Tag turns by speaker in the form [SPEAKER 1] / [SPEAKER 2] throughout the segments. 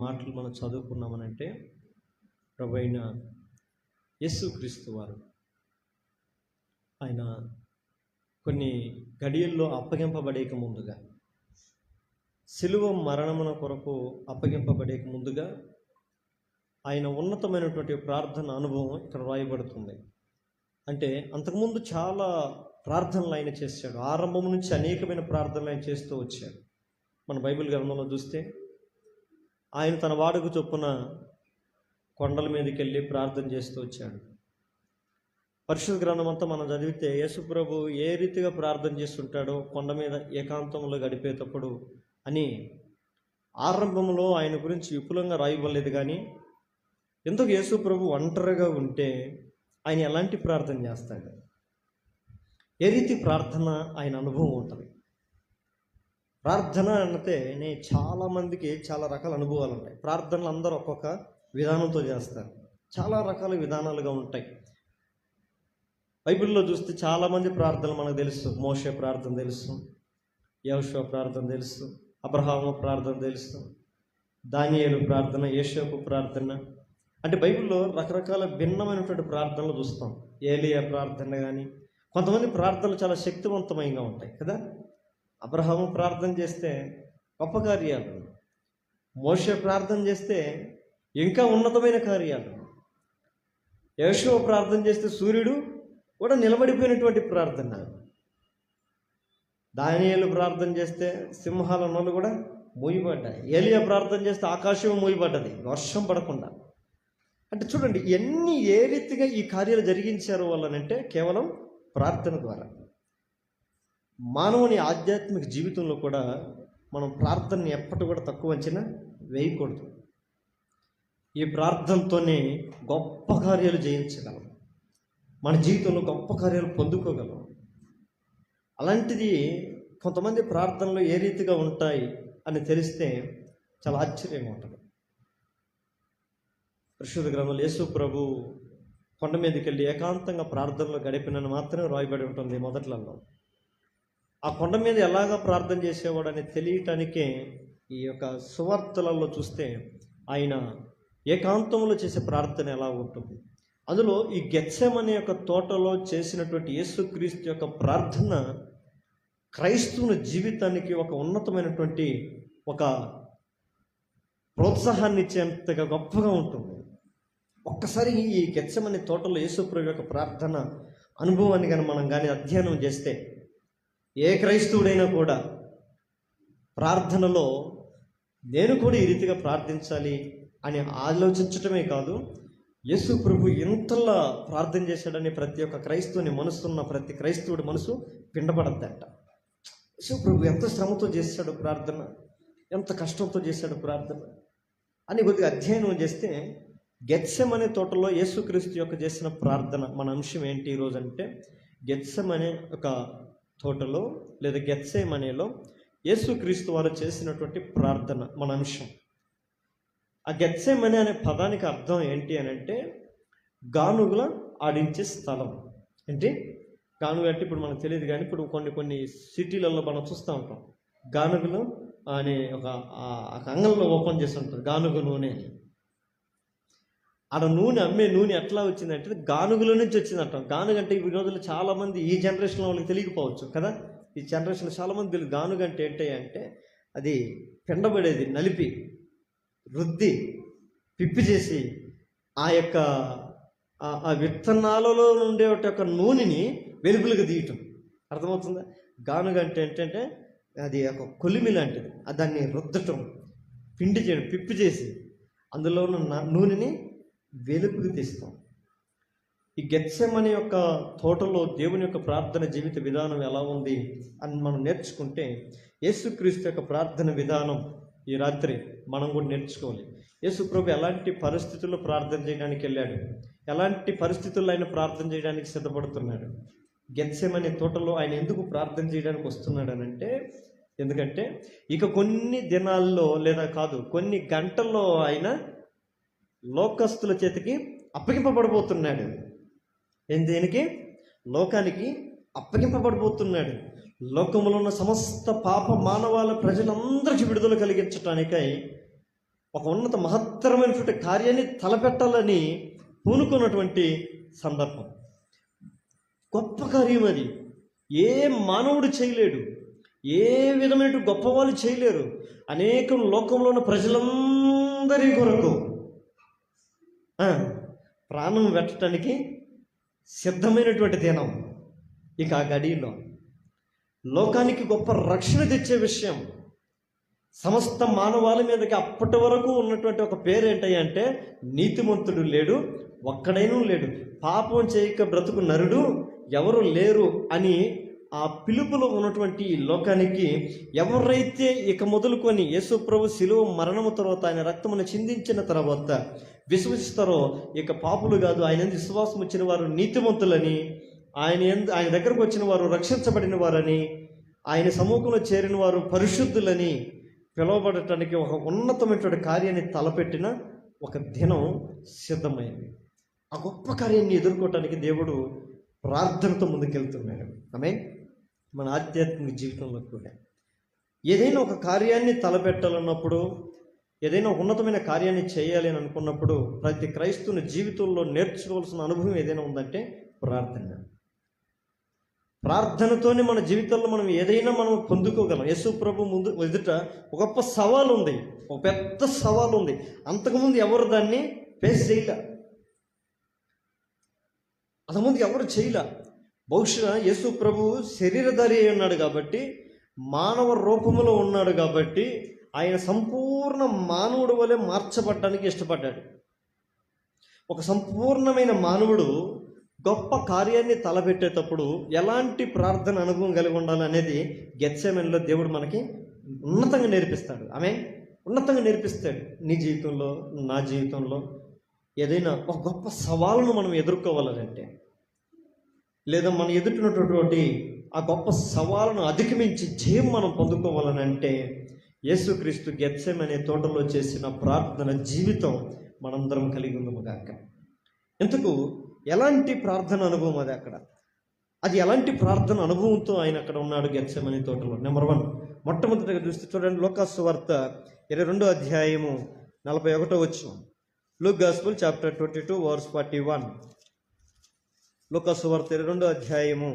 [SPEAKER 1] మాటలు మనం చదువుకున్నామనంటే ప్రభు అయిన యేసుక్రీస్తు వారు ఆయన కొన్ని గడియల్లో అప్పగింపబడేక ముందుగా, శిలువ మరణమున కొరకు అప్పగింపబడేక ముందుగా ఆయన ఉన్నతమైనటువంటి ప్రార్థన అనుభవం ఇక్కడ రాయబడుతుంది. అంటే అంతకుముందు చాలా ప్రార్థనలు ఆయన చేశాడు. ఆరంభం నుంచి అనేకమైన ప్రార్థనలు ఆయన చేస్తూ వచ్చాడు. మన బైబిల్ గ్రంథంలో చూస్తే ఆయన తన వాడుకు చొప్పున కొండల మీదకి వెళ్ళి ప్రార్థన చేస్తూ వచ్చాడు. పరిశుద్ధ గ్రంథం అంతా మనం చదివితే యేసు ప్రభు ఏ రీతిగా ప్రార్థన చేస్తుంటాడో కొండ మీద ఏకాంతంలో గడిపేటప్పుడు అని ఆరంభంలో ఆయన గురించి విపులంగా రాయబడలేదు. కానీ ఎందుకు యేసు ప్రభు ఒంటరిగా ఉంటే ఆయన ఎలాంటి ప్రార్థన చేస్తాడు, ఏ రీతి ప్రార్థన ఆయన అనుభవం ఉంటుంది. ప్రార్థన అంటే చాలామందికి చాలా రకాల అనుభవాలు ఉంటాయి. ప్రార్థనలు అందరూ ఒక్కొక్క విధానంతో చేస్తారు, చాలా రకాల విధానాలుగా ఉంటాయి. బైబిల్లో చూస్తే చాలామంది ప్రార్థనలు మనకు తెలుసు. మోషే ప్రార్థన తెలుసు, యెహోషువ ప్రార్థన తెలుసు, అబ్రహాము ప్రార్థన తెలుసు, దానియేలు ప్రార్థన, యోసేపు ప్రార్థన. అంటే బైబిల్లో రకరకాల భిన్నమైనటువంటి ప్రార్థనలు చూస్తాం. ఏలియా ప్రార్థన కానీ, కొంతమంది ప్రార్థనలు చాలా శక్తివంతమైనగా ఉంటాయి కదా. అబ్రహాము ప్రార్థన చేస్తే గొప్ప కార్యాలు, మోషే ప్రార్థన చేస్తే ఇంకా ఉన్నతమైన కార్యాలు, యోషువ ప్రార్థన చేస్తే సూర్యుడు కూడా నిలబడిపోయినటువంటి ప్రార్థన, దానియేలు ప్రార్థన చేస్తే సింహాల నోళ్ళు కూడా మూయబడ్డాయి, ఏలియా ప్రార్థన చేస్తే ఆకాశం మూయబడ్డది వర్షం పడకుండా. అంటే చూడండి, ఎన్ని ఏ రీతిగా ఈ కార్యాలు జరిగించారు వాళ్ళనంటే కేవలం ప్రార్థన ద్వారా. మానవుని ఆధ్యాత్మిక జీవితంలో కూడా మనం ప్రార్థనని ఎప్పటి కూడా తక్కువ అంచనా వేయకూడదు. ఈ ప్రార్థనతోనే గొప్ప కార్యాలు జయించగలం, మన జీవితంలో గొప్ప కార్యాలు పొందుకోగలం. అలాంటిది కొంతమంది ప్రార్థనలు ఏ రీతిగా ఉంటాయి అని తెలిస్తే చాలా ఆశ్చర్యంగా ఉంటుంది. పరిశుద్ధ గ్రంథంలో యేసు ప్రభు కొండ మీదకి వెళ్ళి ఏకాంతంగా ప్రార్థనలో గడిపినని మాత్రమే రాయబడి ఉంటుంది మొదట్లలో. ఆ కొండ మీద ఎలాగా ప్రార్థన చేసేవాడని తెలియటానికే ఈ యొక్క సువార్తలలో చూస్తే ఆయన ఏకాంతంలో చేసే ప్రార్థన ఎలా ఉంటుంది. అందులో ఈ గెత్సెమనే యొక్క తోటలో చేసినటువంటి యేసుక్రీస్తు యొక్క ప్రార్థన క్రైస్తవుని జీవితానికి ఒక ఉన్నతమైనటువంటి ఒక ప్రోత్సాహాన్ని ఇచ్చేంతగా గొప్పగా ఉంటుంది. ఒక్కసారి ఈ గెత్సెమనే తోటలో యేసుప్రభు యొక్క ప్రార్థన అనుభవాన్ని కానీ మనం కానీ అధ్యయనం చేస్తే, ఏ క్రైస్తవుడైనా కూడా ప్రార్థనలో నేను కూడా ఈ రీతిగా ప్రార్థించాలి అని ఆలోచించటమే కాదు, యేసు ప్రభు ఎంతలా ప్రార్థన చేశాడని ప్రతి ఒక్క క్రైస్తవుని మనసున్న ప్రతి క్రైస్తవుడి మనసు పిండపడద్దంట. యేసు ప్రభు ఎంత శ్రమతో చేశాడు ప్రార్థన, ఎంత కష్టంతో చేశాడు ప్రార్థన అని కొద్దిగా అధ్యయనం చేస్తే, గెత్సెమనే తోటలో యేసుక్రీస్తు యొక్క చేసిన ప్రార్థన మన అంశం ఏంటి ఈరోజు అంటే, గెత్సెమనే ఒక తోటలో లేదా గెత్సెమనేలో యేసుక్రీస్తు వారు చేసినటువంటి ప్రార్థన మన అంశం. ఆ గెత్సెమనే అనే పదానికి అర్థం ఏంటి అని అంటే, గానుగుల ఆడించే స్థలం. ఏంటి గానుగ అంటే ఇప్పుడు మనకు తెలియదు, కానీ ఇప్పుడు కొన్ని సిటీలలో మనం చూస్తూ ఉంటాం. గానుగులు అనే ఒక అంగంలో ఓపెన్ చేసి ఉంటుంది గానుగ నూనె అని. ఆడ నూనె అమ్మే నూనె ఎట్లా వచ్చిందంటే గానుగుల నుంచి వచ్చిందంటాం. గానుగ అంటే ఈ రోజుల్లో చాలామంది ఈ జనరేషన్లో వాళ్ళకి తెలియకపోవచ్చు కదా. ఈ జనరేషన్లో చాలామంది తెలియదు గానుగ అంటే ఏంటి అంటే, అది పెండబడేది, నలిపి రుద్ది పిప్పి చేసి ఆ యొక్క ఆ విత్తనాలలో ఉండే ఒక నూనెని వెలుగులకు తీయటం. అర్థమవుతుందా? గానుగ అంటే ఏంటంటే అది ఒక కొలిమి లాంటిది. దాన్ని రుద్దటం, పిండి చేయడం, పిప్పి చేసి అందులో ఉన్న నూనెని వెలుగుకు తీస్తాం. ఈ గెత్సెమనే యొక్క తోటలో దేవుని యొక్క ప్రార్థన జీవిత విధానం ఎలా ఉంది అని మనం నేర్చుకుంటే, యేసుక్రీస్తు యొక్క ప్రార్థన విధానం ఈ రాత్రి మనం కూడా నేర్చుకోవాలి. యేసు ప్రభు ఎలాంటి పరిస్థితుల్లో ప్రార్థన చేయడానికి వెళ్ళాడు, ఎలాంటి పరిస్థితుల్లో ఆయన ప్రార్థన చేయడానికి సిద్ధపడుతున్నాడు, గెత్సెమనే తోటలో ఆయన ఎందుకు ప్రార్థన చేయడానికి వస్తున్నాడు అని అంటే, ఎందుకంటే ఇక కొన్ని దినాల్లో లేదా కాదు కొన్ని గంటల్లో ఆయన లోకస్తుల చేతికి అప్పగింపబడబోతున్నాడు. దేనికి? లోకానికి అప్పగింపబడబోతున్నాడు. లోకంలో ఉన్న సమస్త పాప మానవాళ ప్రజలందరికీ విడుదల కలిగించటానికై ఒక ఉన్నత మహత్తరమైనటువంటి కార్యాన్ని తలపెట్టాలని పూనుకున్నటువంటి సందర్భం. గొప్ప కార్యం అది. ఏ మానవుడు చేయలేడు, ఏ విధమైన గొప్ప వాళ్ళు చేయలేరు. అనేకం లోకంలో ఉన్న ప్రజలందరి కొరకు ప్రాణం పెట్టడానికి సిద్ధమైనటువంటి దినం. ఇక ఆ గడిలో లోకానికి గొప్ప రక్షణ తెచ్చే విషయం, సమస్త మానవాళి మీదకి అప్పటి వరకు ఉన్నటువంటి ఒక పేరు ఏంటంటే నీతిమంతుడు లేడు, ఒక్కడైనా లేడు, పాపం చేయక బ్రతుకు నరుడు ఎవరు లేరు అని ఆ పిలుపులో ఉన్నటువంటి ఈ లోకానికి ఎవరైతే ఇక మొదలుకొని యేసు ప్రభు శిలువ మరణము తర్వాత ఆయన రక్తమును చిందించిన తర్వాత విశ్వసిస్తారో ఇక పాపులు కాదు, ఆయన విశ్వాసం వచ్చిన వారు నీతిమంతులని, ఆయన దగ్గరకు వచ్చిన వారు రక్షించబడిన వారని, ఆయన సమూహంలో చేరిన వారు పరిశుద్ధులని పిలువబడటానికి ఒక ఉన్నతమైనటువంటి కార్యాన్ని తలపెట్టిన ఒక దినం సిద్ధమైంది. ఆ గొప్ప కార్యాన్ని ఎదుర్కోవటానికి దేవుడు ప్రార్థనతో ముందుకెళ్తున్నాడు. ఆమేన్. మన ఆధ్యాత్మిక జీవితంలో కూడా ఏదైనా ఒక కార్యాన్ని తలపెట్టాలన్నప్పుడు, ఏదైనా ఉన్నతమైన కార్యాన్ని చేయాలి అని అనుకున్నప్పుడు ప్రతి క్రైస్తవుని జీవితంలో నేర్చుకోవాల్సిన అనుభవం ఏదైనా ఉందంటే ప్రార్థన. ప్రార్థనతోనే మన జీవితంలో మనం ఏదైనా మనం పొందుకోగలం. యేసు ప్రభు ముందు ఎదుట ఒక గొప్ప సవాలు ఉంది, ఒక పెద్ద సవాలు ఉంది. అంతకుముందు ఎవరు దాన్ని ఫేస్ చేయలే, అంతకుముందు ఎవరు చేయలే. బహుశా యేసు ప్రభు శరీరధారి అయి ఉన్నాడు కాబట్టి, మానవ రూపంలో ఉన్నాడు కాబట్టి ఆయన సంపూర్ణ మానవుడు వలె మార్చబడటానికి ఇష్టపడ్డాడు. ఒక సంపూర్ణమైన మానవుడు గొప్ప కార్యాన్ని తలపెట్టేటప్పుడు ఎలాంటి ప్రార్థన అనుభవం కలిగి ఉండాలి అనేది గెత్సేమనీలో దేవుడు మనకి ఉన్నతంగా నేర్పిస్తాడు. ఉన్నతంగా నేర్పిస్తాడు. నీ జీవితంలో, నా జీవితంలో ఏదైనా ఒక గొప్ప సవాలును మనం ఎదుర్కోవాలంటే, లేదా మన ఎదుటినటువంటి ఆ గొప్ప సవాలును అధిగమించి జయం మనం పొందుకోవాలనంటే యేసుక్రీస్తు గెత్సేమనే తోటలో చేసిన ప్రార్థన జీవితం మనందరం కలిగి ఉందము గాక. ఎందుకు ఎలాంటి ప్రార్థన అనుభవం అది ఎలాంటి ప్రార్థన అనుభవంతో ఆయన అక్కడ ఉన్నాడు గెత్సేమనే తోటలో? నెంబర్ 1, మొట్టమొదటిగా చూస్తే చూడండి, లూకా సువార్త 22వ అధ్యాయము 41వ వచనం. Luke gospel chapter 22 verse 41. లూకా సువార్త 22వ అధ్యాయము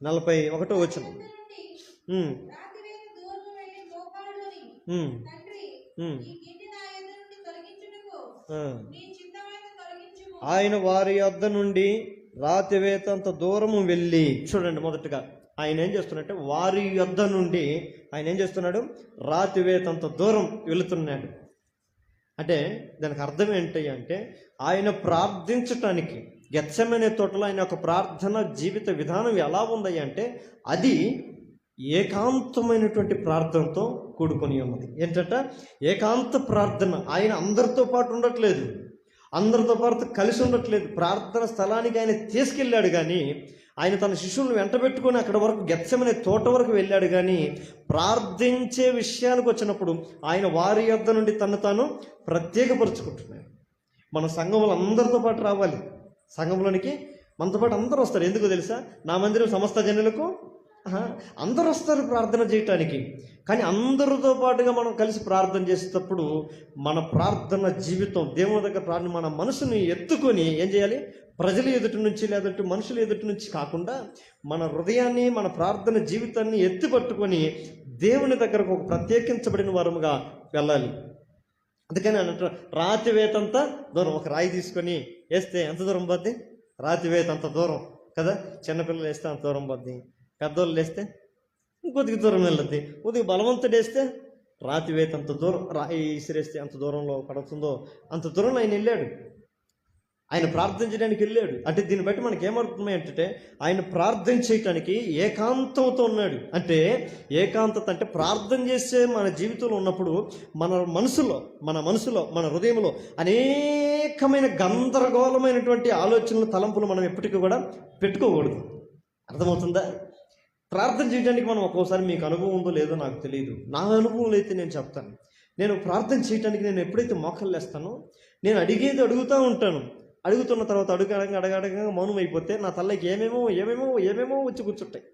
[SPEAKER 1] 41వ వచనం. ఆయన వారి యొద్ద నుండి రాతివేతంత దూరము వెళ్ళి, చూడండి, మొదటగా ఆయన ఏం చేస్తున్నాడంటే వారి యొద్ద నుండి ఆయన ఏం చేస్తున్నాడు? రాతివేతంత దూరం వెళుతున్నాడు. అంటే దానికి అర్థం ఏంటి అంటే ఆయన ప్రార్థించటానికి గెత్సేమనే తోటలో ఆయన ఒక ప్రార్థన జీవిత విధానం ఎలా ఉంది అంటే అది ఏకాంతమైనటువంటి ప్రార్థనతో కూడుకొని ఉన్నది. ఏంటంటే ఏకాంత ప్రార్థన. ఆయన అందరితో పాటు ఉండట్లేదు, అందరితో పాటు కలిసి ఉండట్లేదు. ప్రార్థన స్థలానికి ఆయన తీసుకెళ్ళాడు, కానీ ఆయన తన శిష్యులను వెంటబెట్టుకొని అక్కడ వరకు గెత్సేమనే తోట వరకు వెళ్ళాడు. కానీ ప్రార్థించే విషయానికి వచ్చినప్పుడు ఆయన వారి యొద్ద నుండి తను తాను ప్రత్యేకపరుచుకుంటున్నాడు. మన సంఘంలో అందరితో పాటు రావాలి. సంఘంలోనికి మనతో పాటు అందరూ వస్తారు. ఎందుకు తెలుసా? నా మందిరం సమస్త జనులకు అందరూ వస్తారు ప్రార్థన చేయటానికి. కానీ అందరితో పాటుగా మనం కలిసి ప్రార్థన చేసేటప్పుడు మన ప్రార్థన జీవితం దేవుని దగ్గర ప్రార్థన మన మనసుని ఎత్తుకొని ఏం చేయాలి? ప్రజల ఎదుటి నుంచి లేదంటే మనుషుల ఎదుటి నుంచి కాకుండా మన హృదయాన్ని, మన ప్రార్థన జీవితాన్ని ఎత్తి పట్టుకొని దేవుని దగ్గరకు ఒక ప్రత్యేకించబడిన వారముగా వెళ్ళాలి. అందుకని అన్నట్టు రాతివేతంత దూరం. ఒక రాయి తీసుకొని వేస్తే ఎంత దూరం పోద్ది? రాతివేతంత దూరం కదా. చిన్నపిల్లలు వేస్తే అంత దూరం పోద్ది, పెద్దోళ్ళు వేస్తే ఇంకొద్దిగా దూరం వెళ్ళద్ది. కొద్దిగా బలవంతుడు వేస్తే రాతివేతంత దూరం, రాయి ఇసిరేస్తే ఎంత దూరంలో పడుతుందో అంత దూరంలో ఆయన వెళ్ళాడు. ఆయన ప్రార్థించడానికి వెళ్ళాడు. అంటే దీన్ని బట్టి మనకి ఏమవుతుంది అంటే ఆయన ప్రార్థన చేయటానికి ఏకాంతంతో ఉన్నాడు. అంటే ఏకాంతత అంటే ప్రార్థన చేసే మన జీవితంలో ఉన్నప్పుడు మన మనసులో మన హృదయంలో అనేకమైన గందరగోళమైనటువంటి ఆలోచనలు, తలంపులు మనం ఎప్పటికీ కూడా పెట్టుకోకూడదు. అర్థమవుతుందా? ప్రార్థన చేయడానికి మనం ఒక్కోసారి, మీకు అనుభవం ఉందో లేదో నాకు తెలియదు, నా అనుభవం అయితే నేను చెప్తాను. నేను ప్రార్థన చేయడానికి నేను ఎప్పుడైతే మోకాళ్ళు వేస్తానో నేను అడిగేది అడుగుతూ ఉంటాను. అడుగుతున్న తర్వాత అడగడగా మౌనం అయిపోతే నా తల్లకి ఏమేమో వచ్చి కూర్చుంటాయి.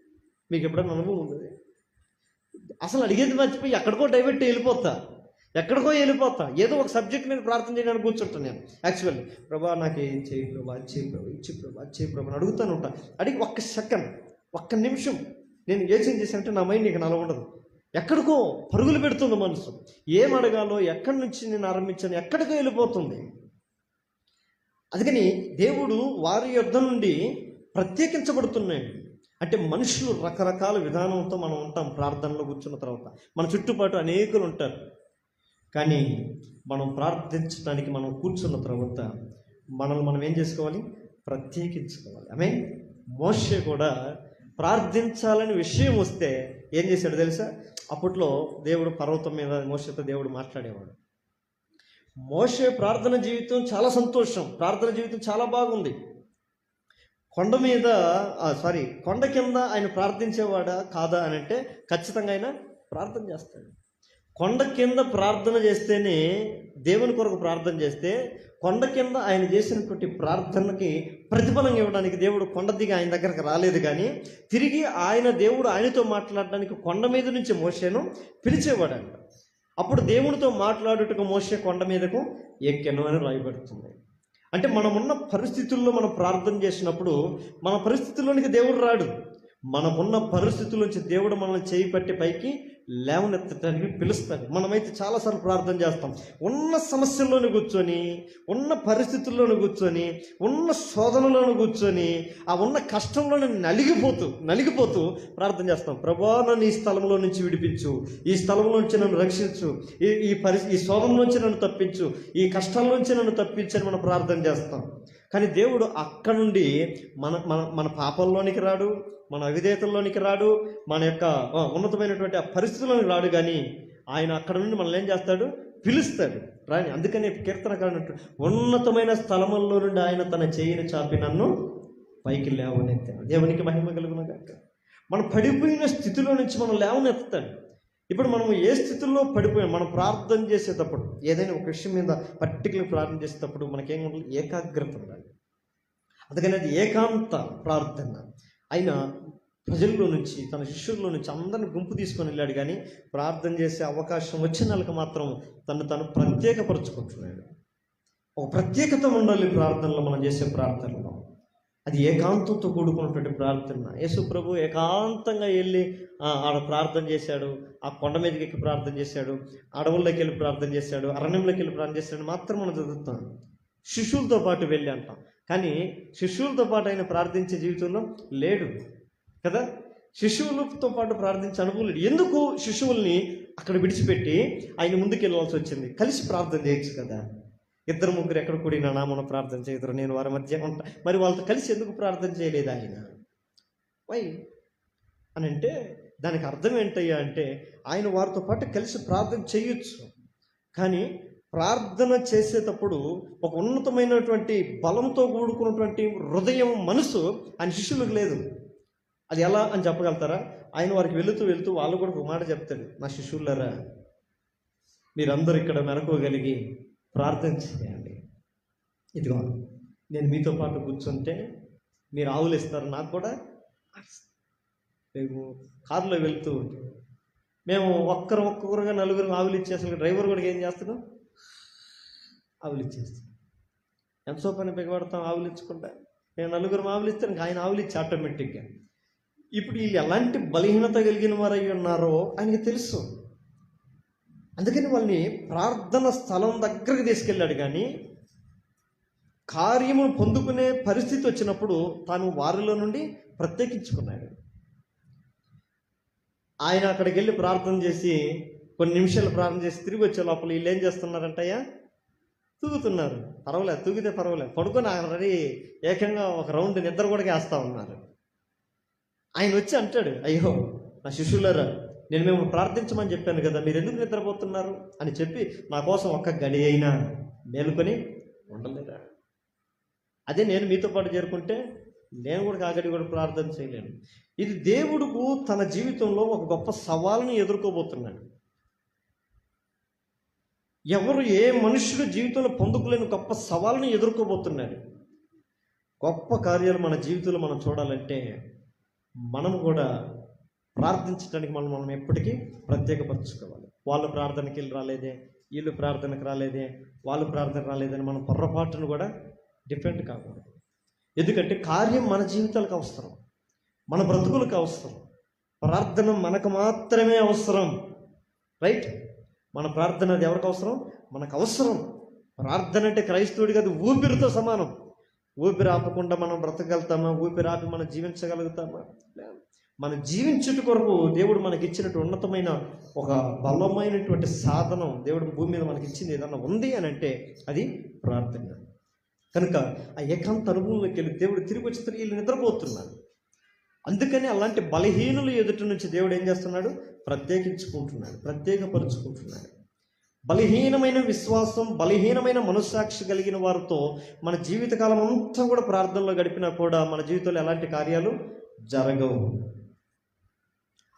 [SPEAKER 1] మీకు ఎప్పుడైనా అనుభవం ఉంది? అసలు అడిగేది మర్చిపోయి ఎక్కడికో డైవర్ట్ వెళ్ళిపోతా. ఎక్కడికో వెళ్ళిపోతా, ఏదో ఒక సబ్జెక్ట్ మీద ప్రార్థన చేయడానికి కూర్చుంటాను నేను. యాక్చువల్లీ ప్రభా నాకు ఏం చేయి ప్రభా, అది చేయి ప్రభా, ఇచ్చి ప్రభా, అది చేయి ప్రభా అని అడుగుతాను ఉంటాను. అడిగి ఒక్క సెకండ్, ఒక్క నిమిషం నేను యోచన చేశానంటే నా మైండ్ నీకు నల ఉండదు. ఎక్కడికో పరుగులు పెడుతుంది మనసు. ఏం అడగాలో, ఎక్కడి నుంచి నేను ఆరంభించాను, ఎక్కడికో వెళ్ళిపోతుంది. అందుకని దేవుడు వారి యొద్ద నుండి ప్రత్యేకించబడుతున్నాడు. అంటే మనుషులు రకరకాల విధానంతో మనం ఉంటాం. ప్రార్థనలో కూర్చున్న తర్వాత మన చుట్టుపాటు అనేకులు ఉంటారు. కానీ మనం ప్రార్థించడానికి మనం కూర్చున్న తర్వాత మనల్ని మనం ఏం చేసుకోవాలి? ప్రత్యేకించుకోవాలి. ఆమె మోషే కూడా ప్రార్థించాలని విషయం వస్తే ఏం చేశాడు తెలుసా? అప్పట్లో దేవుడు పర్వతం మీద మోషేతో దేవుడు మాట్లాడేవాడు. మోషే ప్రార్థన జీవితం చాలా సంతోషం, ప్రార్థన జీవితం చాలా బాగుంది. కొండ మీద కొండ కింద ఆయన ప్రార్థించేవాడా కాదా అని అంటే ఖచ్చితంగా ఆయన ప్రార్థన చేస్తాడు. కొండ కింద ప్రార్థన చేస్తేనే, దేవుని కొరకు ప్రార్థన చేస్తే, కొండ కింద ఆయన చేసినటువంటి ప్రార్థనకి ప్రతిఫలం ఇవ్వడానికి దేవుడు కొండ దిగి ఆయన దగ్గరకు రాలేదు. కానీ తిరిగి దేవుడు ఆయనతో మాట్లాడడానికి కొండ మీద నుంచి మోషేను పిలిచేవాడంట. అప్పుడు దేవునితో మాట్లాడుటకు మోషే కొండ మీదకు ఎక్కెను అని రాయబడుతుంది. అంటే మనమున్న పరిస్థితుల్లో మనం ప్రార్థన చేసినప్పుడు మన పరిస్థితుల్లోనికి దేవుడు రాడు. మనకున్న పరిస్థితుల నుంచి దేవుడు మనల్ని చేయి పట్టి పైకి లేవనెత్తడానికి పిలుస్తాడు. మనమైతే చాలాసార్లు ప్రార్థన చేస్తాం. ఉన్న సమస్యల్లోనే కూర్చొని, ఉన్న పరిస్థితుల్లోనే కూర్చొని, ఉన్న శోధనలోనే కూర్చొని, ఆ ఉన్న కష్టంలోనే నలిగిపోతూ ప్రార్థన చేస్తాం. ప్రభువా నన్ను ఈ స్థలంలో నుంచి విడిపించు, ఈ స్థలంలో నుంచి నన్ను రక్షించు, ఈ శోధన నుంచి నన్ను తప్పించు, ఈ కష్టాల నుంచి నన్ను తప్పించు అని మనం ప్రార్థన చేస్తాం. కానీ దేవుడు అక్కడ నుండి మన పాపంలోనికి రాడు, మన అవిధేయతల్లోనికి రాడు, మన యొక్క ఉన్నతమైనటువంటి ఆ పరిస్థితుల్లోనికి రాడు. కానీ ఆయన అక్కడ నుండి మనల్ని ఏం చేస్తాడు? పిలుస్తాడు రాని. అందుకని కీర్తనకారుడు ఉన్నతమైన స్థలముల్లో నుండి ఆయన తన చేయిని చాపి నన్ను పైకి లేవనెత్తాడు. దేవునికి మహిమ కలుగును గాక. మనం పడిపోయిన స్థితిలో నుంచి మనం లేవనెత్తాడు. ఇప్పుడు మనం ఏ స్థితుల్లో పడిపోయాం? మనం ప్రార్థన చేసేటప్పుడు, ఏదైనా ఒక విషయం మీద పర్టికులర్ ప్రార్థన చేసేటప్పుడు మనకేం ఉండాలి? ఏకాగ్రత ఉండాలి. అందుకని అది ఏకాంత ప్రార్థన. ఆయన ప్రజల్లో నుంచి, తన శిష్యుల్లో నుంచి అందరిని గుంపు తీసుకొని వెళ్ళాడు. కానీ ప్రార్థన చేసే అవకాశం వచ్చిన వాళ్ళకి మాత్రం తను ప్రత్యేకపరుచుకుంటున్నాడు. ఒక ప్రత్యేకత ఉండాలి ప్రార్థనలో, మనం చేసే ప్రార్థనలో. అది ఏకాంతంతో కూడుకున్నటువంటి ప్రార్థన. యేసు ప్రభు ఏకాంతంగా వెళ్ళి ఆడ ప్రార్థన చేశాడు, ఆ కొండ మీదకి ఎక్కి ప్రార్థన చేశాడు, అడవుల్లోకి వెళ్ళి ప్రార్థన చేశాడు, అరణ్యంలోకి వెళ్ళి ప్రార్థన చేశాడు మాత్రం మనం చదువుతాం. శిష్యులతో పాటు వెళ్ళి అంటాం. కానీ శిష్యులతో పాటు ఆయన ప్రార్థించే జీవితంలో లేడు కదా. శిష్యులతో పాటు ప్రార్థించే అనుభవం లేదు. ఎందుకు శిష్యుల్ని అక్కడ విడిచిపెట్టి ఆయన ముందుకు వెళ్ళవలసి వచ్చింది? కలిసి ప్రార్థన చేయొచ్చు కదా. 2-3 ఎక్కడ కూడినా నా మనం ప్రార్థన చేయదురు, నేను వారి మధ్య ఉంటా. మరి వాళ్ళతో కలిసి ఎందుకు ప్రార్థన చేయలేదు ఆయన? వై అని అంటే దానికి అర్థం ఏంటయ్యా అంటే, ఆయన వారితో పాటు కలిసి ప్రార్థన చేయొచ్చు. కానీ ప్రార్థన చేసేటప్పుడు ఒక ఉన్నతమైనటువంటి బలంతో కూడుకున్నటువంటి హృదయం, మనసు ఆయన శిష్యులకు లేదు. అది ఎలా అని చెప్పగలుగుతారా? ఆయన వారికి వెళుతూ వాళ్ళు కూడా ఒక మాట చెప్తాడు, నా శిష్యులరా మీరందరూ ఇక్కడ మెలకువగలిగి ప్రార్థన చేయండి. ఇదిగో నేను మీతో పాటు కూర్చుంటే మీరు ఆవులు ఇస్తారు, నాకు కూడా. మేము కారులో వెళ్తూ మేము ఒక్కొక్కరుగా 4 ఆవులు ఇచ్చేస్తాం. డ్రైవర్ కూడా ఏం చేస్తున్నాం? ఆవులు ఇచ్చేస్తాం. ఎంతో పని బిగబడతాం ఆవులు ఇచ్చుకుంటా. నేను 4 ఆవులు ఇస్తే ఆయన ఆవులు ఇచ్చి ఆటోమేటిక్గా. ఇప్పుడు వీళ్ళు ఎలాంటి బలహీనత కలిగిన వారై ఉన్నారో ఆయనకి తెలుసు. అందుకని వాళ్ళని ప్రార్థన స్థలం దగ్గరకు తీసుకెళ్ళాడు. కానీ కార్యమును పొందుకునే పరిస్థితి వచ్చినప్పుడు తాను వారిలో నుండి ప్రత్యేకించుకున్నాడు. ఆయన అక్కడికి వెళ్ళి ప్రార్థన చేసి కొన్ని నిమిషాలు ప్రార్థన చేసి తిరిగి వచ్చే లోపల వీళ్ళు ఏం చేస్తున్నారంటయ్యా? తూగుతున్నారు. పర్వాలేదు, తూగితే పర్వాలేదు, పడుకొని ఆల్రెడీ ఏకంగా ఒక రౌండ్ నిద్ర కూడా వేస్తూ ఉన్నారు. ఆయన వచ్చి అంటాడు, అయ్యో నా శిష్యులారా, నేను మేము ప్రార్థించమని చెప్పాను కదా, మీరు ఎందుకు నిద్రపోతున్నారు అని చెప్పి నా కోసం ఒక్క గడి అయినా మేలుకొని ఉండలేరా? అదే నేను మీతో పాటు చేరుకుంటే నేను కూడా ఆ గడి కూడా ప్రార్థన చేయలేను. ఇది దేవుడుకు తన జీవితంలో ఒక గొప్ప సవాలుని ఎదుర్కోబోతున్నాడు. ఏ మనుషుడు జీవితంలో పొందుకోలేని గొప్ప సవాలుని ఎదుర్కోబోతున్నాడు. గొప్ప కార్యాలు మన జీవితంలో మనం చూడాలంటే మనం కూడా ప్రార్థించడానికి మనం ఎప్పటికీ ప్రత్యేకపరచుకోవాలి. వాళ్ళు ప్రార్థనకి వెళ్ళి రాలేదే, వీళ్ళు ప్రార్థనకు రాలేదే, వాళ్ళు ప్రార్థనకు రాలేదని మనం పొర్రపాటును కూడా డిపెండ్ కాకూడదు. ఎందుకంటే కార్యం మన జీవితాలకు అవసరం, మన బ్రతుకులకు అవసరం. ప్రార్థన మనకు మాత్రమే అవసరం, రైట్? మన ప్రార్థన అది ఎవరికి అవసరం? మనకు అవసరం. ప్రార్థన అంటే క్రైస్తవుడికి అది ఊపిరితో సమానం. ఊపిరి ఆపకుండా మనం బ్రతకగలుగుతామా? ఊపిరి ఆపి మనం జీవించగలుగుతామా? మనం జీవించుట కొరకు దేవుడు మనకి ఇచ్చినట్టు ఉన్నతమైన ఒక బలమైనటువంటి సాధనం దేవుడు భూమి మీద మనకి ఇచ్చింది ఏదన్నా ఉంది అని అంటే అది ప్రార్థన. కనుక ఆ ఏకాంత అనుభవంలోకి వెళ్ళి దేవుడు తిరిగి వచ్చి వీళ్ళు నిద్రపోతున్నారు. అందుకని అలాంటి బలహీనులు ఎదుటి నుంచి దేవుడు ఏం చేస్తున్నాడు? ప్రత్యేకించుకుంటున్నాడు, ప్రత్యేకపరుచుకుంటున్నాడు. బలహీనమైన విశ్వాసం, బలహీనమైన మనస్సాక్షి కలిగిన వారితో మన జీవితకాలం అంతా కూడా ప్రార్థనలో గడిపినా కూడా మన జీవితంలో ఎలాంటి కార్యాలు జరగవు.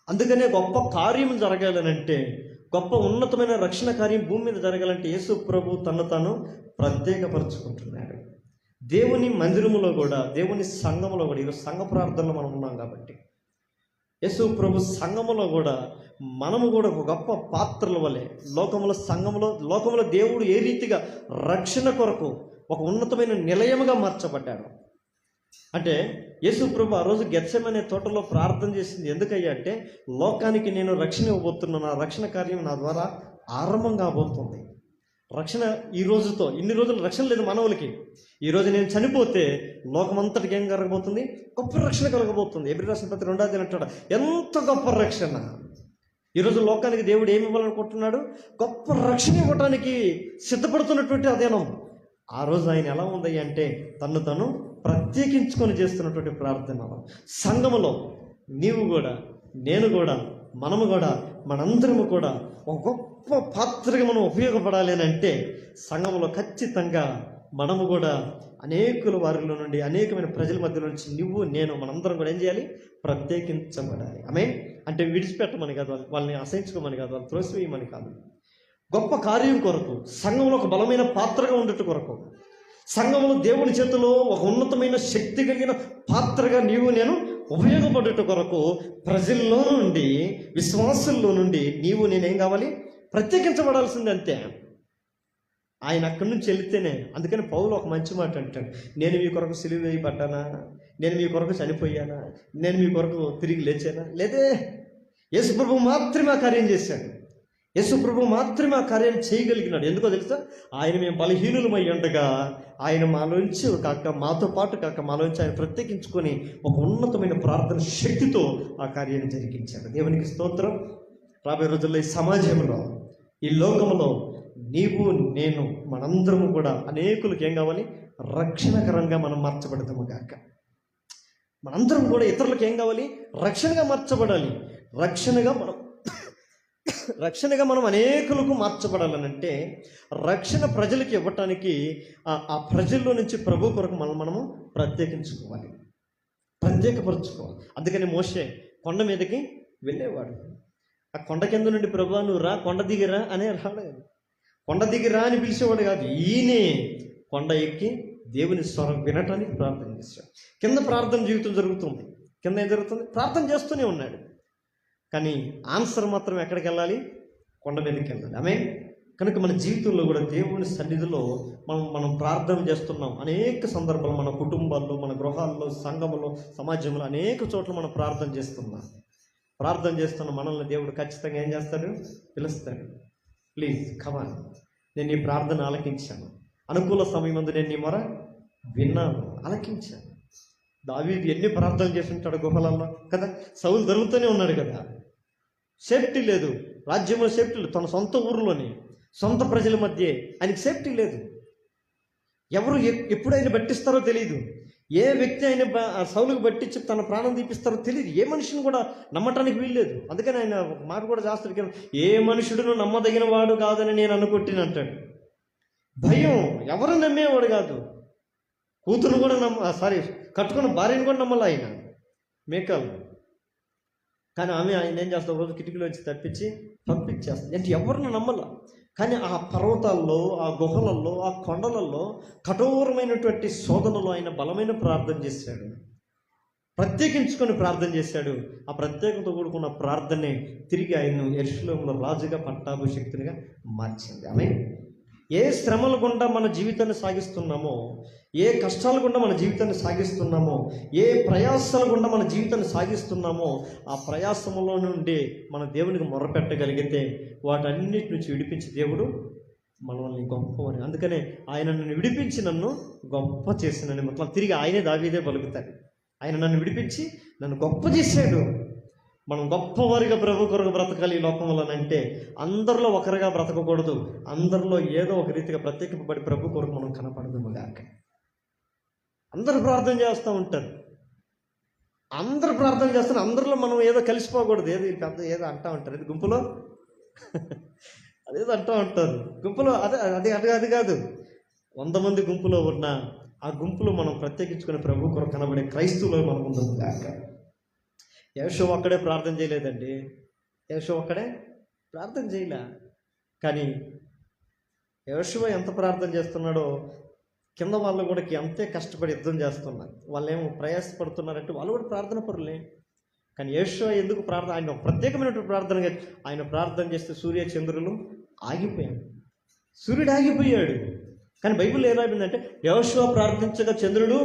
[SPEAKER 1] అందుకనే గొప్ప కార్యం జరగాలనంటే, గొప్ప ఉన్నతమైన రక్షణ కార్యం భూమి మీద జరగాలంటే యేసు ప్రభు తను తాను ప్రత్యేకపరుచుకుంటున్నాడు. దేవుని మందిరములో కూడా, దేవుని సంఘములో కూడా, ఈరోజు సంఘ ప్రార్థనలో మనం ఉన్నాం కాబట్టి యేసు ప్రభు సంఘములో కూడా మనము కూడా ఒక గొప్ప పాత్రల వలె లోకములో దేవుడు ఏ రీతిగా రక్షణ కొరకు ఒక ఉన్నతమైన నిలయముగా మార్చబడ్డాడు. అంటే యేసు ప్రభు ఆ రోజు గెత్సెమనే తోటలో ప్రార్థన చేసింది ఎందుకయ్యా అంటే, లోకానికి నేను రక్షణ ఇవ్వబోతున్నా, నా రక్షణ కార్యం నా ద్వారా ఆరంభం కాబోతుంది. రక్షణ ఈ రోజుతో, ఇన్ని రోజులు రక్షణ లేదు మానవులకి. ఈరోజు నేను చనిపోతే లోకమంతటికి ఏం కలగబోతుంది? గొప్ప రక్షణ కలగబోతుంది. ఎబ్రీ రాసిన పత్రిక 2వ అధ్యాయం అంటాడు, ఎంత గొప్ప రక్షణ! ఈరోజు లోకానికి దేవుడు ఏమి ఇవ్వాలనుకుంటున్నాడు? గొప్ప రక్షణ ఇవ్వటానికి సిద్ధపడుతున్నటువంటి అదేనం. ఆ రోజు ఆయన ఎలా ఉంది అంటే తను తను ప్రత్యేకించుకొని చేస్తున్నటువంటి ప్రార్థన. సంఘములో నీవు కూడా, నేను కూడా, మనము కూడా, మనందరము కూడా ఒక గొప్ప పాత్రగా మనం ఉపయోగపడాలి అని అంటే సంఘములో ఖచ్చితంగా మనము కూడా అనేకుల వారిలో నుండి, అనేకమైన ప్రజల మధ్యలో నుంచి నువ్వు నేను మనందరం కూడా ఏం చేయాలి? ప్రత్యేకించబడాలి. ఆమేన్. అంటే విడిచిపెట్టమని కాదు, వాళ్ళని అసహించుకోమని కాదు, వాళ్ళు త్రోసివేయమని కాదు. గొప్ప కార్యం కొరకు, సంఘంలో ఒక బలమైన పాత్రగా ఉండేట కొరకు, సంఘంలో దేవుని చేతిలో ఒక ఉన్నతమైన శక్తి కలిగిన పాత్రగా నీవు నేను ఉపయోగపడేట కొరకు ప్రజల్లో నుండి, విశ్వాసుల్లో నుండి నీవు నేనేం కావాలి? ప్రత్యేకించబడాల్సింది అంతే. ఆయన అక్కడి నుంచి వెళితేనే. అందుకని పౌలు ఒక మంచి మాట అంటాడు, నేను మీ కొరకు సిలువ వేయబడ్డానా? నేను మీ కొరకు చనిపోయానా? నేను మీ కొరకు తిరిగి లేచానా? లేదే. యేసు ప్రభువు మాత్రమే ఆ కార్యం చేశాడు. యేసు ప్రభువు మాత్రమే ఆ కార్యాన్ని చేయగలిగినాడు. ఎందుకో తెలుసా? ఆయన మేము బలహీనులమై ఉండగా ఆయన మాలోంచి కాక, మాతో పాటు కాక మాలోంచి ఆయన ప్రత్యేకించుకొని ఒక ఉన్నతమైన ప్రార్థన శక్తితో ఆ కార్యాన్ని జరిగించాడు. దేవునికి స్తోత్రం. రాబోయే రోజుల్లో ఈ సమాజంలో, ఈ లోకంలో నీవు నేను మనందరము కూడా అనేకులకు ఏం కావాలి? రక్షణకరంగా మనం మార్చబడతాము గాక. మనందరం కూడా ఇతరులకు ఏం కావాలి? రక్షణగా మార్చబడాలి. రక్షణగా మనం అనేకులకు మార్చబడాలనంటే రక్షణ ప్రజలకు ఇవ్వటానికి ఆ ప్రజల్లో నుంచి ప్రభు కొరకు మనము ప్రత్యేకించుకోవాలి, ప్రత్యేకపరుచుకోవాలి. అందుకని మోషే కొండ మీదకి వెళ్ళేవాడు. ఆ కొండ కింద నుండి ప్రభు నువ్వు రా, కొండ దిగిరా అనే రాడు. కొండ దిగిరా అని పిలిచేవాడు కాదు. ఈయనే కొండ ఎక్కి దేవుని స్వరం వినటానికి ప్రార్థన చేశాడు. కింద ప్రార్థన జీవితం జరుగుతుంది. కింద ఏం జరుగుతుంది? ప్రార్థన చేస్తూనే ఉన్నాడు. కానీ ఆన్సర్ మాత్రం ఎక్కడికి వెళ్ళాలి? కొండ మీదకి వెళ్ళాలి. ఆమేన్. కనుక మన జీవితంలో కూడా దేవుని సన్నిధిలో మనం ప్రార్థన చేస్తున్నాం. అనేక సందర్భాలు మన కుటుంబాల్లో, మన గృహాల్లో, సంఘములో, సమాజంలో అనేక చోట్ల మనం ప్రార్థన చేస్తున్నాం. ప్రార్థన చేస్తున్న మనల్ని దేవుడు ఖచ్చితంగా ఏం చేస్తాడు? పిలుస్తాడు. ప్లీజ్ కమాన్, నేను నీ ప్రార్థన ఆలకించాను. అనుకూల సమయం ముందు నేను నీ మొర విన్నాను, ఆలకించాను. దావీదు ఎన్ని ప్రార్థనలు చేసి ఉంటాడు గుహలల్లో కదా. సౌలు దొరుకుతూనే ఉన్నాడు కదా. సేఫ్టీ లేదు, రాజ్యంలో సేఫ్టీ లేదు. తన సొంత ఊరిలోని, సొంత ప్రజల మధ్య ఆయనకి సేఫ్టీ లేదు. ఎవరు ఎప్పుడైనా పట్టిస్తారో తెలియదు. ఏ వ్యక్తి ఆయన సౌలుకు పట్టించి తన ప్రాణం తీపిస్తారో తెలియదు. ఏ మనిషిని కూడా నమ్మటానికి వీల్లేదు. అందుకని ఆయన ఒక మాట కూడా చేస్తాడు, ఏ మనుషుడును నమ్మదగిన వాడు కాదని నేను అనుకుంటుని అంటాడు. భయం, ఎవరు నమ్మేవాడు కాదు. కూతురు కూడా కట్టుకున్న భార్యను కూడా నమ్మాలి ఆయన, మేకలు. కానీ ఆమె ఆయన ఏం చేస్తాడు? రోజు కిటికీలోంచి తప్పించి పంపించేస్తుంది. అంటే ఎవరిని నమ్మల. కానీ ఆ పర్వతాల్లో, ఆ గుహలలో, ఆ కొండలలో కఠోరమైనటువంటి శోధనలో ఆయన బలమైన ప్రార్థన చేశాడు. ప్రత్యేకించుకొని ప్రార్థన చేశాడు. ఆ ప్రత్యేకంతో కూడుకున్న ప్రార్థనే తిరిగి ఆయన్ను యెరూషలేములో రాజుగా పట్టాభిషిక్తునిగా మార్చింది. ఆమె ఏ శ్రమల గుండా మన జీవితాన్ని సాగిస్తున్నామో, ఏ కష్టాల గుండా మన జీవితాన్ని సాగిస్తున్నామో, ఏ ప్రయాసాల గుండా మన జీవితాన్ని సాగిస్తున్నామో, ఆ ప్రయాసములో నుండి మన దేవునికి మొరపెట్టగలిగితే వాటన్నిటి నుంచి విడిపించి దేవుడు మనల్ని గొప్పవని, అందుకనే ఆయన నన్ను విడిపించి నన్ను గొప్ప చేసినని మొత్తం తిరిగి ఆయనే దావీదే పలుకుతాడు. ఆయన నన్ను విడిపించి నన్ను గొప్ప చేశాడు. మనం గొప్పవారిగా ప్రభు కొరకు బ్రతకాలి ఈ లోకంలో అంటే అందరిలో ఒకరిగా బ్రతకకూడదు. అందరిలో ఏదో ఒక రీతిగా ప్రత్యేకింపబడి ప్రభు కొరకు మనం కనపడదుముగాక. అందరూ ప్రార్థన చేస్తూ ఉంటారు, అందరూ ప్రార్థన చేస్తారు, అందరిలో మనం ఏదో కలిసిపోకూడదు. పెద్ద ఏదో అంటూ ఉంటారు, ఇది గుంపులో అదేదో అంటూ ఉంటారు గుంపులో. అది కాదు. 100 మంది గుంపులో ఉన్న ఆ గుంపులో మనం ప్రత్యేకించుకునే ప్రభు కొరకు కనబడే క్రైస్తవులు మనం ఉందాము కాక. యోషువ ఒక్కడే ప్రార్థన చేయలేదండి, యోషువ ఒక్కడే ప్రార్థన చేయలే. కానీ యోషువ ఎంత ప్రార్థన చేస్తున్నాడో కింద వాళ్ళు కూడా అంతే కష్టపడి యుద్ధం చేస్తున్నారు. వాళ్ళు ఏమో ప్రయాసపడుతున్నారంటే వాళ్ళు కూడా ప్రార్థన పరులే. కానీ యోషువ ఎందుకు ప్రార్థన, ఆయన ప్రత్యేకమైనటువంటి ప్రార్థనగా ఆయన ప్రార్థన చేస్తే సూర్య చంద్రులు ఆగిపోయాడు, సూర్యుడు ఆగిపోయాడు. కానీ బైబిల్ ఏం రాయబడిందంటే యోషువ ప్రార్థించగా చంద్రుడు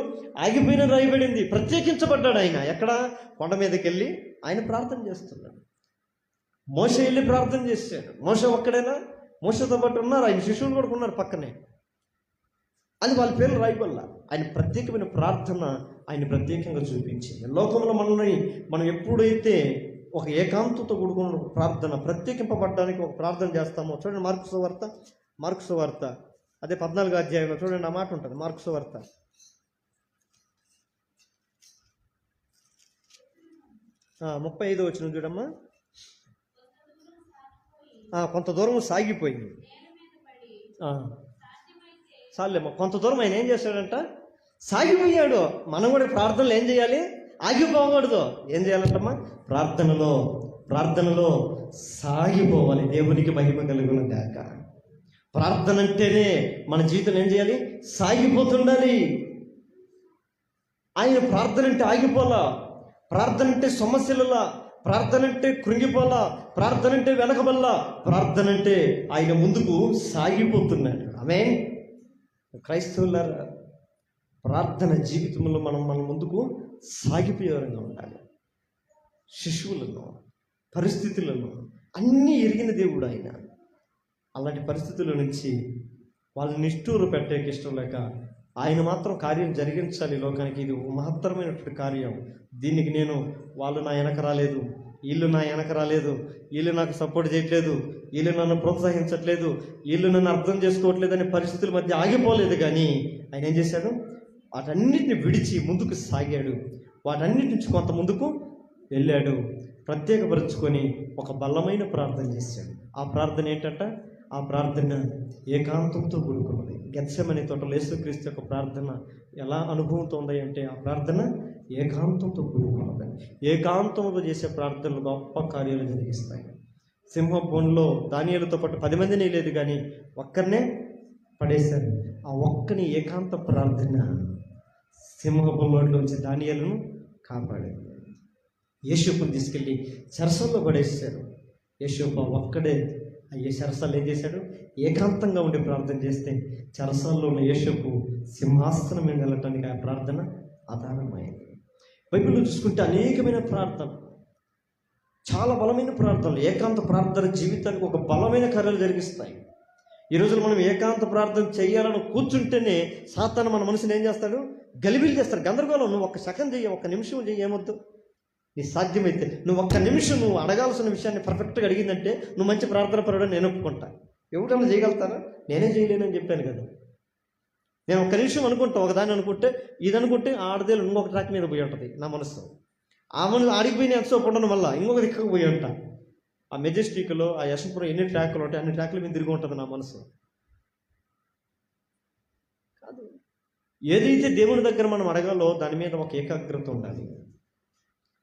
[SPEAKER 1] ఆగిపోయిన రాయబడింది. ప్రత్యేకించబడ్డాడు ఆయన. ఎక్కడ? కొండ మీదకి వెళ్ళి ఆయన ప్రార్థన చేస్తున్నాడు. మోషే వెళ్ళి ప్రార్థన చేశాడు. మోషే ఒక్కడైనా? మోషతో పాటు ఉన్నారు ఆయన శిష్యులు కూడా ఉన్నారు పక్కనే. అది వాళ్ళ పేర్లు రాయబల్లా. ఆయన ప్రత్యేకమైన ప్రార్థన ఆయన ప్రత్యేకంగా చూపించింది. లోకంలో మనల్ని మనం ఎప్పుడైతే ఒక ఏకాంతతో కూడుకున్న ప్రార్థన, ప్రత్యేకింపబడడానికి ఒక ప్రార్థన చేస్తామో చూడండి, మార్కు సువార్త అదే 14వ అధ్యాయంలో చూడండి ఆ మాట ఉంటుంది. మార్కు సువార్త 35వ వచనం చూడమ్మా. కొంత దూరం సాగిపోయింది. చాలేమ్మా, కొంత దూరం ఆయన ఏం చేశాడంట? సాగిపోయాడు. మనం కూడా ప్రార్థనలు ఏం చేయాలి? ఆగిపోకూడదు. ఏం చేయాలంటమ్మా? ప్రార్థనలో సాగిపోవాలి. దేవునికి మహిమ కలుగును గాక. ప్రార్థన అంటేనే మన జీవితం ఏం చేయాలి? సాగిపోతుండాలి. ఆయన ప్రార్థన అంటే ఆగిపోలా, ప్రార్థన అంటే సమస్యలలా, ప్రార్థన అంటే కృంగిపోలా, ప్రార్థన అంటే వెనకబల్లా, ప్రార్థన అంటే ఆయన ముందుకు సాగిపోతున్నాడు. ఆమేన్. క్రైస్తవులారా, ప్రార్థన జీవితంలో మనం ముందుకు సాగిపోయేవారంగా ఉండాలి. శిశువులను, పరిస్థితులను అన్నీ ఎరిగిన దేవుడు ఆయన. అలాంటి పరిస్థితుల నుంచి వాళ్ళని నిష్ఠూరు పెట్టేకి ఇష్టం లేక ఆయన మాత్రం కార్యం జరిగించాలి లోకానికి. ఇది మహత్తరమైనటువంటి కార్యం. దీనికి వాళ్ళు నా వెనక రాలేదు, వీళ్ళు నా వెనక రాలేదు, వీళ్ళు నాకు సపోర్ట్ చేయట్లేదు, వీళ్ళు నన్ను ప్రోత్సహించట్లేదు, వీళ్ళు నన్ను అర్థం చేసుకోవట్లేదు అనే పరిస్థితుల మధ్య ఆగిపోలేదు. కానీ ఆయన ఏం చేశాడు? వాటన్నిటిని విడిచి ముందుకు సాగాడు. వాటన్నిటి నుంచి కొంత ముందుకు వెళ్ళాడు. ప్రత్యేకపరుచుకొని ఒక బలమైన ప్రార్థన చేశాడు. ఆ ప్రార్థన ఏంటంట? ఆ ప్రార్థన ఏకాంతంతో కూడుకున్నది. గెత్సెమనే తోటలో యేసుక్రీస్తు యొక్క ప్రార్థన ఎలా అనుభవంతో ఉంది అంటే ఆ ప్రార్థన ఏకాంతంతో కూడుకున్నది. ఏకాంతంతో చేసే ప్రార్థనలు గొప్ప కార్యాలు జరిగిస్తాయి. సింహభూమిలో దానియేలుతో పాటు 10 మందిని లేదు, కానీ ఒక్కరినే పడేశారు. ఆ ఒక్కని ఏకాంత ప్రార్థన సింహభూమిలోంచి దానియేలును కాపాడింది. యేషూపుని తీసుకెళ్ళి చెరసల్లో పడేశారు. యేషూపు ఒక్కడే అయ్యే చెరసాలు ఏం చేశాడు? ఏకాంతంగా ఉండి ప్రార్థన చేస్తే చెరసాల్లో ఉన్న యేషూపు సింహాసనం మీద వెళ్ళటానికి ఆ ప్రార్థన ఆధారమైంది. బైబిల్లో చూసుకుంటే అనేకమైన ప్రార్థన, చాలా బలమైన ప్రార్థనలు, ఏకాంత ప్రార్థన జీవితానికి ఒక బలమైన కార్యాలు జరిగిస్తాయి. ఈ రోజున మనం ఏకాంత ప్రార్థన చేయాలని కూర్చుంటేనే సాతాను మన మనసుని ఏం చేస్తాడు? గలిబిలి చేస్తాడు, గందరగోళం. నువ్వు 1 సెకండ్ చెయ్యి, 1 నిమిషం చెయ్యి, ఏమొద్దు, నీ సాధ్యమైతే నువ్వు 1 నిమిషం నువ్వు అడగాల్సిన విషయాన్ని పర్ఫెక్ట్గా అడిగిందంటే నువ్వు మంచి ప్రార్థన పరుడని నేను ఒప్పుకుంటా. ఎవరైనా చేయగలుగుతారా? నేనే చేయలేనని చెప్పాను కదా. నేను 1 నిమిషం అనుకుంటా, ఒకదాన్ని అనుకుంటే ఇది అనుకుంటే ఆడదేళ్ళు ఇంకొక ట్రాక్ మీద పోయి ఉంటుంది నా మనసు. ఆ మనసు ఆడిపోయిన ఎంతసేపు ఉండడం వల్ల ఇంకొక దిక్కకు పోయి ఉంటా. ఆ మెజెస్టిక్లో ఆ యశపురం ఎన్ని ట్రాక్లు ఉంటాయి, అన్ని ట్రాక్ల మీద తిరిగి ఉంటుంది నా మనసు. కాదు, ఏదైతే దేవుని దగ్గర మనం అడగాలో దాని మీద ఒక ఏకాగ్రత ఉండాలి,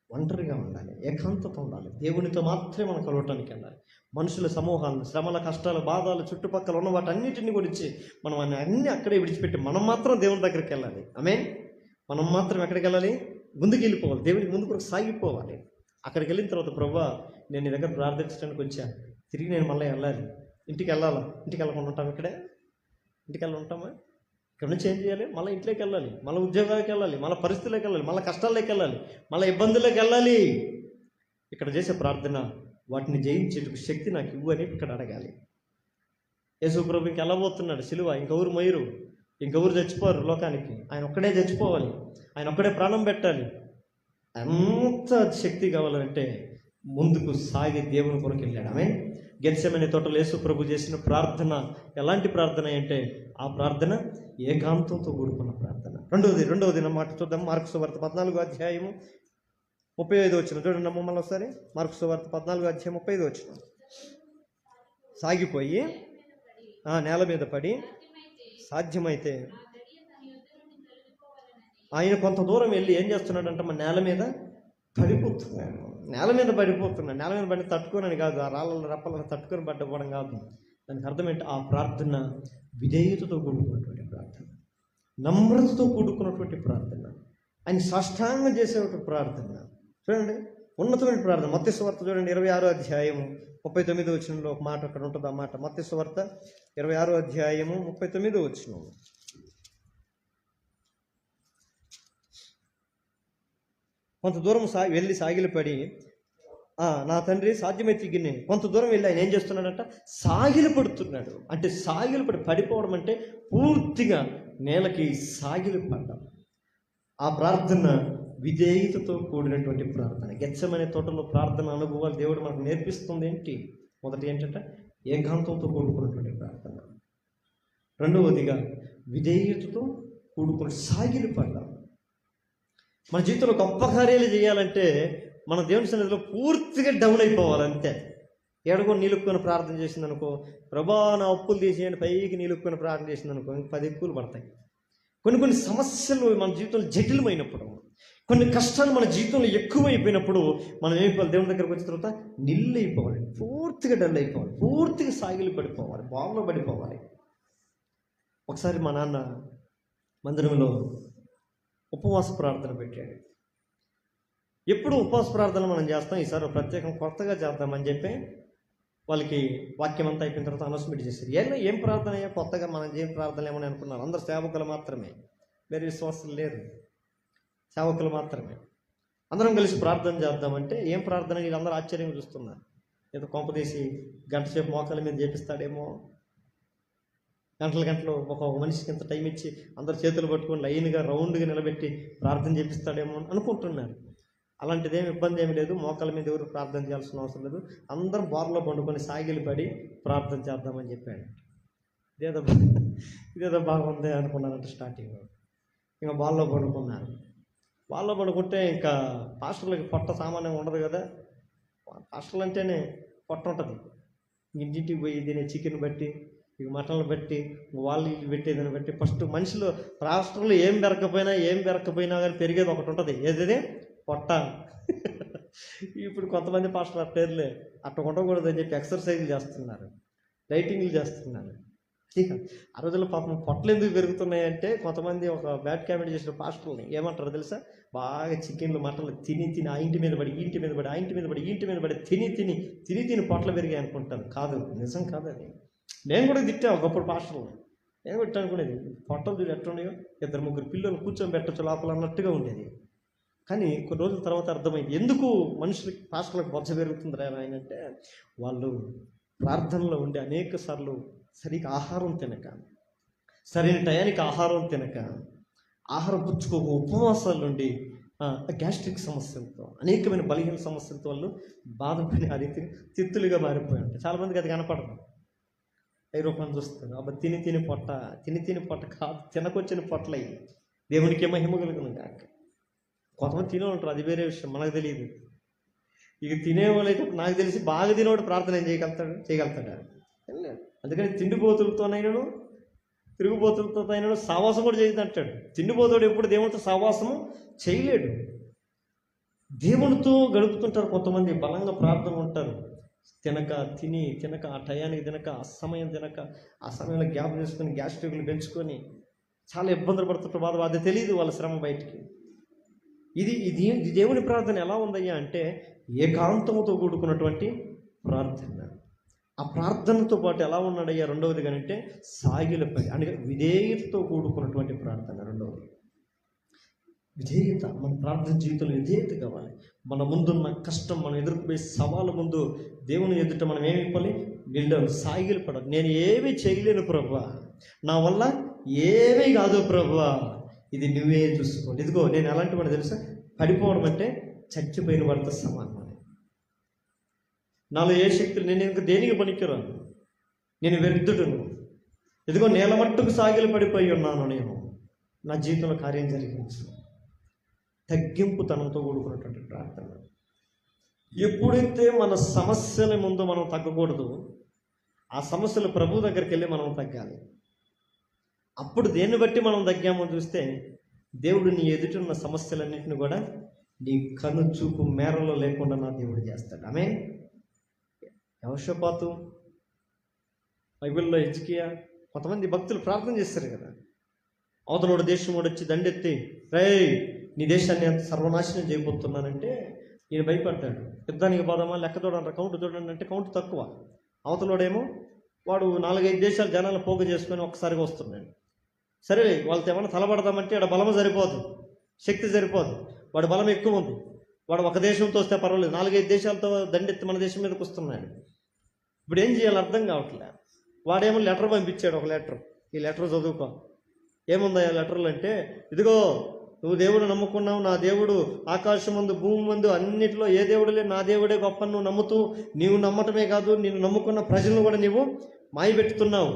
[SPEAKER 1] ఒంటరిగా ఉండాలి, ఏకాంతత ఉండాలి. దేవునితో మాత్రమే మనం కలవటానికి వెళ్ళాలి. మనుషుల సమూహాలను, శ్రమల, కష్టాలు, బాధలు, చుట్టుపక్కల ఉన్న వాటన్నిటిని గురించి మనం అన్నీ అక్కడే విడిచిపెట్టి మనం మాత్రం దేవుని దగ్గరికి వెళ్ళాలి. ఆమేన్. మనం మాత్రం ఎక్కడికి వెళ్ళాలి? ముందుకు వెళ్ళిపోవాలి, దేవునికి ముందుకు సాగిపోవాలి. అక్కడికి వెళ్ళిన తర్వాత ప్రభువా నేను నీ దగ్గర ప్రార్థించడానికి వచ్చాను, తిరిగి నేను మళ్ళీ వెళ్ళాలి, ఇంటికి వెళ్ళాలా? ఇంటికి వెళ్ళకుండా ఉంటాం ఇక్కడే? ఇంటికి వెళ్ళి ఉంటామా? ఇక్కడ నుంచి ఏం చేయాలి? మళ్ళీ ఇంట్లోకి వెళ్ళాలి, మళ్ళీ ఉద్యోగాలకు వెళ్ళాలి, మళ్ళీ పరిస్థితుల్లోకి వెళ్ళాలి, మళ్ళీ కష్టాల్లోకి వెళ్ళాలి, మళ్ళీ ఇబ్బందుల్లోకి వెళ్ళాలి. ఇక్కడ చేసే ప్రార్థన వాటిని జయించేందుకు శక్తి నాకు ఇవ్వు అని ఇక్కడ అడగాలి. యేసు ప్రభు ఇంక వెళ్ళబోతున్నాడు సిలువ, ఇంకెవరు మొయ్యరు, ఇంకెవరు చచ్చిపోరు లోకానికి, ఆయన ఒక్కడే చచ్చిపోవాలి, ఆయన ఒక్కడే ప్రాణం పెట్టాలి. ఎంత శక్తి కావాలంటే ముందుకు సాగి దేవుని కొరకు వెళ్ళాడు. ఆమె గెత్సెమనే తోటలో యేసు ప్రభు చేసిన ప్రార్థన ఎలాంటి ప్రార్థన అంటే ఆ ప్రార్థన ఏకాంతంతో కూడుకున్న ప్రార్థన. రెండవది మాట చూద్దాం. మార్కు సువార్త 14వ అధ్యాయము 35 వచనం చూడండి మమ్మల్ని ఒకసారి. మార్కు సువార్త 14వ అధ్యాయం 35 వచనం. సాగిపోయి నేల మీద పడి సాధ్యమైతే ఆయన కొంత దూరం వెళ్ళి ఏం చేస్తున్నాడంటే మన నేల మీద పడిపోతున్నాడు. నేల మీద పడి తట్టుకోనని కాదు, ఆ రాళ్ళ రప్పలను తట్టుకొని పడ్డపోవడం కాదు. దానికి అర్థం ఏంటి? ఆ ప్రార్థన విధేయతతో కూడుకున్నటువంటి ప్రార్థన, నమ్రతతో కూడుకున్నటువంటి ప్రార్థన, ఆయన సాష్టాంగం చేసేటువంటి ప్రార్థన. చూడండి, ఉన్నతమైన ప్రార్థన. మత్తయి సువార్త చూడండి 26వ అధ్యాయము 39వ వచనంలో ఒక మాట అక్కడ ఉంటుంది. ఆ మాట మత్తయి సువార్త 26వ అధ్యాయము 39వ వచనం. కొంత దూరం వెళ్ళి సాగిలపడి నా తండ్రి సాధ్యమైతే గిన్నె. కొంత దూరం వెళ్ళి ఆయన ఏం చేస్తున్నాడంట? సాగిలి పడుతున్నాడు. అంటే సాగిలపడి పడిపోవడం అంటే పూర్తిగా నేలకి సాగిలి పడ్డం. ఆ ప్రార్థన విధేయతతో కూడినటువంటి ప్రార్థన. గెత్సెమనే తోటలో ప్రార్థన అనుభవాలు దేవుడు మనకు నేర్పిస్తుంది ఏంటి? మొదటి ఏంటంటే ఏకాంతంతో కూడుకున్నటువంటి ప్రార్థన. రెండవదిగా విధేయతతో కూడుకుని సాగిలి పడ్డం. మన జీవితంలో గొప్ప కార్యాలు చేయాలంటే మన దేవుని సన్నిధిలో పూర్తిగా డౌన్ అయిపోవాలి. అంతే. ఎడగో నిలుపుకొని ప్రార్థన చేసింది అనుకో, ప్రభా నా అప్పులు తీసేయండి, పైకి నిలుపుకొని ప్రార్థన చేసింది అనుకో, ఇంక 10 ఎక్కువలు పడతాయి. కొన్ని సమస్యలు మన జీవితంలో జటిలమైనప్పుడు, కొన్ని కష్టాలు మన జీవితంలో ఎక్కువైపోయినప్పుడు మనం ఏమైపోవాలి? దేవుని దగ్గరకు వచ్చిన తర్వాత నిల్లు అయిపోవాలి, పూర్తిగా డల్ అయిపోవాలి, పూర్తిగా సాగిలి పడిపోవాలి, బావులో పడిపోవాలి. ఒకసారి మా నాన్న మందిరంలో ఉపవాస ప్రార్థన పెట్టాడు. ఎప్పుడు ఉపవాస ప్రార్థన మనం చేస్తాం, ఈసారి ప్రత్యేకం కొత్తగా చేద్దామని చెప్పి వాళ్ళకి వాక్యం అంతా అయిపోయిన తర్వాత అనౌన్స్మెంట్ చేశారు. ఏం ప్రార్థన అయ్యా కొత్తగా మనం ఏం ప్రార్థన ఏమని అనుకున్నారు. అందరు సేవకులు మాత్రమే, వేరే విశ్వాసులు లేరు, సేవకులు మాత్రమే. అందరం కలిసి ప్రార్థన చేద్దామంటే ఏం ప్రార్థన? వీళ్ళందరూ ఆశ్చర్యంగా చూస్తున్నారు. ఏదో కొంపదీసి గంట సేపు మోకాల మీద చేపిస్తాడేమో, గంటలు ఒక మనిషికి ఇంత టైం ఇచ్చి అందరు చేతులు పట్టుకొని లైన్గా రౌండ్గా నిలబెట్టి ప్రార్థన చేపిస్తాడేమో అనుకుంటున్నారు. అలాంటిదేమి ఇబ్బంది ఏమి లేదు. మోకాల మీద ఎవరు ప్రార్థన చేయాల్సిన అవసరం లేదు. అందరం బోర్లో పండుకొని సాగిలి పడి ప్రార్థన చేద్దామని చెప్పాడు. ఇదేదో బాగుంది అనుకున్నానంటే స్టార్టింగ్ ఇంకా బాల్లో పడుకున్నాను. బాల్లో పడుకుంటే ఇంకా పాస్టర్లకి పొట్ట సామాన్యంగా ఉండదు కదా. పాస్టర్లు అంటేనే పొట్ట ఉంటుంది. ఇంటింటికి పోయి తినే చికెన్ బట్టి, ఇక మటన్లు బట్టి, వాళ్ళు ఇల్లు పెట్టేదాన్ని బట్టి ఫస్ట్ మనుషులు రాష్ట్రంలో ఏం పెరగకపోయినా కానీ పెరిగేది ఒకటి ఉంటుంది. ఏది? పొట్ట. ఇప్పుడు కొంతమంది పాస్టర్లు ఆ పేర్లే అట్లా ఉండకూడదని చెప్పి ఎక్సర్సైజ్లు చేస్తున్నారు, డైటింగ్లు చేస్తున్నారు. ఆ రోజుల్లో పాపం పొట్టలు ఎందుకు పెరుగుతున్నాయంటే కొంతమంది ఒక బ్యాడ్ కామెంట్ చేసిన పాస్టర్ని ఏమంటారు తెలుసా? బాగా చికెన్లు మటన్లు తిని ఆ ఇంటి మీద పడి, ఇంటి మీద పడి, ఆ ఇంటి మీద పడి, ఇంటి మీద పడి తిని పొట్టలు పెరిగాయి అనుకుంటారు. కాదు, నిజం కాదు అది. నేను కూడా తిట్టా ఒకప్పుడు పాస్టర్లు. నేను కూడా అనుకునేది పొట్టలు చూడు ఎట్లున్నాయో, 2-3 పిల్లలు కూర్చొని పెట్టచ్చు లోపల అన్నట్టుగా ఉండేది. కానీ కొన్ని రోజుల తర్వాత అర్థమైంది ఎందుకు మనుషులకి పాస్టర్లకు బొచ్చ పెరుగుతుంది ఆయన అంటే, వాళ్ళు ప్రార్థనలో ఉండి అనేక సార్లు సరిగ్గా ఆహారం తినక, సరైన టయానికి ఆహారం తినక, ఆహారం పుచ్చుకోక ఉపవాసాల నుండి గ్యాస్ట్రిక్ సమస్యలతో, అనేకమైన బలహీన సమస్యలతో వాళ్ళు బాధపడి ఆ రీతి తిత్తులుగా మారిపోయి ఉంటాయి. చాలామందికి అది కనపడదు. రూపాయలు చూస్తారు, అబ్బా తిని పొట్ట కాదు, తినకొచ్చిన పొట్టలయ్యి దేవునికి మహిమ కలుగును కాక. కొంతమంది తినే ఉంటారు, అది వేరే విషయం, మనకు తెలియదు. ఇక తినేవాళ్ళు అయితే నాకు తెలిసి బాగా తినేవాడు ప్రార్థన ఏం చేయగలుగుతాడు. అందుకని తిండిపోతులతోనైనాను తిరుగుబోతులతో సావాసం కూడా చేయదు అంటాడు. తిండిపోతాడు ఎప్పుడు దేవునితో సావాసము చేయలేడు. దేవునితో గడుపుతుంటారు కొంతమంది, బలంగా ప్రార్థన ఉంటారు. తినక ఆ టయానికి తినక, ఆ సమయం తినక, ఆ సమయంలో గ్యాప్ చేసుకొని గ్యాస్ట్రిక్లు పెంచుకొని చాలా ఇబ్బందులు పడుతుంటారు. బాధ అది తెలియదు వాళ్ళ శ్రమ బయటికి. ఇది దేవుని ప్రార్థన ఎలా ఉందయ్యా అంటే ఏకాంతముతో కూడుకున్నటువంటి ప్రార్థన. ఆ ప్రార్థనతో పాటు ఎలా ఉన్నాడయ్యా రెండవది అంటే సాగిలపై అంటే విధేయతతో కూడుకున్నటువంటి ప్రార్థన. రెండవది విధేయత. మన ప్రార్థన జీవితంలో విధేయత కావాలి. మన ముందున్న కష్టం, మనం ఎదుర్కొపోయే సవాళ్ళ ముందు దేవుని ఎదుట మనం ఏమి ఇవ్వాలి? నిండాలి, సాగిలు పడాలి. నేను ఏమీ చేయలేను ప్రభువా, నా వల్ల ఏమీ కాదు ప్రభువా, ఇది నువ్వే చూసుకోవాలి. ఇదిగో నేను ఎలాంటి వాడిని తెలుసా? పడిపోవడం అంటే చచ్చిపోయిన వాడితో సమానం. నాలో ఏ శక్తులు, నేను ఇంకా దేనికి పనికిరాను, నేను వ్యర్థుడును. ఇదిగో నేల మట్టుకు సాగిలు పడిపోయి ఉన్నాను, నేను నా జీవితంలో కార్యం జరిగించు. తగ్గింపుతనంతో కూడుకున్నటువంటి ప్రార్థన. ఎప్పుడైతే మన సమస్యల ముందు మనం తగ్గకూడదు, ఆ సమస్యలు ప్రభు దగ్గరికి వెళ్ళి మనం తగ్గాలి. అప్పుడు దేన్ని బట్టి మనం తగ్గామో చూస్తే దేవుడు నీ ఎదుటిన్న సమస్యలన్నింటిని కూడా నీ కను చూపు మేరలో లేకుండా నా దేవుడు చేస్తాడు. ఆమేన్. యెహోషాపాతు, బైబిల్లో హిజ్కియా, కొంతమంది భక్తులు ప్రార్థన చేస్తారు కదా, అవతలోడు దేశం వచ్చి దండెత్తి రేయ్ నీ దేశాన్ని అంత సర్వనాశనం చేయబోతున్నానంటే ఈయన భయపడ్డాడు. యుద్ధానికి పోదామా, లెక్క చూడండి, కౌంట్ చూడండి అంటే కౌంట్ తక్కువ. అవతలోడేమో వాడు 4-5 దేశాల జనాలు పోగు చేసుకొని ఒక్కసారిగా వస్తున్నాడు. సరే వాళ్ళతో ఏమన్నా తలబడదామంటే వాడు బలం సరిపోదు, శక్తి సరిపోదు, వాడు బలం ఎక్కువ ఉంది. వాడు ఒక దేశంతో వస్తే పర్వాలేదు, 4-5 దేశాలతో దండెత్తి మన దేశం మీదకి వస్తున్నాడు. ఇప్పుడు ఏం చేయాలో అర్థం కావట్లే. వాడేమో లెటర్ పంపించాడు, ఒక లెటర్, ఈ లెటర్ చదువుకో. ఏముందా ఆ లెటర్లు అంటే, ఇదిగో నువ్వు దేవుడు నమ్ముకున్నావు, నా దేవుడు ఆకాశం ముందు భూమి ముందు అన్నిటిలో ఏ దేవుడు లేదు, నా దేవుడే గొప్ప నువ్వు నమ్ముతూ, నీవు నమ్మటమే కాదు నిన్ను నమ్ముకున్న ప్రజలను కూడా నీవు మాయపెట్టుతున్నావు.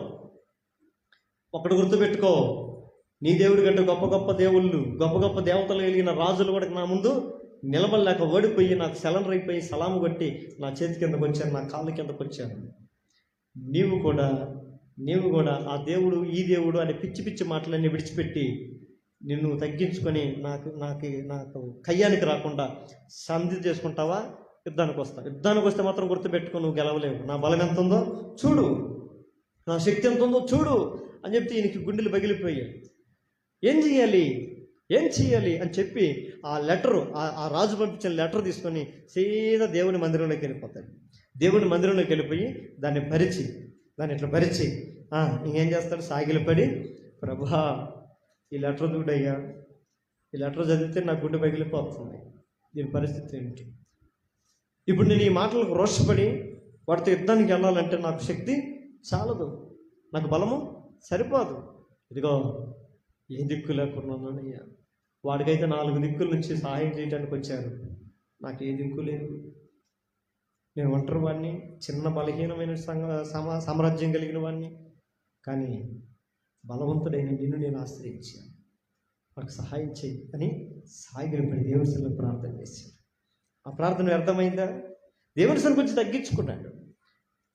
[SPEAKER 1] ఒకటి గుర్తుపెట్టుకో, నీ దేవుడి కంటే గొప్ప గొప్ప దేవుళ్ళు, గొప్ప గొప్ప దేవతలు కలిగిన రాజులు కూడా నా ముందు నిలబడలేక ఓడిపోయి నాకు సెలెండర్ అయిపోయి సలాము కొట్టి నా చేతి కిందకు వచ్చాను, నా కాళ్ళ కిందకు వచ్చాను. నీవు కూడా ఆ దేవుడు ఈ దేవుడు అనే పిచ్చి పిచ్చి మాటలన్నీ విడిచిపెట్టి నిన్ను తగ్గించుకొని నాకు కయ్యానికి రాకుండా సంధి చేసుకుంటావా? యుద్ధానికి వస్తే మాత్రం గుర్తుపెట్టుకో, నువ్వు గెలవలేవు. నా బలం ఎంత ఉందో చూడు, నా శక్తి ఎంత ఉందో చూడు అని చెప్తే ఈయనకి గుండెలు పగిలిపోయాయి. ఏం చేయాలి అని చెప్పి ఆ లెటరు, ఆ రాజు పంపించిన లెటర్ తీసుకొని సీదా దేవుని మందిరంలోకి వెళ్ళిపోతాడు. దేవుని మందిరంలోకి వెళ్ళిపోయి దాన్ని ఇట్లా పరిచి ఇంకేం చేస్తాడు? సాగిలపడి, ప్రభువా ఈ లెటర్ చూడయ్యా, ఈ లెటర్ చదివితే నాకు గుండె పగిలిపోతుంది, దీని పరిస్థితి ఏంటి? ఇప్పుడు నేను ఈ మాటలకు రోషపడి వాడితో యుద్ధానికి వెళ్ళాలంటే నాకు శక్తి చాలదు, నాకు బలము సరిపోదు. ఇదిగో ఏ దిక్కు లేకున్నానయ్యా. వాడికైతే 4 దిక్కుల నుంచి సహాయం చేయడానికి వచ్చారు, నాకు ఏ దిక్కు లేదు. నేను ఒంటరి వాడిని, చిన్న బలహీనమైన సామ్రాజ్యం కలిగిన వాడిని, కానీ బలవంతుడైన నిన్ను నేను ఆశ్రయించాను, నాకు సహాయం చేయి అని సాగిలపడి దేవుని సన్నిధిలో ప్రార్థన చేశాడు. ఆ ప్రార్థన వ్యర్థమైందా? దేవుని సన్నిధికి వచ్చి తగ్గించుకున్నాడు.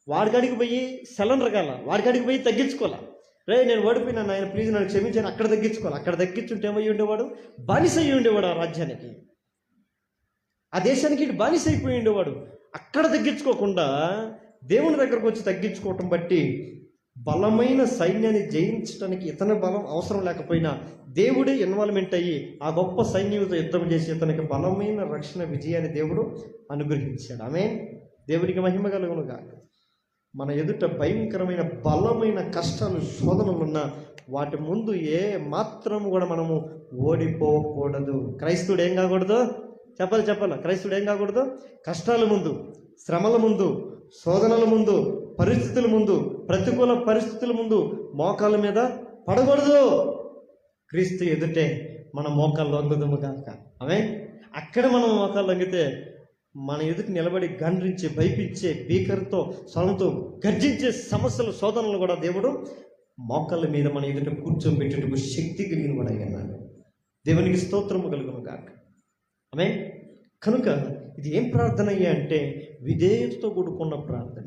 [SPEAKER 1] వాడికాడికి పోయి సెలెండర్ కాల, వాడికాడికి పోయి తగ్గించుకోవాలా. రే నేను ఓడిపోయినాను ఆయన, ప్లీజ్ నన్ను క్షమించాను, అక్కడ తగ్గించుకోవాలి. అక్కడ తగ్గించుంటే ఏమయ్యి ఉండేవాడు? బానిస అయ్యి ఉండేవాడు, ఆ రాజ్యానికి, ఆ దేశానికి బానిస అయిపోయి ఉండేవాడు. అక్కడ తగ్గించుకోకుండా దేవుని దగ్గరకు వచ్చి తగ్గించుకోవటం బట్టి బలమైన సైన్యాన్ని జయించడానికి ఇతని బలం అవసరం లేకపోయినా దేవుడే ఇన్వాల్వ్మెంట్ అయ్యి ఆ గొప్ప సైన్యంతో యుద్ధం చేసి ఇతనికి బలమైన రక్షణ విజయాన్ని దేవుడు అనుగ్రహించాడు. ఆమేన్. దేవునికి మహిమ కలుగును గాక. మన ఎదుట భయంకరమైన బలమైన కష్టాలు, శోధనలు ఉన్న వాటి ముందు ఏ మాత్రం కూడా మనము ఓడిపోకూడదు. క్రైస్తవుడు ఏం కాకూడదు? చెప్పాలి. క్రైస్తవుడు ఏం కాకూడదు? కష్టాల ముందు, శ్రమల ముందు, శోధనల ముందు, పరిస్థితుల ముందు, ప్రతికూల పరిస్థితుల ముందు మోకాళ్ళ మీద పడకూడదు. క్రీస్తు ఎదుటే మన మోకాళ్ళు వంగుదము కాక. ఆమేన్. అక్కడ మనం మోకాళ్ళు వంగితే మన ఎదుటి నిలబడి గండ్రించే, భయపించే, భీకరతో స్వరంతో గర్జించే సమస్యలు, శోధనలు కూడా దేవుడు మోకాళ్ళ మీద మన ఎదుట కూర్చోబెట్టేందుకు శక్తి కలిగిన వాడు అయ్యాడు. దేవునికి స్తోత్రము కలుగును గాక. ఆమేన్. కనుక ఇది ఏం ప్రార్థన అయ్యా అంటే విధేయతతో కూడుకున్న ప్రార్థన.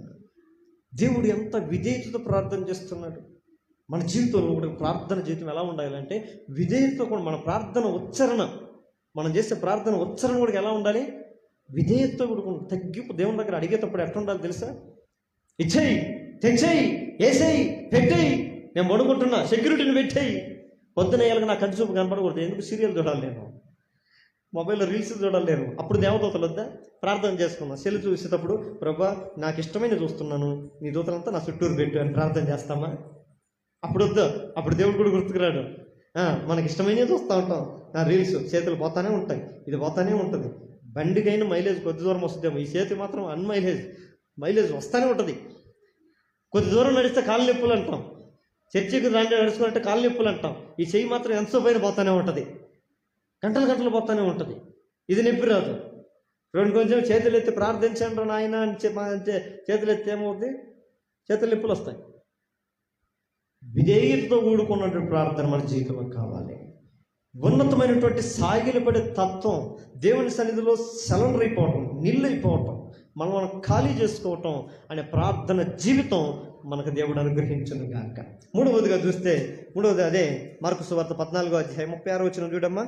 [SPEAKER 1] దేవుడు ఎంత విధేయతతో ప్రార్థన చేస్తున్నాడు. మన జీవితంలో కూడా ప్రార్థన జీవితం ఎలా ఉండాలంటే విధేయతతో కూడా మన ప్రార్థన ఉచ్చారణ, మనం చేసే ప్రార్థన ఉచ్చారణ కూడా ఎలా ఉండాలి? విధేయతతో కూడుకుని తగ్గింపు. దేవుని దగ్గర అడిగేటప్పుడు ఎట్లా ఉండాలి తెలుసా? ఇచ్చేయి, తెచ్చేయి, వేసేయి, పెట్టేయి, నేను పడుకుంటున్నా, సెక్యూరిటీని పెట్టేయి. పొద్దున వేయాలని నా కంటి చూపు కనపడకూడదు. ఎందుకు? సీరియల్ చూడాలి నేను. మొబైల్లో రీల్స్ చూడలేరు. అప్పుడు దేవదూతలు వద్దా? ప్రార్థన చేసుకున్నాం. సెల్ చూసేటప్పుడు ప్రభా నాకు ఇష్టమైన చూస్తున్నాను, నీ దూతలంతా నా చుట్టూరు పెట్టు అని ప్రార్థన చేస్తామా? అప్పుడు వద్దు. అప్పుడు దేవుడు కూడా గుర్తుకురాడు. మనకి ఇష్టమైనవి చూస్తూ ఉంటాం. రీల్స్ చేతులు పోతానే ఉంటాయి, ఇది పోతానే ఉంటుంది. బండికైనా మైలేజ్ కొద్ది దూరం వస్తుందేమో, ఈ చేతి మాత్రం మైలేజ్ వస్తూనే ఉంటుంది. కొద్ది దూరం నడిస్తే కాళ్ళు నొప్పులు అంటాం, చర్చికి దాంట్లో నడుచుకుంటే కాళ్ళు నొప్పులు అంటాం. ఈ చెయ్యి మాత్రం ఎంతో పైన పోతానే ఉంటుంది, గంటలు పోతానే ఉంటుంది. ఇది నొప్పి రాదు. కొంచెం చేతులు ఎత్తి ప్రార్థించండి నాయన అని చేతులు ఎత్తి ఏమవుతుంది? చేతులు నొప్పులు వస్తాయి. విధేయతతో కూడుకున్నటువంటి ప్రార్థన మన జీవితంలో కావాలి. ఉన్నతమైనటువంటి సాగిలపడే తత్వం, దేవుని సన్నిధిలో సరెండర్ అయిపోవటం, నిల్లైపోవటం, మనం ఖాళీ చేసుకోవటం అనే ప్రార్థన జీవితం మనకు దేవుడు అనుగ్రహించును గాక. మూడవదిగా చూస్తే, మూడవది అదే మార్కు సువార్త 14:36 చూడమ్మా.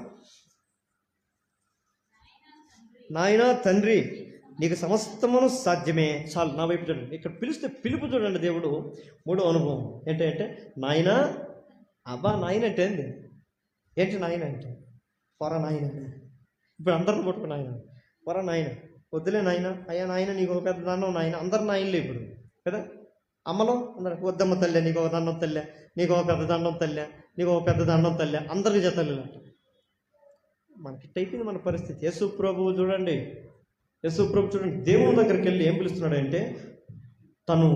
[SPEAKER 1] నాయనా తండ్రి నీకు సమస్తమును సాధ్యమే, చాలు నా వైపు చూడండి. ఇక్కడ పిలిస్తే పిలుపు చూడండి. దేవుడు మూడో అనుభవం ఏంటంటే నాయనా. అబ్బా నాయన అంటే ఏంటి నాయన అంటే? పొర నాయన. ఇప్పుడు అందరిని పట్టుకో నాయన, పొర నాయన, వద్దులే నాయన, అయ్యా నాయన నీకు ఒక పెద్ద దండం నాయన. అందరు నాయనలే ఇప్పుడు కదా. అమ్మలో అందరు వద్దమ్మ తల్లే నీకు ఒక దండం తల్లే, నీకు ఒక పెద్ద దండం తల్లే, నీకు ఒక పెద్ద దండం తల్లే, అందరికీ చేతల్లి. మనకి టైపింగ్ మన పరిస్థితి. యేసు ప్రభువు చూడండి, దేవుని దగ్గరికి వెళ్ళి ఏం పిలుస్తున్నాడంటే తను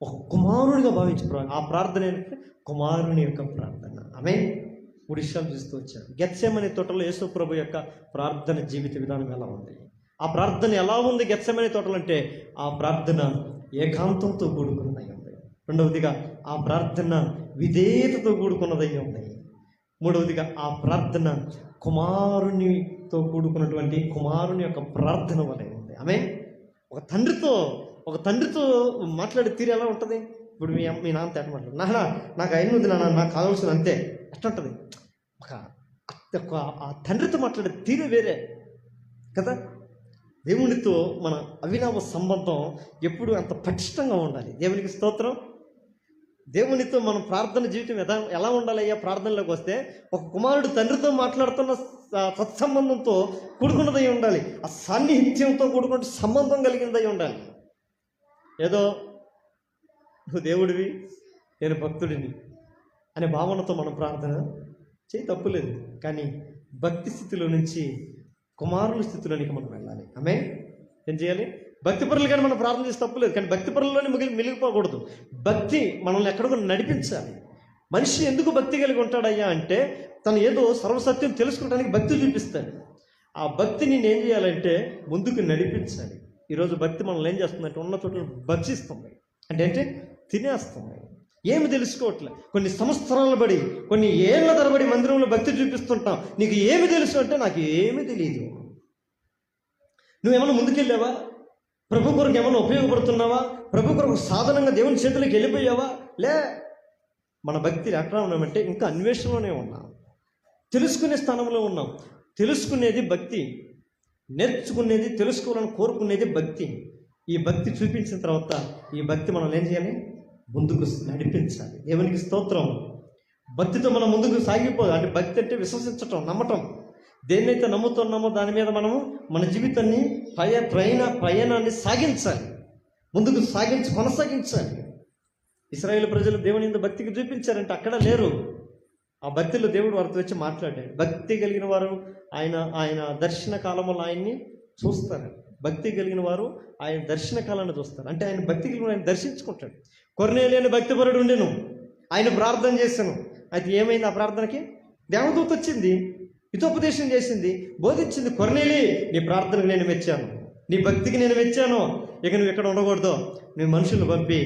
[SPEAKER 1] ఒక కుమారునిగా భావించుకున్నాడు. ఆ ప్రార్థన ఏంటంటే కుమారుని యొక్క ప్రార్థన. ఆమె 3 విషయాలు చూస్తూ వచ్చారు. గెత్సేమనే తోటలో యేసు ప్రభు యొక్క ప్రార్థన జీవిత విధానం ఎలా ఉంది? ఆ ప్రార్థన ఎలా ఉంది గెత్సేమనే తోటలో అంటే ఆ ప్రార్థన ఏకాంతంతో కూడుకున్నదై ఉంది. రెండవదిగా ఆ ప్రార్థన విధేయతతో కూడుకున్నదై ఉంది. మూడవదిగా ఆ ప్రార్థన కుమారునితో కూడుకున్నటువంటి కుమారుని యొక్క ప్రార్థన వలె ఉంది. ఆమె ఒక తండ్రితో మాట్లాడే తీరు ఎలా ఉంటుంది? ఇప్పుడు మీ నాన్న తేట మాట్లాడు, నాన్న నాకు అయినది నాన్న, నాకు కావాల్సిన అంతే, ఎట్లా ఉంటుంది? ఆ తండ్రితో మాట్లాడే తీరే వేరే కదా. దేవునితో మన అవినావ సంబంధం ఎప్పుడు అంత పటిష్టంగా ఉండాలి. దేవునికి స్తోత్రం. దేవునితో మనం ప్రార్థన జీవితం ఎలా ఉండాలి అయ్యా? ప్రార్థనలోకి వస్తే ఒక కుమారుడు తండ్రితో మాట్లాడుతున్న సత్సంబంధంతో కూడుకున్నదై ఉండాలి. ఆ సాన్నిహిత్యంతో కూడుకున్న సంబంధం కలిగినదై ఉండాలి. ఏదో నువ్వు దేవుడివి నేను భక్తుడిని అనే భావనతో మనం ప్రార్థన చేయి, తప్పులేదు. కానీ భక్తి స్థితిలో నుంచి కుమారుల స్థితిలోనికి మనం వెళ్ళాలి. ఆమె ఏం చేయాలి? భక్తి పరులు కానీ మనం ప్రార్థన చేసి తప్పులేదు, కానీ భక్తి పరుల్లోనే మిగిలిపోకూడదు. భక్తి మనల్ని ఎక్కడికో నడిపించాలి. మనిషి ఎందుకు భక్తి కలిగి ఉంటాడయ్యా అంటే తను ఏదో సర్వసత్యం తెలుసుకోవడానికి భక్తి చూపిస్తాడు. ఆ భక్తిని నేను చేయాలంటే ముందుకు నడిపించాలి. ఈరోజు భక్తి మనల్ని ఏం చేస్తుందంటే ఉన్న చోట్ల భక్షిస్తుంది. అంటే తినేస్తుంది. ఏమి తెలుసుకోవట్లే. కొన్ని సంవత్సరాల బడి, కొన్ని ఏళ్ల తరబడి మందిరంలో భక్తి చూపిస్తుంటాం. నీకు ఏమి తెలుసు అంటే నాకు ఏమీ తెలియదు. నువ్వేమన్నా ముందుకెళ్ళావా? ప్రభు కొరకు ఏమన్నా ఉపయోగపడుతున్నావా? ప్రభు కొరకు సాధనంగా దేవుని చేతులకు వెళ్ళిపోయావా? లే. మన భక్తి ఎట్లా ఉన్నామంటే ఇంకా అన్వేషణలోనే ఉన్నాం, తెలుసుకునే స్థానంలో ఉన్నాం. తెలుసుకునేది భక్తి, నేర్చుకునేది, తెలుసుకోవాలని కోరుకునేది భక్తి. ఈ భక్తి చూపించిన తర్వాత ఈ భక్తి మనం ఏం చేయాలి? ముందుకు నడిపించాలి. దేవునికి స్తోత్రం. భక్తితో మనం ముందుకు సాగిపోదు. అంటే భక్తి అంటే విశ్వసించటం, నమ్మటం. దేన్నైతే నమ్ముతున్నామో దాని మీద మనము మన జీవితాన్ని ప్రయాణాన్ని సాగించాలి, ముందుకు కొనసాగించాలి. ఇశ్రాయేలు ప్రజలు దేవుని యందు భక్తికి చూపించారంటే అక్కడ లేరు. ఆ భక్తిలో దేవుడు వారితో వచ్చి మాట్లాడాడు. భక్తి కలిగిన వారు ఆయన దర్శన కాలంలో ఆయన్ని చూస్తారు. భక్తి కలిగిన వారు ఆయన దర్శన కాలాన్ని చూస్తారు. అంటే ఆయన భక్తి కలిగిన ఆయన దర్శించుకుంటాడు. కొర్నేలి అని భక్తిపరుడు ఉండెను, ఆయన ప్రార్థన చేశాను. అయితే ఏమైంది? ఆ ప్రార్థనకి దేవదూత వచ్చింది, హితోపదేశం చేసింది, బోధించింది. కొర్నేలి నీ ప్రార్థనకు నేను మెచ్చాను, నీ భక్తికి నేను మెచ్చాను. ఇక నువ్వు ఎక్కడ ఉండకూడదు, నువ్వు మనుషులను పంపి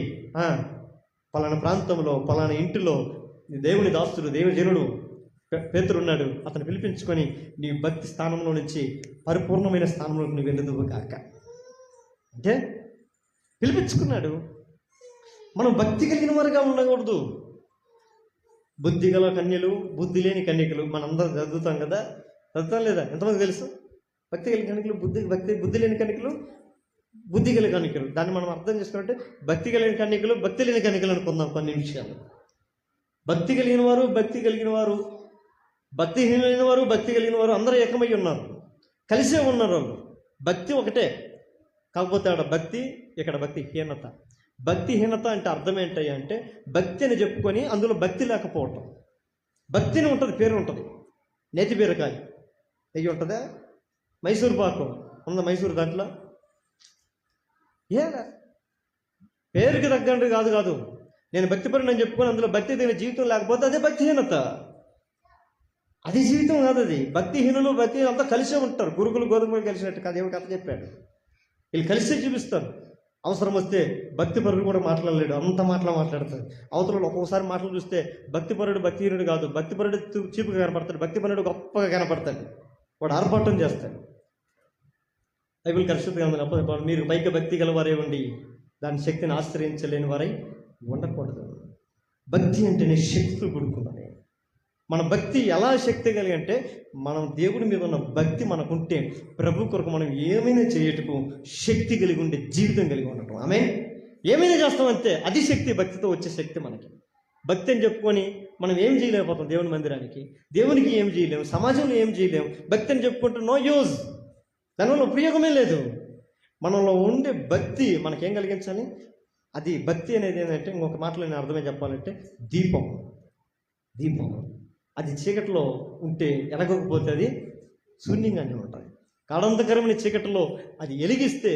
[SPEAKER 1] పలానా ప్రాంతంలో పలానా ఇంటిలో నీ దేవుని దాస్తుడు దేవజనుడు పేతురు ఉన్నాడు, అతను పిలిపించుకొని నీ భక్తి స్థానంలో నుంచి పరిపూర్ణమైన స్థానంలోకి నువ్వు వెళ్ళదువు కాక అంటే పిలిపించుకున్నాడు. మనం భక్తి కలిగిన వారుగా ఉండకూడదు. బుద్ధి గల కన్యలు, బుద్ధి లేని కన్యకలు మనందరం చదువుతాం కదా, చదువుతాం లేదా? ఎంతమంది తెలుసు? భక్తి కలిగిన కన్యకలు, బుద్ధి లేని కన్యకలు, బుద్ధి కలిగిన కన్యకలు. దాన్ని మనం అర్థం చేసుకుంటే భక్తి కలిగిన కన్యకలు, భక్తి లేని కన్యకలు అనుకుందాం కొన్ని నిమిషాలు. భక్తి కలిగిన వారు భక్తిహీనమైన వారు, భక్తి కలిగిన వారు అందరూ ఏకమై ఉన్నారు, కలిసే ఉన్నారు వాళ్ళు. భక్తి ఒకటే, కాకపోతే అక్కడ భక్తి, ఇక్కడ భక్తిహీనత. భక్తిహీనత అంటే అర్థం ఏంటయ్యా అంటే భక్తి అని చెప్పుకొని అందులో భక్తి లేకపోవటం. భక్తిని ఉంటుంది, పేరు ఉంటుంది, నేతి బీరకాయ నెయ్యి ఉంటుందా, మైసూర్ పాకు ఉందా, మైసూర్ దాంట్లో ఏ పేరుకి తగ్గండి కాదు. నేను భక్తిపరుడు అని చెప్పుకొని అందులో భక్తి తగిన జీవితం లేకపోతే అదే భక్తిహీనత, అది జీవితం కాదు. అది భక్తిహీనులు భక్తి అంతా కలిసే ఉంటారు, గురుకులు గోధుమలు కలిసినట్టు కాదు. దేవుడు కథ చెప్పాడు, వీళ్ళు కలిసే చూపిస్తారు. అవసరం వస్తే భక్తిపరుడు కూడా మాట్లాడలేడు, అంత మాట్లాడతాడు. అవతలలో ఒక్కొక్కసారి మాటలు చూస్తే భక్తిపరుడు భక్తిహీనుడు కాదు, భక్తిపరుడు చీపుగా కనపడతాడు, భక్తిపరుడు గొప్పగా కనపడతాడు, వాడు ఆర్భాటం చేస్తాడు. బైబిల్ పరిశుద్ధ గ్రంథంలో మీరు పైకి భక్తి గలవారే ఉండి దాని శక్తిని ఆశ్రయించలేని వారై ఉండకూడదు. భక్తి అంటేనే శక్తితో కూడుకున్నది. మన భక్తి ఎలా శక్తి కలిగి అంటే మనం దేవుడి మీద ఉన్న భక్తి మనకుంటే ప్రభు కొరకు మనం ఏమైనా చేయటకు శక్తి కలిగి ఉండే జీవితం కలిగి ఉండటం. ఆమె ఏమైనా చేస్తామంతే, అది శక్తి, భక్తితో వచ్చే శక్తి మనకి. భక్తి అని చెప్పుకొని మనం ఏం చేయలేకపోతాం, దేవుని మందిరానికి, దేవునికి ఏం చేయలేము, సమాజంలో ఏం చేయలేము. భక్తి అని చెప్పుకుంటే నో యూజ్, దానివల్ల ఉపయోగమే లేదు. మనలో ఉండే భక్తి మనకేం కలిగించాలి? అది భక్తి అనేది ఏంటంటే ఇంకొక మాటలో నేను అర్థమే చెప్పాలంటే దీపం. అది చీకటిలో ఉంటే ఎలగకపోతే అది శూన్యంగానే ఉంటుంది. కాడంతకరమైన చీకటిలో అది వెలిగిస్తే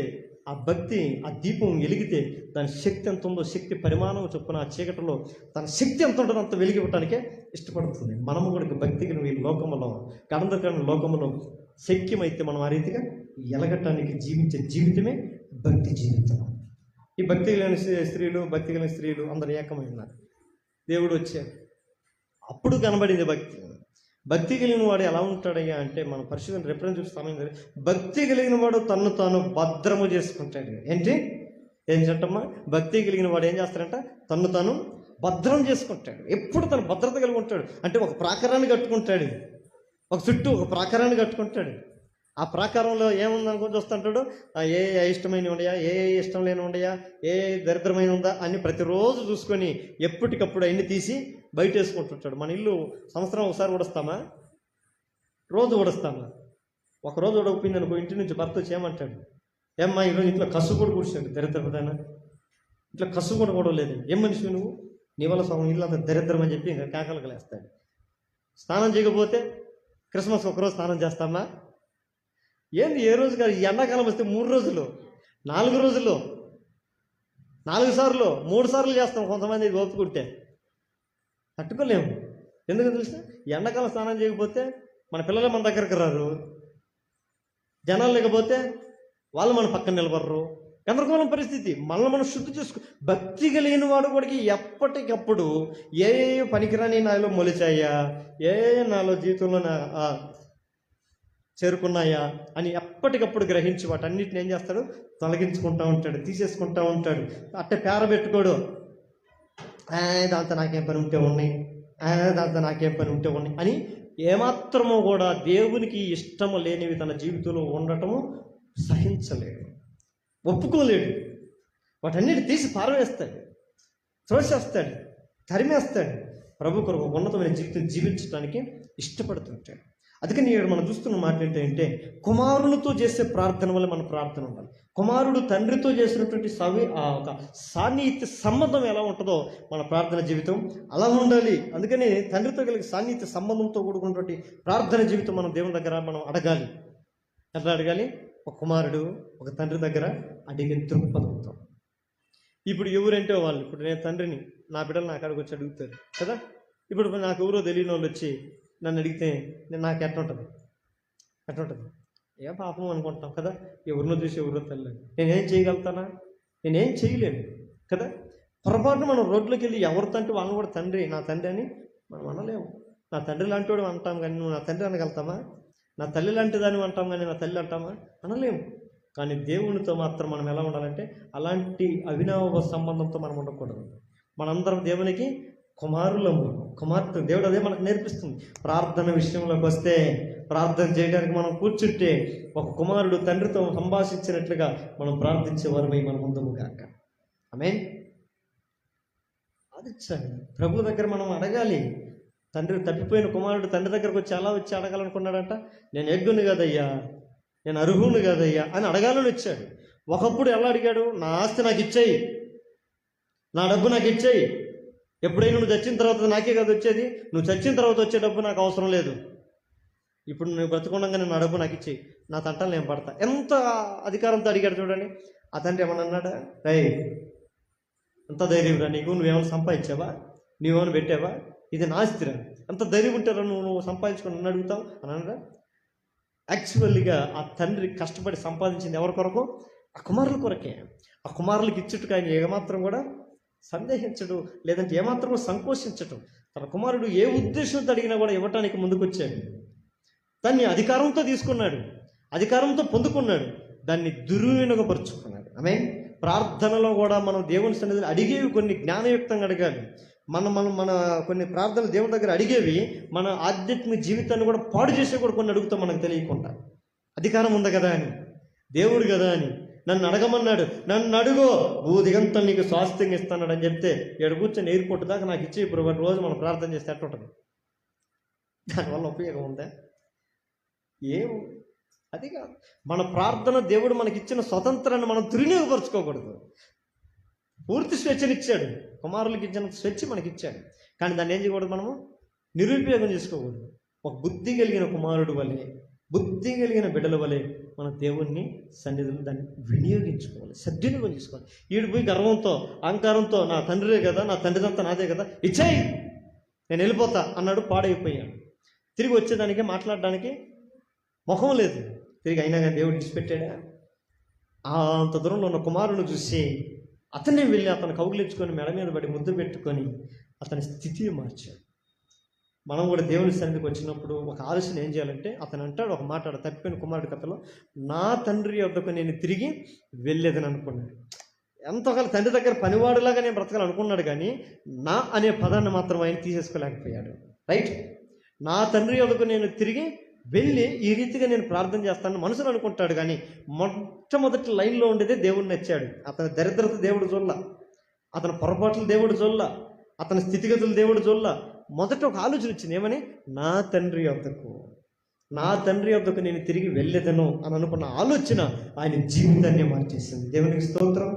[SPEAKER 1] ఆ భక్తి, ఆ దీపం వెలిగితే దాని శక్తి ఎంత ఉందో, శక్తి పరిమాణం చొప్పున ఆ చీకటిలో తన శక్తి ఎంత ఉంటుందో అంత వెలిగివ్వటానికే ఇష్టపడుతుంది. మనము కూడా భక్తికి ఈ లోకంలో, కాడంతకరమైన లోకంలో శక్యమైతే మనం ఆ రీతిగా ఎలగటానికి జీవించే జీవితమే భక్తి జీవితం. ఈ భక్తి కలిగిన స్త్రీలు, భక్తి కలిగిన స్త్రీలు అందరూ ఏకమై ఉన్నారు. దేవుడు వచ్చాడు, అప్పుడు కనబడింది భక్తి. భక్తి కలిగిన వాడు ఎలా ఉంటాడయ్యా అంటే మన పరిశుద్ధ రిఫరెన్స్ చూస్తామని, భక్తి కలిగిన వాడు తన్ను తాను భద్రము చేసుకుంటాడు. ఏంటంటమ్మా? భక్తి కలిగిన వాడు ఏం చేస్తాడంట? తన్ను తాను భద్రం చేసుకుంటాడు. ఎప్పుడు తను భద్రత కలిగి ఉంటాడు అంటే ఒక ప్రాకారాన్ని కట్టుకుంటాడు, ఒక చుట్టూ ఒక ప్రాకారాన్ని కట్టుకుంటాడు. ఆ ప్రాకారంలో ఏముంది అనుకుంటూ వస్తుంటాడు, ఏ ఇష్టమైన ఉండయా, ఏ ఇష్టం లేని ఉండయా, ఏ దరిద్రమైన ఉందా అని ప్రతిరోజు చూసుకొని ఎప్పటికప్పుడు అన్ని తీసి బయట వేసుకుంటుంటాడు. మన ఇల్లు సంవత్సరం ఒకసారి ఉడుస్తామా? రోజు ఉడుస్తామా? ఒకరోజు ఉడకపోయింది అనుకో, ఇంటి నుంచి భర్త వచ్చేయమంటాడు, ఏమ్మా ఈరోజు ఇంట్లో కసు కూడా కూర్చాడు, దరిద్రపదానా ఇట్లా కసు కూడా లేదు, ఏం మనిషి నువ్వు, నీ వల్ల సగం ఇల్లు అంత దరిద్రం అని చెప్పి ఇంకా కేకలకు లేస్తాడు. స్నానం చేయకపోతే క్రిస్మస్ ఒకరోజు స్నానం చేస్తామా? ఏంది ఏ రోజు కాదు, ఎండాకాలం వస్తే 3 రోజులు 4 రోజులు 4 సార్లు 3 సార్లు చేస్తాం. కొంతమంది ఓపుకుంటే తట్టుకోలేము. ఎందుకు తెలుసా? ఎండాకాలం స్నానం చేయకపోతే మన పిల్లలు మన దగ్గరకు రారు, జనాలు లేకపోతే వాళ్ళు మన పక్కన నిలబడరు, గందరగోళం పరిస్థితి. మనల్ని మనం శుద్ధి చేసుకో. భక్తి కలిగిన వాడు కూడా ఎప్పటికప్పుడు ఏ పనికిరాని నాలో మొలిచాయా, ఏ నాలో జీవితంలో చేరుకున్నాయా అని ఎప్పటికప్పుడు గ్రహించి వాటన్నిటిని ఏం చేస్తాడు? తొలగించుకుంటూ ఉంటాడు, తీసేసుకుంటూ ఉంటాడు. అట్టే పేరబెట్టుకోడు, దాంతో నాకేం పని ఉంటే ఉన్నాయి, దాంతో నాకేం పని ఉంటే ఉన్నాయి అని ఏమాత్రమో కూడా దేవునికి ఇష్టము లేనివి తన జీవితంలో ఉండటము సహించలేడు, ఒప్పుకోలేడు. వాటన్నిటి తీసి పారవేస్తాడు, త్రోసేస్తాడు, తరిమేస్తాడు. ప్రభు కొరకు ఉన్నతమైన జీవితం జీవించడానికి ఇష్టపడుతుంటాడు. అందుకని మనం చూస్తున్న మాట ఏంటంటే కుమారులతో చేసే ప్రార్థన వల్ల మన ప్రార్థన ఉండాలి. కుమారుడు తండ్రితో చేసినటువంటి ఒక సాన్నిహిత్య సంబంధం ఎలా ఉంటుందో మన ప్రార్థన జీవితం అలా ఉండాలి. అందుకని తండ్రితో కలిగి సాన్నిహిత్య సంబంధంతో కూడుకున్నటువంటి ప్రార్థన జీవితం మనం దేవుని దగ్గర మనం అడగాలి. ఎట్లా అడగాలి? ఒక కుమారుడు ఒక తండ్రి దగ్గర అడిగే దృక్పథంతో. ఇప్పుడు ఎవరంటే వాళ్ళు, ఇప్పుడు నేను తండ్రిని, నా బిడ్డలు నా కాడికి వచ్చి అడుగుతారు కదా. ఇప్పుడు నాకు ఎవరో తెలియని వాళ్ళు వచ్చి నన్ను అడిగితే నాకు ఎట్లుంటుంది? ఏ పాపం అనుకుంటాం కదా. ఎవరినో చూసి ఎవరో తెలియదు, నేనేం చేయగలుగుతానా? నేనేం చేయలేను కదా. పొరపాటున మనం రోడ్లోకి వెళ్ళి ఎవరితో అంటే వాళ్ళని కూడా తండ్రి, నా తండ్రి అని మనం అనలేము. నా తండ్రి లాంటి వాడు అంటాం కానీ నువ్వు నా తండ్రి అనగలుగుతామా? నా తల్లి లాంటి దాన్ని అంటాం కానీ నా తల్లి అంటామా? అనలేము. కానీ దేవునితో మాత్రం మనం ఎలా ఉండాలంటే అలాంటి అవినావ సంబంధంతో మనం ఉండకూడదు. మనందరం దేవునికి కుమారులము, కుమార్తె. దేవుడు అదే మనకు నేర్పిస్తుంది. ప్రార్థన విషయంలోకి వస్తే, ప్రార్థన చేయడానికి మనం కూర్చుంటే ఒక కుమారుడు తండ్రితో సంభాషించినట్లుగా మనం ప్రార్థించే వారమై మనం ముందుము కాక. ఆమేన్. అది ప్రభు దగ్గర మనం అడగాలి. తండ్రి తప్పిపోయిన కుమారుడు తండ్రి దగ్గరకు వచ్చి ఎలా వచ్చి అడగాలనుకున్నాడంట, నేను యజ్ఞుని కదయ్యా, నేను అర్హుని కదయ్యా అని అడగాలని వచ్చాడు. ఒకప్పుడు ఎలా అడిగాడు, నా ఆస్తి నాకు ఇచ్చేయి, నా డబ్బు నాకు ఇచ్చేయి, ఎప్పుడైనా నువ్వు చచ్చిన తర్వాత నాకే కదా వచ్చేది, నువ్వు చచ్చిన తర్వాత వచ్చే డబ్బు నాకు అవసరం లేదు, ఇప్పుడు నువ్వు బ్రతుకుండగానే నా డబ్బు నాకు ఇచ్చేయి, నా తంటాలు నేను పడతా. ఎంత అధికారంతో అడిగాడు చూడండి. ఆ తండ్రి ఏమన్నా అన్నాడా, రై ఎంత ధైర్యం రా నీకు, నువ్వేమైనా సంపాదించావా, నువ్వేమైనా పెట్టావా, ఇది నా ఆస్తిరా, ఎంత ధైర్యం ఉంటారా నువ్వు సంపాదించుకొని నన్ను అడుగుతావు అని అన్నాడా. యాక్చువల్గా ఆ తండ్రి కష్టపడి సంపాదించింది ఎవరి కొరకు, ఆ కుమారుల కొరకే. ఆ కుమారులకి ఇచ్చుటకు ఆయన ఏమాత్రం కూడా సందేహించడు, లేదంటే ఏమాత్రం సంకోచించటం. తన కుమారుడు ఏ ఉద్దేశంతో అడిగినా కూడా ఇవ్వటానికి ముందుకు వచ్చాడు. దాన్ని అధికారంతో తీసుకున్నాడు, అధికారంతో పొందుకున్నాడు, దాన్ని దుర్వినియోగపరుచుకున్నాడు. ఆమె ప్రార్థనలో కూడా మనం దేవుని సన్నిధిలో అడిగేవి కొన్ని జ్ఞానయుక్తంగా అడగాలి. మన కొన్ని ప్రార్థనలు దేవుని దగ్గర అడిగేవి మన ఆధ్యాత్మిక జీవితాన్ని కూడా పాడు చేసే కూడా కొన్ని అడుగుతాం మనకు తెలియకుండా. అధికారం ఉంది కదా అని, దేవుడు కదా అని నన్ను అడగమన్నాడు, నన్ను అడుగో దిగంతం నీకు స్వాస్థ్యంగా ఇస్తాడు అని చెప్తే ఏడు కూర్చొని ఎయిర్పోర్ట్ దాకా నాకు ఇచ్చే ఇప్పుడు రోజు మనం ప్రార్థన చేస్తే ఎట్టుంటుంది, దానివల్ల ఉపయోగం ఉందా? ఏం అది కాదు. మన ప్రార్థన దేవుడు మనకిచ్చిన స్వతంత్రాన్ని మనం దుర్వినియోగపరచుకోకూడదు. పూర్తి స్వేచ్ఛనిచ్చాడు, కుమారులకి ఇచ్చిన స్వేచ్ఛ మనకిచ్చాడు, కానీ దాన్ని ఏం చేయకూడదు, మనము నిరుపయోగం చేసుకోకూడదు. ఒక బుద్ధి కలిగిన కుమారుడు వలె, బుద్ధి కలిగిన బిడ్డల వలె మన దేవుణ్ణి సన్నిధిలో దాన్ని వినియోగించుకోవాలి, సద్వినియోగం చేసుకోవాలి. ఈడు పోయి గర్వంతో అహంకారంతో నా తండ్రే కదా, నా తండ్రిదంతా నాదే కదా, ఇచ్చేయి నేను వెళ్ళిపోతా అన్నాడు, పాడైపోయాడు. తిరిగి వచ్చేదానికి మాట్లాడడానికి ముఖం లేదు. తిరిగి అయినా కానీ దేవుడు విడిచిపెట్టాడా? అంత దూరంలో ఉన్న కుమారుని చూసి అతనే వెళ్ళి అతను కౌగిలించుకొని మెడ మీద పడి ముద్దు పెట్టుకొని అతని స్థితిని మార్చాడు. మనం కూడా దేవుని సన్నిధికి వచ్చినప్పుడు ఒక ఆలోచన ఏం చేయాలంటే, అతను అంటాడు ఒక మాట, తప్పిపోయిన కుమారుడి కథలో, నా తండ్రి వద్దకు నేను తిరిగి వెళ్ళేదని అనుకున్నాడు. ఎంతోకాల తండ్రి దగ్గర పనివాడులాగా నేను బ్రతకాలనుకున్నాడు, కానీ నా అనే పదాన్ని మాత్రం ఆయన తీసేసుకోలేకపోయాడు. రైట్, నా తండ్రి వద్దకు నేను తిరిగి వెళ్ళి ఈ రీతిగా నేను ప్రార్థన చేస్తానని మనసులో అనుకుంటాడు, కానీ మొట్టమొదటి లైన్లో ఉండేదే దేవుడిని నచ్చాడు. అతని దరిద్రత దేవుడు చూల్ల, అతని పొరపాట్లు దేవుడు చూల్ల, అతని స్థితిగతులు దేవుడు చూల్ల. మొదట ఒక ఆలోచన వచ్చింది, ఏమని, నా తండ్రి వద్దకు నేను తిరిగి వెళ్ళేదను అని అనుకున్న ఆలోచన ఆయన జీవితాన్ని మార్చేసింది. దేవునికి స్తోత్రం.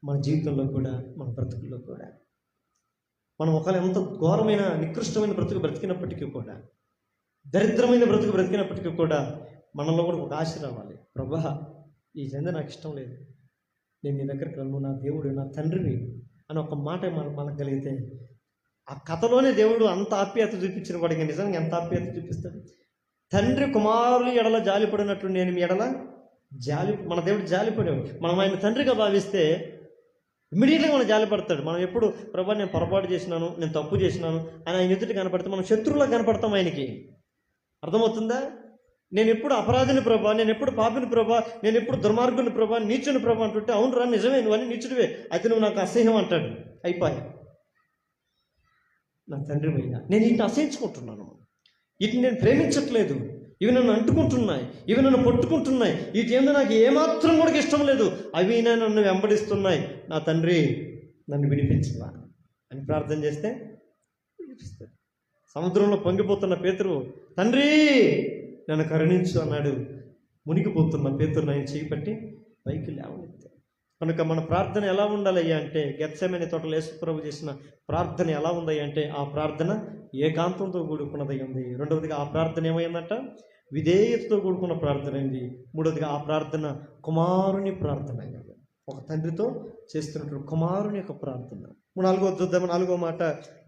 [SPEAKER 1] మన జీవితంలో కూడా, మన బ్రతుకుల్లో కూడా మనం ఒకవేళ ఎంత ఘోరమైన నికృష్టమైన బ్రతికినప్పటికీ కూడా, దరిద్రమైన బ్రతికినప్పటికీ కూడా మనలో కూడా ఒక ఆశ రావాలి. ప్రభా, ఈ జంద నాకు ఇష్టం లేదు, నేను నీ దగ్గరికి రన్ను, నా దేవుడు నా తండ్రివి అని ఒక మాట మనకు కలిగితే, ఆ కథలోనే దేవుడు అంత ఆప్యాయత చూపించిన వాడికి నిజంగా ఎంత ఆప్యాయత చూపిస్తాడు. తండ్రి కుమారులు ఎడల జాలిపడినట్లు నేను మీ ఎడల మన దేవుడు జాలిపడేవాడు. మనం ఆయన తండ్రిగా భావిస్తే ఇమ్మీడియట్గా మనం జాలిపడతాడు. మనం ఎప్పుడు ప్రభా నేను పొరపాటు చేసినాను, నేను తప్పు చేసినాను అని ఆయన ఎదుటి కనపడితే మనం శత్రువులా కనపడతాం ఆయనకి. అర్థమవుతుందా? నేను ఎప్పుడు అపరాధిని ప్రభా, నేను ఎప్పుడు పాపిని ప్రభా, నేను ఎప్పుడు దుర్మార్గుని ప్రభా, నీచుని ప్రభా అంటుంటే, అవును రా నిజమే, నువ్వన్నీ నీచుడివే, అయితే నువ్వు నాకు అసహ్యం అంటాడు. అయిపోయా, నా తండ్రి అయ్యా, నేను వీటిని అసహించుకుంటున్నాను, వీటిని నేను ప్రేమించట్లేదు, ఇవి నన్ను అంటుకుంటున్నాయి, ఇవి నన్ను పట్టుకుంటున్నాయి, వీటి ఏందో నాకు ఏమాత్రం కూడా ఇష్టం లేదు, అవి నన్ను వెంబడిస్తున్నాయి, నా తండ్రి నన్ను విడిపించవా అని ప్రార్థన చేస్తే విడిపిస్తాడు. సముద్రంలో పొంగిపోతున్న పేతురు, తండ్రి నన్ను కరుణించు అన్నాడు. మునిగిపోతున్న పేతురు ఆయన చేయి పట్టి పైకి లేవనెత్తాడు. కనుక మన ప్రార్థన ఎలా ఉండాలయ్యా అంటే, గెత్సెమనే తోటలో యేసు ప్రభు చేసిన ప్రార్థన ఎలా ఉందయ్యా అంటే, ఆ ప్రార్థన ఏకాంతంతో కూడుకున్నదై ఉంది. రెండవదిగా ఆ ప్రార్థన ఏమైందంట, విధేయతతో కూడుకున్న ప్రార్థన అయింది. మూడవదిగా ఆ ప్రార్థన కుమారుని ప్రార్థన అయింది, ఒక తండ్రితో చేస్తున్నటువంటి కుమారుని యొక్క ప్రార్థన. నాలుగో మాట,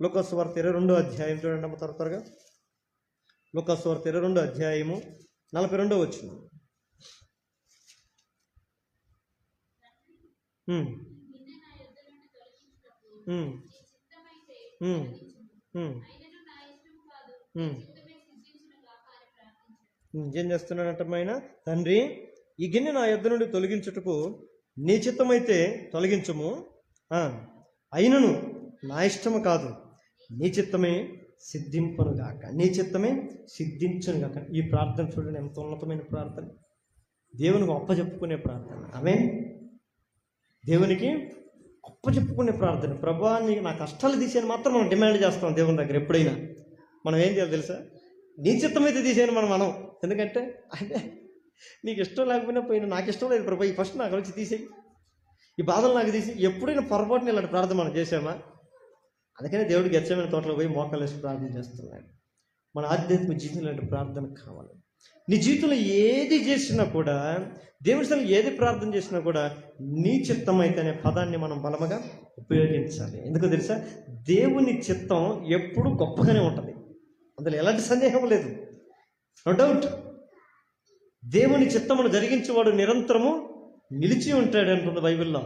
[SPEAKER 1] లూకా సువార్త 22వ అధ్యాయం చూడండి అమ్మ త్వరగా. లూకా సువార్త 22వ అధ్యాయము 42వ వచనం. ఏం చేస్తున్నాడంట ఆయన, తండ్రి ఈ గిన్నె నా యొద్ద నుండి తొలగించుటకు నీ చిత్తమైతే తొలగించము, అయినను నా ఇష్టము కాదు, నీ చిత్తమే సిద్ధింపనుగాక, నీ చిత్తమే సిద్ధించనుగాక. ఈ ప్రార్థన చూడండి ఎంత ఉన్నతమైన ప్రార్థన, దేవునికి అప్పచెప్పుకునే ప్రార్థన. ఆమేన్. దేవునికి గొప్ప చెప్పుకునే ప్రార్థన. ప్రభా నీకు నా కష్టాలు తీసేయని మాత్రం మనం డిమాండ్ చేస్తాం దేవుని దగ్గర. ఎప్పుడైనా మనం ఏం చేయాలి తెలుసా? నీ చిత్తం అయితే తీసేయని మనం. ఎందుకంటే అంటే నీకు ఇష్టం లేకపోయినా పోయినా, నాకు ఇష్టం లేదు ప్రభా, ఈ ఫస్ట్ నాకు వచ్చి తీసేయి, ఈ బాధలు నాకు తీసి. ఎప్పుడైనా పొరపాటున ఇలాంటి ప్రార్థన మనం చేసామా? అందుకనే దేవుడు గెత్సేమనే తోటలో పోయి మోకాలు వేసి ప్రార్థన చేస్తున్నాడు. మన ఆధ్యాత్మిక జీవితంలో ఇలాంటి ప్రార్థన కావాలి. నీ జీవితంలో ఏది చేసినా కూడా, దేవుడి సలు ఏది ప్రార్థన చేసినా కూడా నీ చిత్తం అయితే అనే పదాన్ని మనం బలముగా ఉపయోగించాలి. ఎందుకో తెలుసా? దేవుని చిత్తం ఎప్పుడు గొప్పగానే ఉంటుంది, అందులో ఎలాంటి సందేహం లేదు, నో డౌట్. దేవుని చిత్తమును జరిగించేవాడు నిరంతరము నిలిచి ఉంటాడు అంటుంది బైబిల్లో.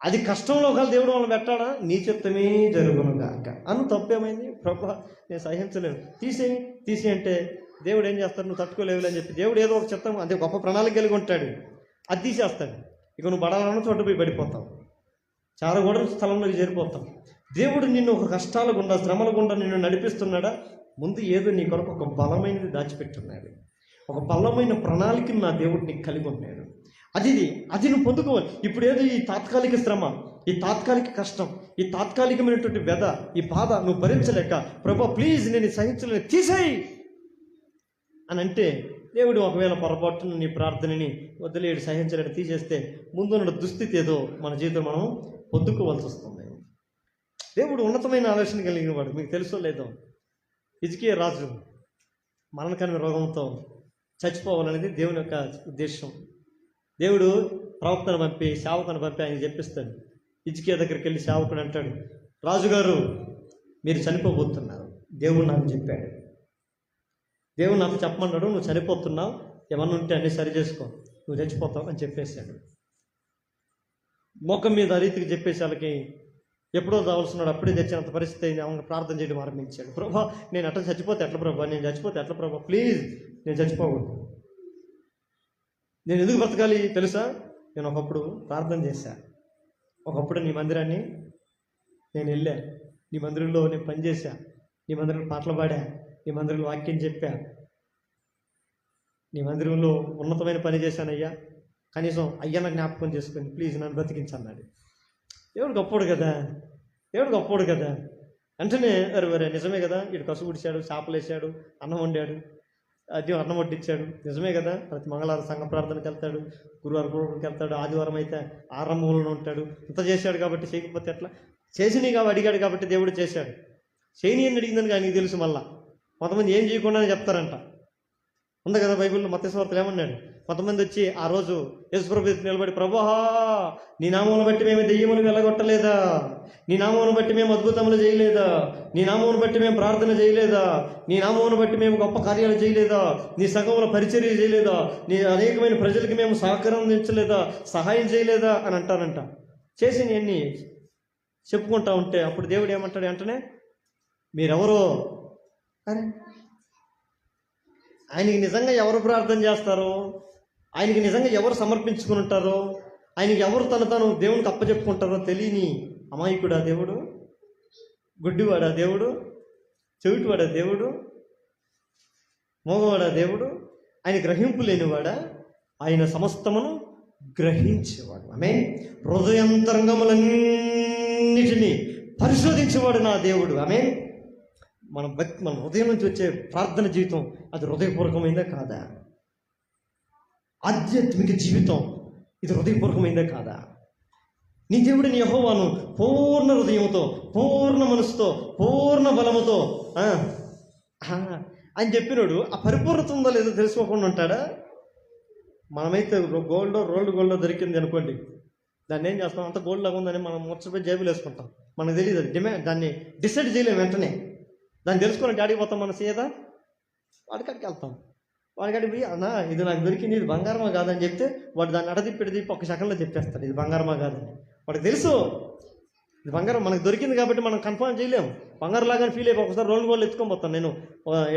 [SPEAKER 1] అది కష్టంలో ఒకవేళ దేవుడు వాళ్ళని పెట్టాడా? నీ చిత్తమే జరుగును గాక. అను తప్పేమైంది? ప్రభా నేను సహించలేను, తీసేయి అంటే దేవుడు ఏం చేస్తాడు? నువ్వు తట్టుకోలేవులే అని చెప్పి దేవుడు ఏదో ఒక చిత్తం, అదే గొప్ప ప్రణాళిక కలిగి ఉంటాడు, అది తీసేస్తాడు. ఇక నువ్వు పడాలన్న చోట పోయి పడిపోతావు, చారగూడ స్థలంలోకి చేరిపోతావు. దేవుడు నిన్ను ఒక కష్టాల గుండా, శ్రమల గుండా నిన్ను నడిపిస్తున్నాడా? ముందు ఏదో నీ కొరకు ఒక బలమైనది దాచిపెట్టున్నాడు, ఒక బలమైన ప్రణాళికను నా దేవుడు నీకు కలిగి ఉన్నాడు. అది నువ్వు పొందుకోవాలి. ఇప్పుడు ఏదో ఈ తాత్కాలిక శ్రమ, ఈ తాత్కాలిక కష్టం, ఈ తాత్కాలికమైనటువంటి వ్యధ, ఈ బాధ నువ్వు భరించలేక ప్రభా ప్లీజ్ నేను సహించలేను, తీసేయి అని అంటే, దేవుడు ఒకవేళ పొరపాటున నీ ప్రార్థనని వదిలేడు, సహించలేడు, తీసేస్తే ముందున్న దుస్థితి ఏదో మన జీవితం మనం పొందుకోవాల్సి వస్తుంది. దేవుడు ఉన్నతమైన ఆలోచన కలిగిన వాడు. మీకు తెలుసో లేదో, హిజ్కియా రాజు మరణకరమైన రోగంతో చచ్చిపోవాలనేది దేవుని యొక్క ఉద్దేశం. దేవుడు ప్రవక్తను పంపి, సేవకుని పంపి ఆయన చెప్పిస్తాడు. హిజ్కియా దగ్గరికి వెళ్ళి సేవకుడు అంటాడు, రాజుగారు మీరు చనిపోబోతున్నారు, దేవుడు నాకు చెప్పాడు, దేవుడు నాకు చెప్పమన్నాడు, నువ్వు చనిపోతున్నావు, ఏమన్నా ఉంటే అన్నీ సరి చేసుకో, నువ్వు చచ్చిపోతావు అని చెప్పేశాడు. మోకం మీద ఆ రీతికి చెప్పేసి వాళ్ళకి ఎప్పుడో రావాల్సినాడు, అప్పుడే తెచ్చినంత పరిస్థితి అయింది. ఆమెను ప్రార్థన చేయడం ఆరంభించాడు. ప్రభా నేను అట్లా చచ్చిపోతే ఎట్లా ప్రభా, నేను చచ్చిపోతే ఎట్లా ప్రభా, ప్లీజ్ నేను చచ్చిపోకూడదు, నేను ఎందుకు బ్రతకాలి తెలుసా? నేను ఒకప్పుడు ప్రార్థన చేశా, ఒకప్పుడు నీ మందిరాన్ని నేను వెళ్ళా, నీ మందిరంలో నేను పనిచేశా, నీ మందిరంలో పాటలు పాడా, నీ మందిరంలో వాక్యం చెప్పా, నీ మందిరంలో ఉన్నతమైన పని చేశానయ్యా, కనీసం అయ్యన్న జ్ఞాపకం చేసుకొని ప్లీజ్ నన్ను బ్రతికించన్నాడు. దేవుడు గొప్పోడు కదా, దేవుడు గొప్పోడు కదా. వెంటనే అరే నిజమే కదా, ఇటు కసు ఉడిచాడు, చేపలు వేసాడు, అన్నం వండాడు, అది అన్నం వడ్డించాడు, నిజమే కదా. ప్రతి మంగళవారం సంఘ ప్రార్థనకి వెళ్తాడు, గురువారం గురువుకి వెళ్తాడు, ఆదివారం అయితే ఆరంభంలో ఉంటాడు. ఇంత చేశాడు కాబట్టి చేయకపోతే ఎట్లా? చేసినవి కాబట్టి అడిగాడు కాబట్టి దేవుడు చేశాడు. చేయని అని అడిగిందని ఆయనకి తెలుసు. మళ్ళా కొంతమంది ఏం చేయకుండానే చెప్తారంట, ఉంది కదా బైబిల్లో. మత్తయి సువార్తలో ఏమన్నాడు? కొంతమంది వచ్చి ఆ రోజు యేసుప్రభు నిలబడి, ప్రభువా నీ నామమును బట్టి మేము దెయ్యమును వెళ్ళగొట్టలేదా, నీ నామమును బట్టి మేము అద్భుతములు చేయలేదా, నీ నామమును బట్టి మేము ప్రార్థన చేయలేదా, నీ నామమును బట్టి మేము గొప్ప కార్యాలు చేయలేదా, నీ సంఘముల పరిచర్య చేయలేదా, నీ అనేకమైన ప్రజలకి మేము సహకరించలేదా, సహాయం చేయలేదా అని అంటారంట. చేసినవన్నీ చెప్పుకుంటా ఉంటే అప్పుడు దేవుడు ఏమంటాడు వెంటనే? మీరెవరో, అరే ఆయనకి నిజంగా ఎవరు ప్రార్థన చేస్తారో, ఆయనకి నిజంగా ఎవరు సమర్పించుకుని ఉంటారో, ఆయనకి ఎవరు తను దేవునికి అప్పచెప్పుకుంటారో తెలియని అమాయకుడా దేవుడు, గుడ్డివాడా దేవుడు, చెవిటివాడా దేవుడు, మోగవాడా దేవుడు, ఆయన గ్రహింపు లేనివాడా? ఆయన సమస్తమును గ్రహించేవాడు. ఆమేన్. హృదయాంతరంగములన్నిటినీ పరిశోధించేవాడు నా దేవుడు. ఆమేన్. మన హృదయం నుంచి వచ్చే ప్రార్థన జీవితం అది హృదయపూర్వకమైందా కాదా? ఆధ్యాత్మిక జీవితం ఇది హృదయపూర్వకమైందా కాదా? నీ దేవుడిని యెహోవాను పూర్ణ హృదయంతో, పూర్ణ మనసుతో, పూర్ణ బలముతో అని చెప్పినాడు. ఆ పరిపూర్ణత ఉందో లేదో తెలుసుకోకుండా ఉంటాడా? మనమైతే రోల్డ్ గోల్డ్ దొరికింది అనుకోండి, దాన్ని ఏం చేస్తాం? అంత గోల్డ్ లాగా ఉందని మనం ముచ్చపోయి జేబులు వేసుకుంటాం. మనకు తెలియదు, దాన్ని డిసైడ్ చేయలేము వెంటనే. దాన్ని తెలుసుకొని డాడీకి పోతాం, మన సీదా వాడికాడికి వెళ్తాం. వాడికాడికి పోయి అన్నా ఇది నాకు దొరికింది, ఇది బంగారమా కాదని చెప్తే వాడు దాన్ని అడదిప్పి ఒక సెకండ్లో చెప్పేస్తాడు ఇది బంగారమా కాదని. వాడికి తెలుసు ఇది బంగారం మనకు దొరికింది కాబట్టి మనం కన్ఫర్మ్ చేయలేము. బంగారం లాగానే ఫీల్ అయిపోయి ఒకసారి రోడ్డు గోళ్ళు ఎత్తుకొని పోతాను. నేను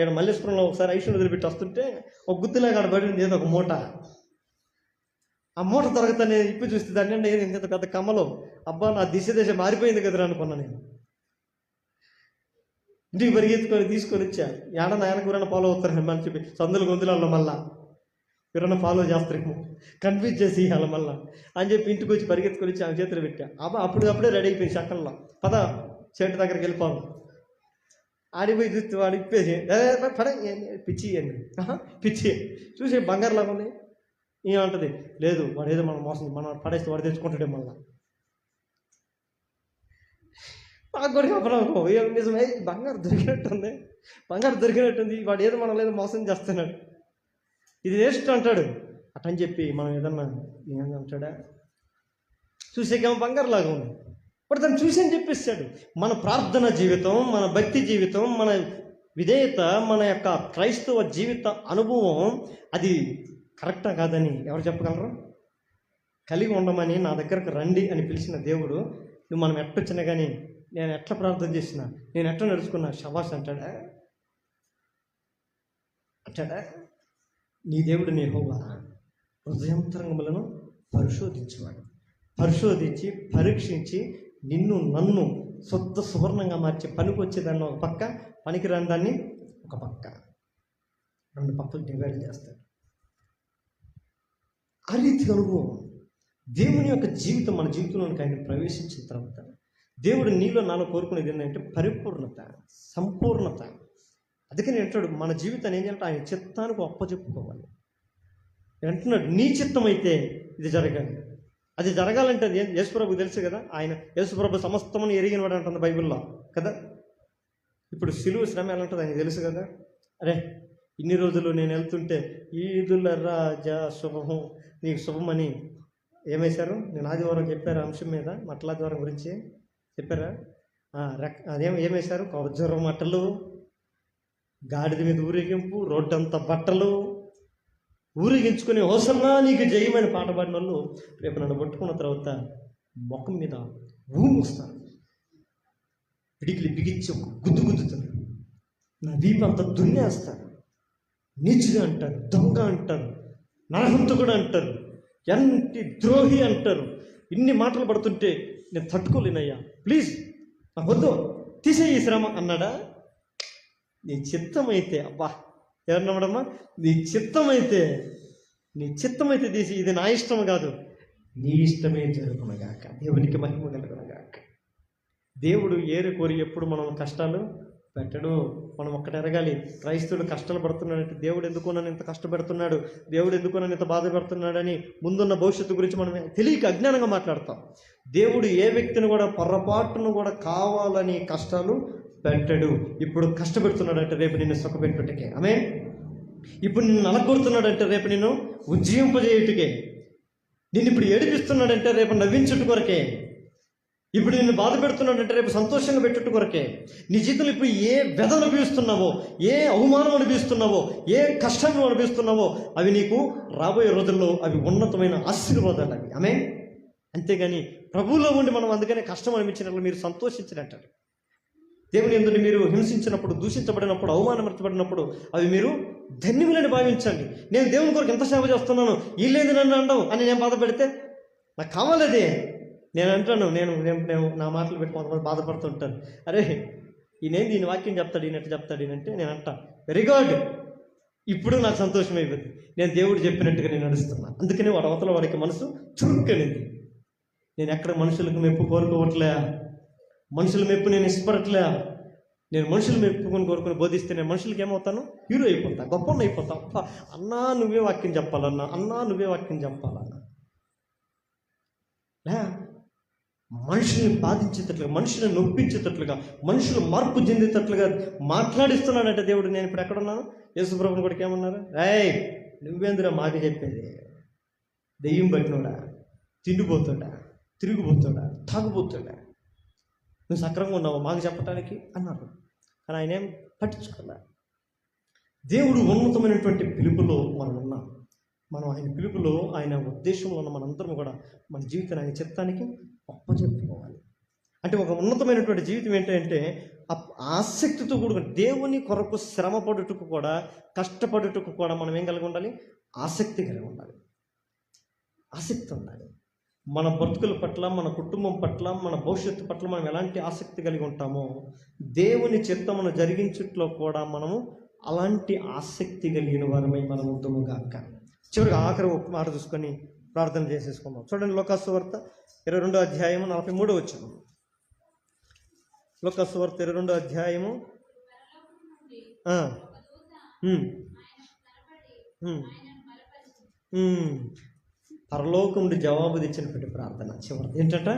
[SPEAKER 1] ఏడు మల్లేశ్వరంలో ఒకసారి ఐశ్వర్యం వదిలిపెట్టి వస్తుంటే ఒక గుత్తిలాగా ఆడ పడింది ఏదో ఒక మూట. ఆ మూట దొరకతానే ఇప్పి చూస్తే దాన్ని ఇంత పెద్ద కమ్మలో, అబ్బా నా దిశ మారిపోయింది కదరా అనుకున్నా. నేను ఇంటికి పరిగెత్తుకొని తీసుకొని వచ్చా. ఏడ నాయన కూరన్న ఫాలో అవుతారు అని చెప్పి సందులు గొంతులలో మళ్ళా ఎవరన్నా ఫాలో చేస్తారేమో, కన్ఫ్యూజ్ చేసి ఇవ్వాలి మళ్ళా అని చెప్పి ఇంటికి వచ్చి పరిగెత్తుకొని వచ్చి ఆమె చేతులు పెట్టా. అప్పుడే రెడీ అయిపోయింది చక్కల్లో. పద చెట్టు దగ్గరికి వెళ్ళిపోవాలి. ఆడిపోయి చూస్తే వాడు ఇప్పేసి పడ పిచ్చి అండి, పిచ్చి చూసి బంగారులాగా ఉన్నాయి. ఏమంటది, లేదు వాడు ఏదో మనం మోసం, మనం పడేస్తే వాడు తెచ్చుకుంటాడే మళ్ళా. నాకు కూడా చెప్పరాకు నిజమే, బంగారు దొరికినట్టుంది, బంగారు దొరికినట్టుంది, వాడు ఏదో మనం లేదు మోసం చేస్తున్నాడు, ఇది వేస్ట్ అంటాడు అటని చెప్పి మనం ఏదన్నా ఏమంటాడా, చూసేకేమో బంగారులాగా ఉంది, వాడు దాన్ని చూసి అని చెప్పేస్తాడు. మన ప్రార్థన జీవితం, మన భక్తి జీవితం, మన విధేయత, మన యొక్క క్రైస్తవ జీవిత అనుభవం అది కరెక్టా కాదని ఎవరు చెప్పగలరు? కలిగి ఉండమని నా దగ్గరకు రండి అని పిలిచిన దేవుడు, నువ్వు మనం ఎట్టొచ్చినా కానీ, నేను ఎట్లా ప్రార్థన చేసినా, నేను ఎట్లా నడుచుకున్నా శబాష్ అంటాడా? నీ దేవుడు నీ యెహోవా హృదయాంతరంగములను పరిశోధించేవాడు, పరిశోధించి పరీక్షించి నిన్ను నన్ను శుద్ధ సువర్ణంగా మార్చి పనికి వచ్చేదాన్ని ఒక పక్క, పనికిరాని దాన్ని ఒక పక్క, రెండు పక్కలు డివైడ్ చేస్తాడు. ఆ రీతి అనుభవం దేవుని యొక్క జీవితం మన జీవితంలోనికి ఆయన ప్రవేశించిన తర్వాత దేవుడు నీలో నాలో కోరుకునేది ఏంటంటే పరిపూర్ణత, సంపూర్ణత. అందుకని అంటాడు మన జీవితాన్ని ఏం చేయాలంటే ఆయన చిత్తానికి అప్పచెప్పుకోవాలి. అంటున్నాడు నీ చిత్తం అయితే ఇది జరగాలి. అది జరగాలంటే అది యేసుప్రభుకు తెలుసు కదా, ఆయన యేసుప్రభు సమస్తమని ఎరిగినవాడు అంటుంది బైబిల్లో కదా. ఇప్పుడు సిలువ శ్రమ ఎలా ఉంటుంది ఆయన తెలుసు కదా. అరే ఇన్ని రోజులు నేను వెళ్తుంటే ఈదుల రాజా శుభము, నీకు శుభమని ఏమేశారు? నేను ఆదివారం చెప్పారు అంశం మీద, మట్టలాదివారం గురించి చెప్పారా? ఏమేశారు? కవజరం మట్టలు, గాడిద మీద ఊరేగింపు, రోడ్డంతా బట్టలు ఊరేగించుకుని హోసన్నా నీకు జయమని పాట పాడిన వాళ్ళు రేపు నన్ను పట్టుకున్న తర్వాత ముఖం మీద ఊము వస్తారు, పిడికిలి బిగించి ఒక గుద్దు గుద్దుతారు, నా వీపు అంతా దున్నేస్తారు, నీచుగా అంటారు, దొంగ అంటారు, నరహంతకుడు అంటారు, ఎంటి ద్రోహి అంటారు. ఇన్ని మాటలు పడుతుంటే నేను తట్టుకోలేనయ్యా, ప్లీజ్ నాకు వద్దు, తీసేయి ఈ శ్రమ అన్నాడా? నీ చిత్తమైతే, అబ్బా ఎవరినమ్మడమ్మా, నీ చిత్తమైతే తీసి, ఇది నా ఇష్టం కాదు నీ ఇష్టమే జరుగునగాక, దేవునికి మహిమ కలుగునగాక. దేవుడు ఏరు కోరి ఎప్పుడు మనం కష్టాలు పెట్టడు. మనం ఒక్కటి ఎరగాలి, క్రైస్తవుడు కష్టాలు పడుతున్నాడంటే దేవుడు ఎందుకు నన్ను ఇంత కష్టపెడుతున్నాడు, దేవుడు ఎందుకు నన్ను ఇంత బాధ పెడుతున్నాడని ముందున్న భవిష్యత్తు గురించి మనం తెలియక అజ్ఞానంగా మాట్లాడతాం. దేవుడు ఏ వ్యక్తిని కూడా పొరపాటును కూడా కావాలని కష్టాలు పెట్టడు. ఇప్పుడు కష్టపెడుతున్నాడంటే రేపు నిన్ను సుఖపెట్టుటకే. ఆమేన్. ఇప్పుడు నిన్ను నలగొడుతున్నాడంటే రేపు నిన్ను ఉజ్జీవింపజేయుటకే. నిన్ను ఇప్పుడు ఏడిపిస్తున్నాడంటే రేపు నవ్వించుట కొరకే. ఇప్పుడు నిన్ను బాధ పెడుతున్నాడంటే రేపు సంతోషంగా పెట్టుట కొరకే. నీ జీవితంలో ఇప్పుడు ఏ వ్యధ అనుభవిస్తున్నావో, ఏ అవమానం అనుభవిస్తున్నావో, ఏ కష్టం అనుభవిస్తున్నావో అవి నీకు రాబోయే రోజుల్లో అవి ఉన్నతమైన ఆశీర్వాదాలు అవి. ఆమేన్. అంతేగాని ప్రభువులో ఉండి మనం అందుకనే కష్టం అనిపించినట్లు మీరు సంతోషించినట్టారు. దేవుని యందు మీరు హింసించినప్పుడు, దూషించబడినప్పుడు, అవమానపరచబడినప్పుడు అవి మీరు ధన్యములని భావించండి. నేను దేవుని కొరకు ఎంత సేవ చేస్తున్నాను, వీళ్ళేది నన్ను అండవు అని నేను బాధపడితే నాకు కావాలదే. నేను అంటాను, నేను నా మాటలు పెట్టి కొంతమంది బాధపడుతుంటాను, అరే ఈయనేంది ఈయన వాక్యం చెప్తాడు, ఈయనట్టు చెప్తాడు ఈయనంటే నేను అంటా వెరీ గుడ్, ఇప్పుడు నాకు సంతోషం అయిపోయింది, నేను దేవుడు చెప్పినట్టుగా నేను నడుస్తున్నాను. అందుకనే వాడు అవతల వారికి మనసు చురుక్కనింది. నేను ఎక్కడ మనుషులకు మెప్పు కోరుకోవట్లే, మనుషుల మెప్పు నేను ఇష్టపడట్లే. నేను మనుషులు మెప్పుకొని కోరుకుని బోధిస్తే నేను మనుషులకి ఏమవుతాను? హీరో అయిపోతా, గొప్ప అయిపోతా. అన్నా నువ్వే వాక్యం చెప్పాలన్నా, అన్నా నువ్వే వాక్యం చెప్పాలన్నా, మనుషుల్ని బాధించేటట్లుగా, మనుషులను నొప్పించేటట్లుగా, మనుషులు మార్పు చెందేటట్లుగా మాట్లాడిస్తున్నాడంటే దేవుడు. నేను ఇప్పుడు ఎక్కడున్నాను? యేసుప్రభుని కూడా ఏమన్నారు? ఏయ్ నువ్వేందురా మాకు చెప్పేది, దెయ్యం పట్టినోడా, తిండిపోతాడా, తిరిగిపోతాడా, తాగుపోతాడా, నువ్వు సక్రంగా ఉన్నావు మాకు చెప్పటానికి అన్నారు. కానీ ఆయన ఏం పట్టించుకోలే. దేవుడు ఉన్నతమైనటువంటి పిలుపులో మనం ఉన్నాం. మనం ఆయన పిలుపులో, ఆయన ఉద్దేశంలో ఉన్న మనందరం కూడా మన జీవితాన్ని ఆయన చిత్తానికి అప్పచెప్పుకోవాలి. అంటే ఒక ఉన్నతమైనటువంటి జీవితం ఏంటంటే ఆసక్తితో కూడుకుని దేవుని కొరకు శ్రమ పడుటకు కూడా, కష్టపడుటకు కూడా మనం ఏం కలిగి ఉండాలి? ఆసక్తి కలిగి ఉండాలి, ఆసక్తి ఉండాలి. మన బ్రతుకుల పట్ల, మన కుటుంబం పట్ల, మన భవిష్యత్తు పట్ల మనం ఎలాంటి ఆసక్తి కలిగి ఉంటామో దేవుని చిత్తమును జరిగించుట్లో కూడా మనము అలాంటి ఆసక్తి కలిగిన వారమై మనం ఉందుముగాక. చివరికి ఆఖరి ఒక మాట చూసుకొని ప్రార్థన చేసేసుకుందాం. చూడండి, లూకాసు వార్త 22వ అధ్యాయము 43వ వచనం. లూకాసు వార్త 22వ అధ్యాయము పరలోకం నుండి జవాబు తెచ్చినటువంటి ప్రార్థన. చివరి ఏంటంట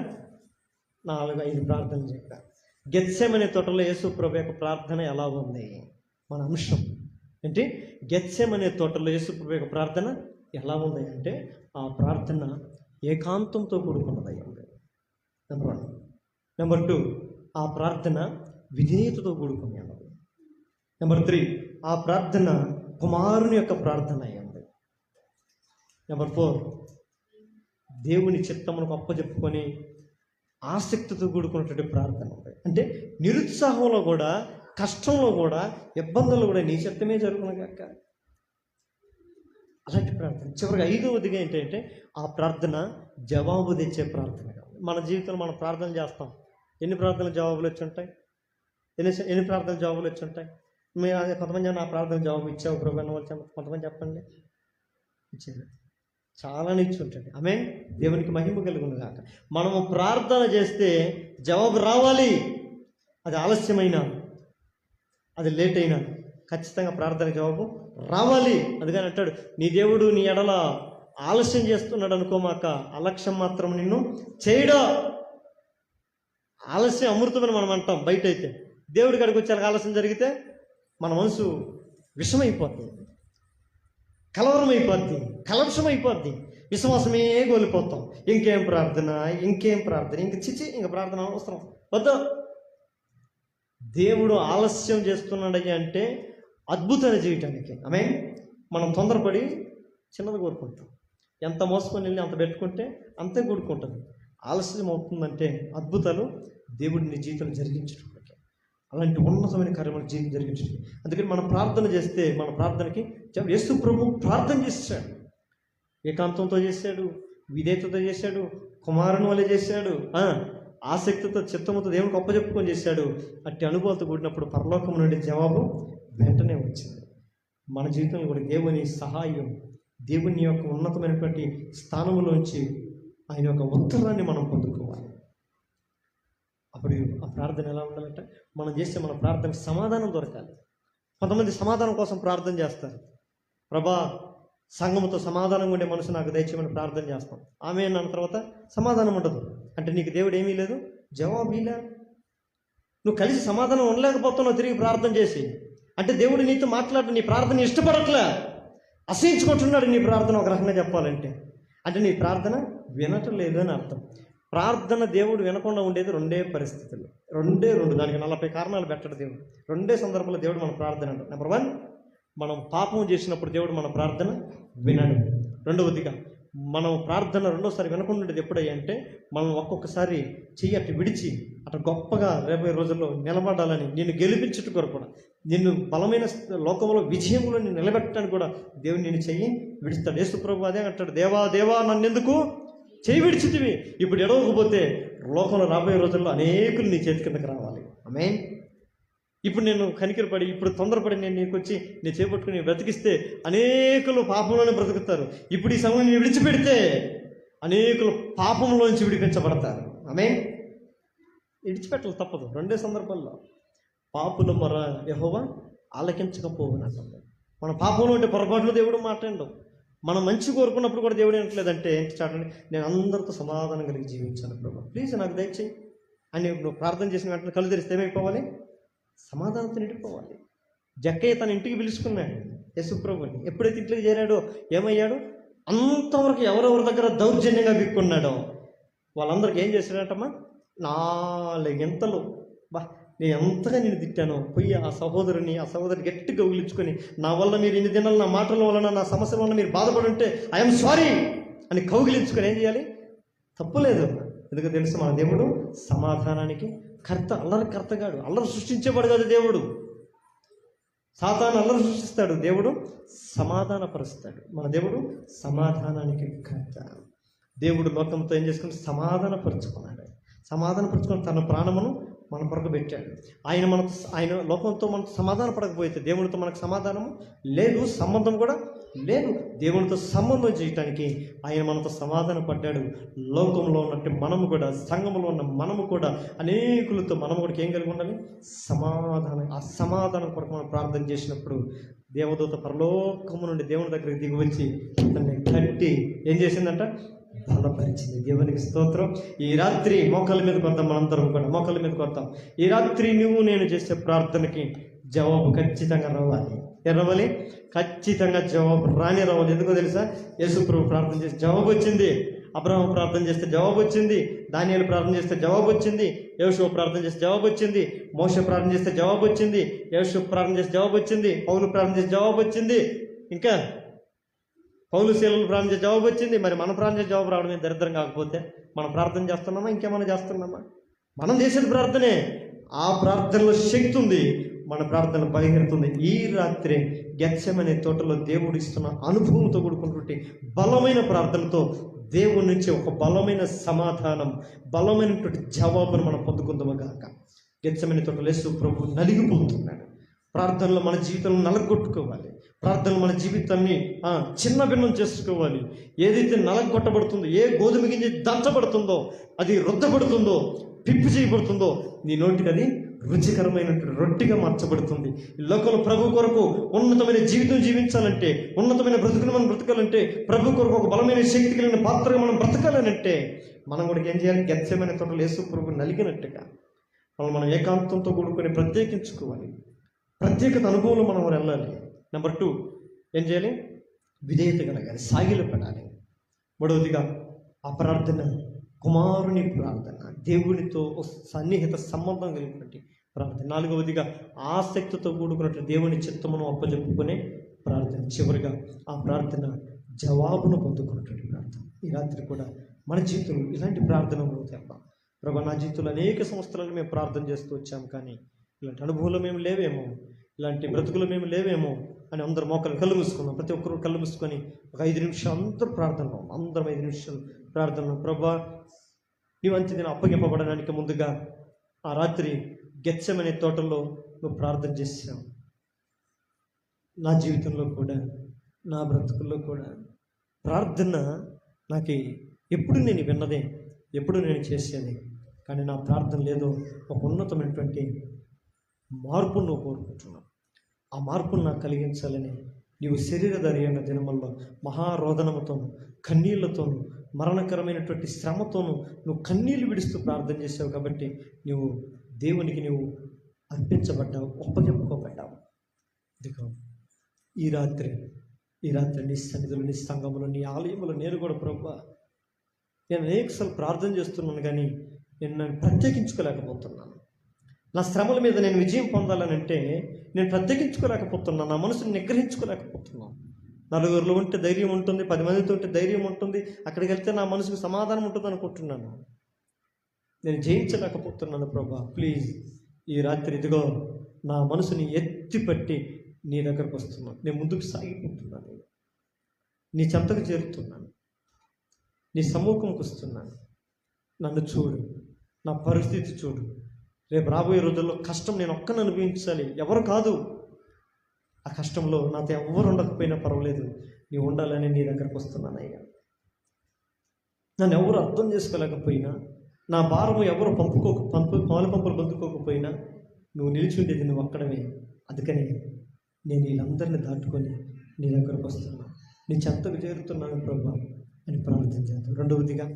[SPEAKER 1] 4-5 ప్రార్థనలు చెప్పారు. గెత్సెమనే తోటలో యేసు ప్రభు యొక్క ప్రార్థన ఎలా ఉంది మన అంశం ఏంటి? గెత్సెమనే తోటలో యేసు ప్రభు యొక్క ప్రార్థన ఎలా ఉంది అంటే ఆ ప్రార్థన ఏకాంతంతో కూడుకున్నదై ఉంది. నెంబర్ 1. నెంబర్ 2, ఆ ప్రార్థన విధేయతతో కూడుకుని ఉన్నది. నెంబర్ 3, ఆ ప్రార్థన కుమారుని యొక్క ప్రార్థన అయి ఉంది. నెంబర్ 4, దేవుని చిత్తమునకు అప్పచెప్పుకొని ఆసక్తితో కూడుకున్నటువంటి ప్రార్థన ఉంది. అంటే నిరుత్సాహంలో కూడా, కష్టంలో కూడా, ఇబ్బందులు కూడా నీ చిత్తమే జరుగును కాక అలాంటి ప్రార్థన. చివరిగా 5వదిగా ఏంటంటే ఆ ప్రార్థన జవాబు తెచ్చే ప్రార్థన. మన జీవితంలో మనం ప్రార్థన చేస్తాం. ఎన్ని ప్రార్థనలు జవాబులు వచ్చి ఉంటాయి? ఎన్ని ప్రార్థనలు జవాబులు వచ్చి ఉంటాయి? మీరు కొంతమంది నా ప్రార్థన జవాబు ఇచ్చావు ప్రభు అన్న వాళ్ళు కొంతమంది చెప్పండి. ఇచ్చారు, చాలా ఇచ్చి ఉంటుంది. ఆమె దేవునికి మహిమ కలుగును గాక. మనము ప్రార్థన చేస్తే జవాబు రావాలి. అది ఆలస్యమైనా, అది లేట్ అయినా ఖచ్చితంగా ప్రార్థన జవాబు రావాలి. అందుకని అంటాడు, నీ దేవుడు నీ ఎడల ఆలస్యం చేస్తున్నాడు అనుకోమాక, అలక్ష్యం మాత్రం నిన్ను చేయడా. ఆలస్యం అమృతమని మనం అంటాం బయట. అయితే దేవుడి కాడికి వచ్చే ఆలస్యం జరిగితే మన మనసు విషమైపోద్ది, కలవరం అయిపోద్ది, కలవశం అయిపోద్ది, విశ్వాసమే కోల్పోతాం. ఇంకేం ప్రార్థన, ఇంకేం ప్రార్థన, ఇంక చిచి, ఇంక ప్రార్థన అవసరం వద్దు. దేవుడు ఆలస్యం చేస్తున్నాడు అంటే అద్భుతాలు చేయటానికి. ఆమె మనం తొందరపడి చిన్నది కోరుకుంటాం. ఎంత మోసుకొని వెళ్ళి అంత పెట్టుకుంటే అంతే కూడుకుంటుంది. ఆలస్యం అవుతుందంటే అద్భుతాలు దేవుడిని నీ జీవితంలో జరిగించడానికి, అలాంటి ఉన్నతమైన కార్యములు జీవితం జరిగించడం. అందుకని మనం ప్రార్థన చేస్తే మన ప్రార్థనకి యేసు ప్రభు ప్రార్థన చేశాడు. ఏకాంతంతో చేశాడు, విధేయతతో చేశాడు, కుమారుని వలె చేశాడు, ఆసక్తితో చిత్తముతో దేవునికి అప్పచెప్పుకొని చేశాడు. అట్టి అనుభవంతో కూడినప్పుడు పరలోకం నుండి జవాబు వెంటనే వచ్చింది. మన జీవితంలో కూడా దేవుని సహాయం, దేవుని యొక్క ఉన్నతమైనటువంటి స్థానంలోంచి ఆయన యొక్క ఉత్తరాన్ని మనం పొందుకోవాలి. అప్పుడు ఆ ప్రార్థన ఎలా ఉండాలంటే మనం చేస్తే మన ప్రార్థనకు సమాధానం దొరకాలి. కొంతమంది సమాధానం కోసం ప్రార్థన చేస్తారు. ప్రభా, సంఘముతో సమాధానంగా ఉండే మనసు నాకు దయచేయమని ప్రార్థన చేస్తాం. ఆమె అన్న తర్వాత సమాధానం ఉండదు. అంటే నీకు దేవుడు ఏమీ లేదు, జవాబు ఇలా. నువ్వు కలిసి సమాధానం ఉండలేకపోతున్నావు తిరిగి ప్రార్థన చేసి. అంటే దేవుడు నీతో మాట్లాడి నీ ప్రార్థన ఇష్టపడట్లే, అసహించుకుంటున్నాడు నీ ప్రార్థన. ఒక రకంగా చెప్పాలంటే అంటే నీ ప్రార్థన వినటం లేదు అని అర్థం. ప్రార్థన దేవుడు వినకుండా ఉండేది 2 పరిస్థితులు, 2 దానికి 40 కారణాలు పెట్టడు దేవుడు. 2 సందర్భాల్లో దేవుడు మన ప్రార్థన అంటాడు. నెంబర్ 1, మనం పాపం చేసినప్పుడు దేవుడు మన ప్రార్థన వినడు. 2వదిగా మనం ప్రార్థన 2వసారి వినకుండా ఉండేది ఎప్పుడంటే మనం ఒక్కొక్కసారి చెయ్యి అటు విడిచి అటు గొప్పగా రేపటి రోజుల్లో నిలబడాలని, నిన్ను గెలిపించుట కొరకు కూడా, నిన్ను బలమైన లోకంలో విజయంలో నిన్ను నిలబెట్టడానికి కూడా దేవుడు నిన్ను చెయ్యి విడుస్తాడు. యేసు ప్రభు అదే అంటాడు, దేవా దేవా నన్నెందుకు చెయ్యి విడిచితివి. ఇప్పుడు ఎడవకపోతే లోకంలో రాబోయే రోజుల్లో అనేకులు నీ చేతి కిందకి రావాలి. ఆమేన్. ఇప్పుడు నేను కనికరపడి, ఇప్పుడు తొందరపడి నేను నీకు వచ్చి నేను చేపట్టుకుని బ్రతికిస్తే అనేకులు పాపంలోనే బ్రతుకుతారు. ఇప్పుడు ఈ సమయం నేను విడిచిపెడితే అనేకులు పాపంలోంచి విడిపించబడతారు. ఆమేన్. విడిచిపెట్టాలి, తప్పదు. 2 సందర్భాల్లో పాపుల మొర యెహోవా ఆలకించకపోవనంటుంది. మన పాపంలో ఉంటే పొరపాట్లు దేవుడు మాట్లాడడం. మనం మంచి కోరుకున్నప్పుడు కూడా దేవుడు ఏంటలేదంటే ఏంటి చాటండి, నేను అందరితో సమాధానం కలిగి జీవించాను ప్రభు, ప్లీజ్ నాకు దయచేయి అని నువ్వు ప్రార్థన చేసిన వెంటనే కళ్ళు తెరిస్తే ఏమైపోవాలి, సమాధానంతో నిండిపోవాలి. జక్కయ్య తన ఇంటికి పిలుచుకున్నాడు యేసు ప్రభుని. ఎప్పుడైతే ఇంట్లోకి చేరాడో ఏమయ్యాడు, అంతవరకు ఎవరెవరి దగ్గర దౌర్జన్యంగా విక్కున్నాడో వాళ్ళందరికీ ఏం చేశాడటమ్మా, 4 గంటలు నేను ఎంతగా నేను తిట్టాను, పోయి ఆ సహోదరిని గట్టిగా కౌగిలించుకొని, నా వల్ల మీరు ఇన్ని దినాలు నా మాటల వలన నా సమస్యల వలన మీరు బాధపడుంటే ఐఎమ్ సారీ అని కౌగిలించుకొని ఏం చేయాలి, తప్పులేదు. ఎందుకు తెలుసు, మన దేవుడు సమాధానానికి కర్త, అల్లరి కర్తగాడు, అల్లరి సృష్టించేవాడు కాదు దేవుడు. సాతాను అల్లరి సృష్టిస్తాడు, దేవుడు సమాధానపరుస్తాడు. మన దేవుడు సమాధానానికి కర్త. దేవుడు లోకంతో ఏం చేసుకుని సమాధానపరుచుకున్నాడు. సమాధానపరుచుకొని తన ప్రాణమును మన కొరకు పెట్టాడు. ఆయన లోకంతో మనకు సమాధానం పడకపోతే దేవునితో మనకు సమాధానం లేదు, సంబంధం కూడా లేదు. దేవునితో సంబంధం చేయటానికి ఆయన మనతో సమాధానం పడ్డాడు. లోకంలో ఉన్నట్టు మనము కూడా, సంఘంలో ఉన్న మనము కూడా అనేకులతో మనము కూడా ఏం కలిగి ఉండాలి? సమాధానం. ఆ సమాధానం కొరకు మనం ప్రార్థన చేసినప్పుడు దేవదూత పరలోకము నుండి దేవుని దగ్గరికి దిగి వచ్చి తనని కట్టి ఏం చేసిందంట? బలపరిచింది. దేవునికి స్తోత్రం. ఈ రాత్రి మోకాళ్ళ మీదకి వద్దాం, మనందరం కూడా మోకాళ్ళ మీదకి వద్దాం. ఈ రాత్రి నువ్వు నేను చేసే ప్రార్థనకి జవాబు ఖచ్చితంగా రావాలి. రావాలి, ఖచ్చితంగా జవాబు రావాలి. ఎందుకో తెలుసా? యేసు ప్రభు ప్రార్థన చేస్తే జవాబు వచ్చింది, అబ్రహాము ప్రార్థన చేస్తే జవాబు వచ్చింది, దానియేలు ప్రార్థన చేస్తే జవాబు వచ్చింది, యోషువ ప్రార్థన చేస్తే జవాబు వచ్చింది, మోషే ప్రార్థన చేస్తే జవాబు వచ్చింది, యోషువ ప్రార్థన చేస్తే జవాబు వచ్చింది, పౌలు ప్రార్థన చేస్తే జవాబు వచ్చింది, ఇంకా పౌలు శీలలు ప్రార్థన చేస్తే జవాబు వచ్చింది. మరి మన ప్రార్థన చేసే జవాబు రావడమే దరిద్రం కాకపోతే మనం ప్రార్థన చేస్తున్నామా? ఇంకేమైనా చేస్తున్నామా? మనం చేసేది ప్రార్థనే. ఆ ప్రార్థనలో శక్తి ఉంది, మన ప్రార్థన బలహీనతుంది. ఈ రాత్రి గెత్సెమనే తోటలో దేవుడు ఇస్తున్న అనుభవంతో కూడుకున్నటువంటి బలమైన ప్రార్థనతో దేవుడి నుంచి ఒక బలమైన సమాధానం, బలమైనటువంటి జవాబును మనం పొందుకుందాము గాక. గెత్సెమనే తోటలో యేసు ప్రభు నలిగిపోతున్నాడు. ప్రార్థనలో మన జీవితంలో నలగొట్టుకోవాలి. ప్రార్థనలు మన జీవితాన్ని చిన్న భిన్నం చేసుకోవాలి. ఏదైతే నలగొట్టబడుతుందో, ఏ గోధుమ గింజ దంచబడుతుందో, అది రుద్దబడుతుందో, పిప్పి చేయబడుతుందో, నీ నోటికి అది రుచికరమైనటువంటి రొట్టిగా మార్చబడుతుంది. ఈ లోకంలో ప్రభు కొరకు ఉన్నతమైన జీవితం జీవించాలంటే, ఉన్నతమైన బ్రతుకును మనం బ్రతకాలంటే, ప్రభు కొరకు ఒక బలమైన శక్తి కలిగిన పాత్రగా మనం బ్రతకాలనంటే మనం కూడా ఏం చేయాలి? గెత్సెమనే తోటలో యేసు ప్రభు నలిగినట్టుగా మనం ఏకాంతంతో కూడుకొని ప్రత్యేకించుకోవాలి. ప్రత్యేకత అనుభవంలో మనం వెళ్ళాలి. నెంబర్ 2 ఏం చేయాలి? విధేయత కలగాలి, సాగిలపడాలి. మూడవదిగా ఆ ప్రార్థన కుమారుని ప్రార్థన, దేవునితో సన్నిహిత సంబంధం కలిగినటువంటి ప్రార్థన. నాలుగవదిగా ఆసక్తితో కూడుకున్నట్టు దేవుని చిత్తమును అప్పచెప్పుకునే ప్రార్థన. చివరిగా ఆ ప్రార్థన జవాబును పొందుకున్నటువంటి ప్రార్థన. ఈ రాత్రి కూడా మన జీవితంలో ఇలాంటి ప్రార్థన తెప్ప. ప్రభా, నా జీవితంలో అనేక సంవత్సరాలు మేము ప్రార్థన చేస్తూ వచ్చాము, కానీ ఇలాంటి అనుభవాలు మేము లేవేమో, ఇలాంటి బ్రతుకులు మేము లేవేమో అని అందరూ మోకాలు కళ్ళు మూసుకున్నాం. ప్రతి ఒక్కరు కళ్ళు మూసుకొని ఒక 5 నిమిషాలు అందరూ ప్రార్థనలో, అందరం 5 నిమిషాలు ప్రార్థనలో. ప్రభా, నీవు అంత్యదిన అప్పగింపబడడానికి ముందుగా ఆ రాత్రి గెత్సెమనే తోటలో నువ్వు ప్రార్థన చేశావు. నా జీవితంలో కూడా, నా బ్రతుకుల్లో కూడా ప్రార్థన నాకు ఎప్పుడు నేను విన్నదే, ఎప్పుడు నేను చేసేది, కానీ నా ప్రార్థన లేదో ఒక ఉన్నతమైనటువంటి మార్పును నువ్వు కోరుకుంటున్నావు. ఆ మార్పును నాకు కలిగించాలని నీవు శరీరధారి అయిన దినముల్లో మహారోదనముతోను, కన్నీళ్లతోనూ, మరణకరమైనటువంటి శ్రమతోనూ నువ్వు కన్నీళ్లు విడుస్తూ ప్రార్థన చేసావు. కాబట్టి నువ్వు దేవునికి నువ్వు అర్పించబడ్డావు, ఒప్పజెప్పుకోబడ్డావు. ఇదిగో ఈ రాత్రి నీ సన్నిధిలో, నీ సంఘములో, నీ ఆలయంలో నేను కూడా ప్రభువా, నేను అనేకసార్లు ప్రార్థన చేస్తున్నాను, కానీ నేను నన్ను ప్రత్యేకించుకోలేకపోతున్నాను. నా శ్రమల మీద నేను విజయం పొందాలని అంటే నేను ప్రత్యేకించుకోలేకపోతున్నాను, నా మనసుని నిగ్రహించుకోలేకపోతున్నాను. నలుగురిలో ఉంటే ధైర్యం ఉంటుంది, 10 మందితో ఉంటే ధైర్యం ఉంటుంది, అక్కడికి వెళ్తే నా మనసుకు సమాధానం ఉంటుంది అనుకుంటున్నాను. నేను జయించలేకపోతున్నాను. ప్రభా, ప్లీజ్ ఈ రాత్రి ఇదిగో నా మనసుని ఎత్తిపట్టి నీ దగ్గరకు వస్తున్నాను. నేను ముందుకు సాగిపోతున్నాను, నీ చెంతకు చేరుతున్నాను, నీ సమ్ముఖంకి వస్తున్నాను. నన్ను చూడు, నా పరిస్థితి చూడు. రేపు రాబోయే రోజుల్లో కష్టం నేను ఒక్కని అనుభవించాలి, ఎవరు కాదు. ఆ కష్టంలో నాతో ఎవరు ఉండకపోయినా పర్వాలేదు, నీవు ఉండాలని నీ దగ్గరకు వస్తున్నానయ్యా. నన్ను ఎవరు అర్థం చేసుకోలేకపోయినా, నా భారము ఎవరు పాలు పంపులు పొందుకోకపోయినా నువ్వు నిలిచుండేది నువ్వు ఒక్కడమే. అందుకని నేను వీళ్ళందరినీ దాటుకొని నీ దగ్గరకు వస్తున్నాను, నీ చెంతకు చేరుతున్నాను ప్రభా అని ప్రార్థన చేస్తాను. రెండవదిగా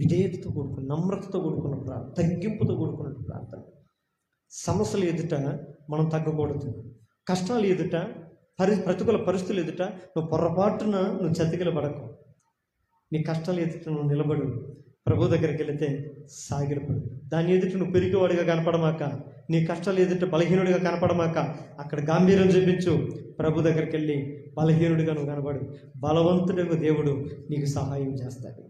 [SPEAKER 1] విధేయతతో కూడుకున్న, నమ్రతతో కూడుకున్న ప్రార్థన, తగ్గింపుతో కూడుకున్న ప్రార్థన. సమస్యలు ఎదుట మనం తగ్గకూడదు. కష్టాలు ఎదుట, ప్రతికూల పరిస్థితులు ఎదుట నువ్వు పొరపాటున నువ్వు చతికిలబడకు. నీ కష్టాలు ఎదుట నువ్వు నిలబడు. ప్రభు దగ్గరికి వెళితే సాగిలపడు. దాని ఎదుట నువ్వు పెరిగేవాడిగా కనపడమాక, నీ కష్టాలు ఎదుట బలహీనుడిగా కనపడమాక, అక్కడ గాంభీర్యం చూపించు. ప్రభు దగ్గరికి వెళ్ళి బలహీనుడిగా నువ్వు కనపడు. బలవంతుడిగా దేవుడు నీకు సహాయం చేస్తాడు.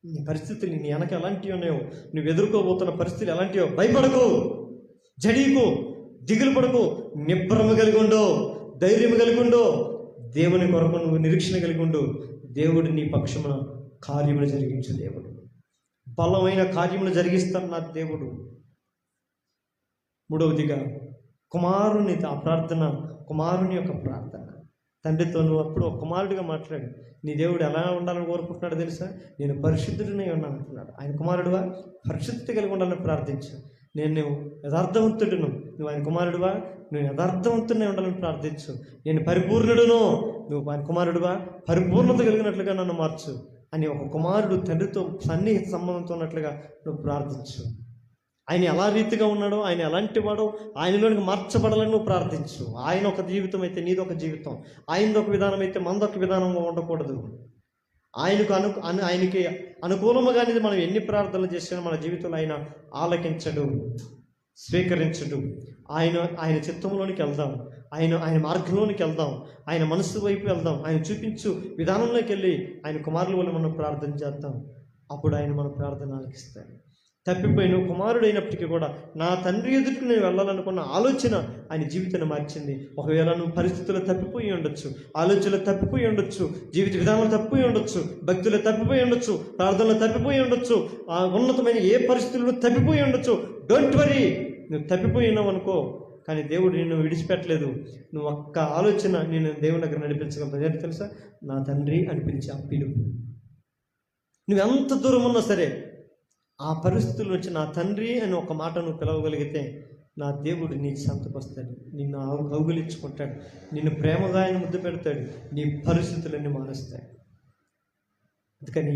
[SPEAKER 1] నీ పరిస్థితులు నీ వెనక ఎలాంటివి ఉన్నాయో, నువ్వు ఎదుర్కోబోతున్న పరిస్థితులు ఎలాంటివో భయపడకు, జడీకు, దిగులు పడకు, నిబ్బరము కలిగి ఉండు, ధైర్యం కలిగి ఉండు. దేవుని కొరకు నువ్వు నిరీక్షణ కలిగి ఉండు. దేవుడు నీ పక్షమున కార్యములు జరిగించు దేవుడు, బలమైన కార్యములు జరిగిస్తాను నా దేవుడు. మూడవదిగా కుమారుని ఆ ప్రార్థన, కుమారుని యొక్క ప్రార్థన. తండ్రితో నువ్వు అప్పుడు ఒక కుమారుడిగా మాట్లాడు. నీ దేవుడు ఎలా ఉండాలని కోరుకుంటున్నాడు తెలుసా? నేను పరిశుద్ధుడినే ఉన్నాను అంటున్నాడు. ఆయన కుమారుడువా, పరిశుద్ధత కలిగి ఉండాలని ప్రార్థించు. నువ్వు యథార్థవంతుడును, నువ్వు ఆయన కుమారుడువా, నువ్వు యథార్థవంతుడినే ఉండాలని ప్రార్థించు. నేను పరిపూర్ణుడును, నువ్వు ఆయన కుమారుడువా, పరిపూర్ణత కలిగినట్లుగా నన్ను మార్చు అని ఒక కుమారుడు తండ్రితో సన్నిహిత సంబంధంతో ఉన్నట్లుగా నువ్వు ప్రార్థించు. ఆయన ఎలా రీతిగా ఉన్నాడో, ఆయన ఎలాంటి వాడో ఆయనలోనికి మార్చబడాలని నువ్వు ప్రార్థించు. ఆయన ఒక జీవితం అయితే నీదొక జీవితం, ఆయనది ఒక విధానం అయితే మనదొక విధానంగా ఉండకూడదు. ఆయనకి అనుకూలముగానే మనం ఎన్ని ప్రార్థనలు చేసినా మన జీవితంలో ఆయన ఆలకించడు, స్వీకరించడు. ఆయన చిత్తంలోనికి వెళ్దాం, ఆయన మార్గంలోనికి వెళ్దాం, ఆయన మనస్సు వైపు వెళ్దాం, ఆయన చూపించు విధానంలోకి వెళ్ళి ఆయన కుమారుల వల్ల మనం ప్రార్థన చేద్దాం. అప్పుడు ఆయన మన ప్రార్థన ఆలకిస్తాడు. తప్పిపోయిన కుమారుడైనప్పటికీ కూడా నా తండ్రి ఎదుటికి నేను వెళ్ళాలనుకున్న ఆలోచన ఆయన జీవితాన్ని మార్చింది. ఒకవేళ నువ్వు పరిస్థితుల్లో తప్పిపోయి ఉండొచ్చు, ఆలోచనలో తప్పిపోయి ఉండొచ్చు, జీవిత విధానంలో తప్పిపోయి ఉండొచ్చు, భక్తులు తప్పిపోయి ఉండొచ్చు, ప్రార్థనలో తప్పిపోయి ఉండొచ్చు, ఆ ఉన్నతమైన ఏ పరిస్థితుల్లో తప్పిపోయి ఉండొచ్చు. డోంట్ వరీ, నువ్వు తప్పిపోయి ఉన్నావు అనుకో, కానీ దేవుడు నిన్ను విడిచిపెట్టలేదు. నువ్వు ఒక్క ఆలోచన నేను దేవుని దగ్గర నడిపించగలుగుతావు. ఏంటి తెలుసా? నా తండ్రి అనిపించి ఆ పిలుపు. నువ్వెంత దూరం ఉన్నా సరే ఆ పరిస్థితుల నుంచి నా తండ్రి అని ఒక మాట నువ్వు పిలవగలిగితే నా దేవుడు నీ సంతకు వస్తాడు, నిన్ను కౌగిలించుకుంటాడు, నిన్ను ప్రేమగా ఆయన ముద్దు పెడతాడు, నీ పరిస్థితులన్నీ మారుస్తాయి. అందుకని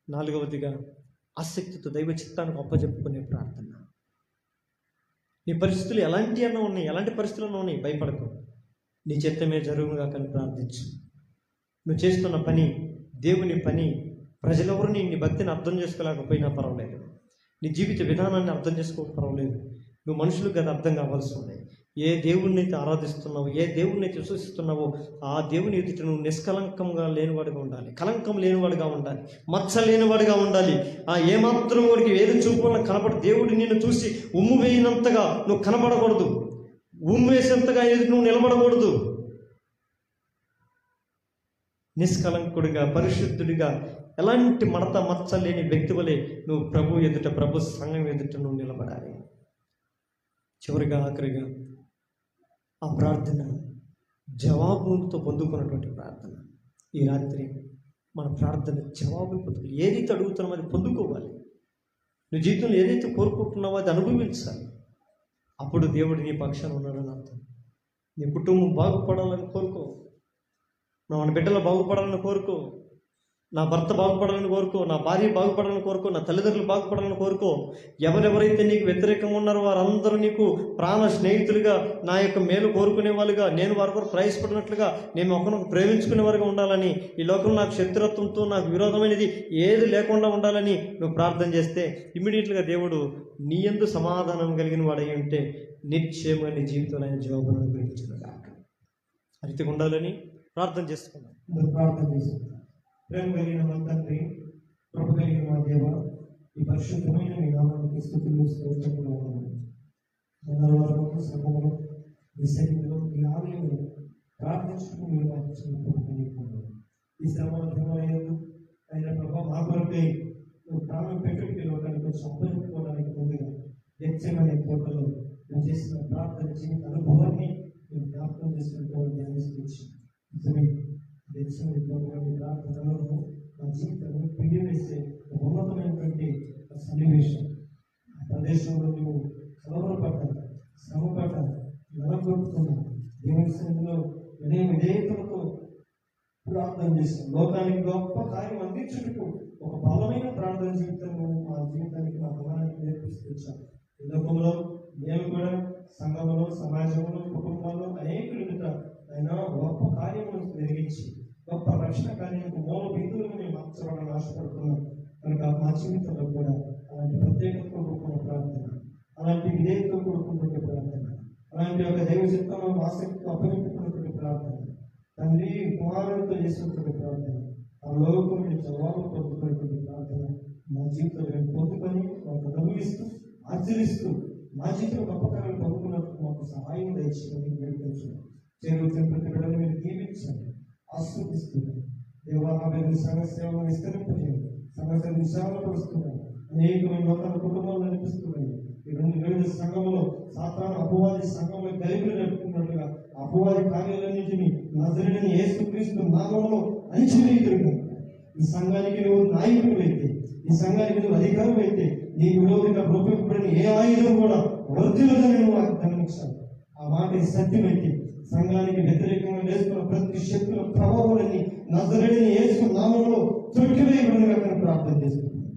[SPEAKER 1] నాలుగవదిగా ఆసక్తితో దైవ చిత్తానికి అప్పచెప్పుకునే ప్రార్థన. నీ పరిస్థితులు ఎలాంటి అన్నా ఉన్నాయి, ఎలాంటి పరిస్థితులు ఉన్నాయి, భయపడకు. నీ చిత్తమే జరుగునుగా కానీ ప్రార్థించు. నువ్వు చేస్తున్న పని దేవుని పని. ప్రజలెవరు నీ భక్తిని అర్థం చేసుకోలేకపోయినా పర్వాలేదు, నీ జీవిత విధానాన్ని అర్థం చేసుకోక పర్వాలేదు. నువ్వు మనుషులకు అది అర్థం కావాల్సి ఉన్నాయి. ఏ దేవుడిని అయితే ఆరాధిస్తున్నావో, ఏ దేవుడిని అయితే విశ్వసిస్తున్నావో ఆ దేవుని ఎదుట నువ్వు నిష్కలంకంగా లేనివాడిగా ఉండాలి, కలంకం లేనివాడిగా ఉండాలి, మచ్చ లేనివాడిగా ఉండాలి. ఏమాత్రం వాడికి ఏది చూపున కనపడ దేవుడు నిన్ను చూసి ఉమ్ము వేయినంతగా నువ్వు కనపడకూడదు, ఉమ్ము వేసేంతగా ఎదుటి నువ్వు నిలబడకూడదు. నిష్కలంకుడిగా, పరిశుద్ధుడిగా, ఎలాంటి మడత మచ్చ లేని వ్యక్తి వలె నువ్వు ప్రభు ఎదుట, ప్రభు సంఘం ఎదుట నువ్వు నిలబడాలి. చివరిగా ఆఖరిగా ఆ ప్రార్థన జవాబుతో పొందుకున్నటువంటి ప్రార్థన. ఈ రాత్రి మన ప్రార్థన జవాబులు పొందుకోవాలి. ఏదైతే అడుగుతున్నామో అది పొందుకోవాలి. నువ్వు జీవితంలో ఏదైతే కోరుకుంటున్నావో అది అనుభవించాలి. అప్పుడు దేవుడు నీ పక్షాన ఉన్నాడని అర్థం. నీ కుటుంబం బాగుపడాలని కోరుకో, నా బిడ్డలు బాగుపడాలని కోరుకో, నా భర్త బాగుపడాలని కోరుకో, నా భార్య బాగుపడాలని కోరుకో, నా తల్లిదండ్రులు బాగుపడాలని కోరుకో. ఎవరెవరైతే నీకు వ్యతిరేకంగా ఉన్నారో వారందరూ నీకు ప్రాణ స్నేహితులుగా, నా యొక్క మేలు కోరుకునే వాళ్ళుగా, నేను వారి కొరకు ప్రయాసపడినట్లుగా, నేను ఒకరినొకరు ప్రేమించుకునేవారుగా ఉండాలని, ఈ లోకంలో నాకు శత్రుత్వంతో నాకు విరోధమైనది ఏది లేకుండా ఉండాలని నువ్వు ప్రార్థన చేస్తే ఇమ్మీడియట్గా దేవుడు నీ యందు సమాధానం కలిగిన వాడై ఉంటే నిశ్చయంగా నీ జీవితంలో ఆయన జవాబును అనుగ్రహించుగాక. అరితిగా ఉండాలని ప్రార్థన చేసుకున్నాం. ప్రార్థన చేసుకున్నాం. ప్రేమ కలిగిన మా తండ్రి, కృప కలిగిన మా దేవ, ఈ పరిశుద్ధమైన మీ నామానికి స్తుతులు స్తోత్రములు వందనాలు. మంగళవారము సంఘములో, మీ సన్నిధిలో, మీ ఆలయంలో ప్రార్థించుటకు మీరు మాకు ఇచ్చిన కృపను ఈ శ్రమయందు అయిన ప్రభావ మా కొరకై నువ్వు ప్రాణం పెట్టుకుని లోకానికి సంపాదించుకోవడానికి ముందుగా గెత్సేమనే తోటలో నువ్వు చేసిన ప్రార్థన జీవిత అనుభవాన్ని మేము జ్ఞాపకం చేసుకుంటూ ధ్యానిస్తుంది. ప్రార్థనలను మా జీవితాన్ని పిండి వేసే ఉన్నతమైనటువంటి సన్నివేశం. ఆ ప్రదేశంలో నువ్వు కలవరపడ్డాను, శ్రమపడ్డాను, నెలకొల్పుతున్నాను. దేవుని సన్నిధిలో విధేయతలతో ప్రార్థన చేస్తాం. లోకానికి గొప్ప కార్యం అందించుటకు ఒక బలమైన ప్రార్థన జీవితం మా జీవితానికి, మా బలానికి నేర్పిస్తూ వచ్చాం. ఈ లోకంలో మేము కూడా సంఘంలో, సమాజంలో, కుటుంబంలో అనేకులు ఆయన గొప్ప కార్యములను జరిగించి గొప్ప రక్షణ కార్యానికి మూల బిందువులను మేము మార్చవాలని ఆశపడుతున్నాం. కనుక మా జీవితంలో కూడా అలాంటి ప్రత్యేకతతో కూడుకున్న ప్రార్థన, అలాంటి విధేయతతో కూడుకున్నటువంటి ప్రార్థన, అలాంటి ఒక దైవ చిత్తంలో ఆసక్తితో అప్పగింపుకున్నటువంటి ప్రార్థన, తండ్రి కుమారుడితో చేసినటువంటి ప్రార్థన, ఆ లోకం జవాబు పొందుకున్నటువంటి ప్రార్థన మా జీవితంలో మేము పొందుకొని మాకు అనుభవిస్తూ ఆచరిస్తూ మా జీవితంలో గొప్ప కార్యాలు పొందుకున్నట్టు మాకు సహాయం దయచేయమని వేడుకొంచున్నాం. చేరుతున్న ప్రతి బిడ్డను మీరు దీవించండి, ఆస్వాదిస్తున్నారు. దేవా, సంఘ సేవలను విస్తరింపజేయండి, సంఘ విశాలపరుస్తున్నారు.
[SPEAKER 2] అనేకమైన లోకాల కుటుంబాలు నడిపిస్తున్నాయి. ఈ రెండు వివిధ సంఘంలో సాతాను అపవాది సంఘంలో గలిబిలి నడుపుతున్నట్లుగా అపవాది కార్యాలన్నింటినీ నజరేయుడైన యేసుక్రీస్తు నామములో అణిచివేయుదురుగా. ఈ సంఘానికి నువ్వు నాయకుడు అయితే, ఈ సంఘానికి నువ్వు అధికారం అయితే, నీ విరోధిగా రూపింపబడిన ఏ ఆయుధం కూడా వర్తిల్లదని నువ్వు గమనించాలి. ఆ మాట సత్యమైతే సంఘానికి వ్యతిరేకంగా వేసుకున్న ప్రతి శక్తుల ప్రభావాలన్నీ నజరేయుడైన యేసు నామములో తొక్కివేయబడినగా ప్రార్థన చేస్తున్నాం.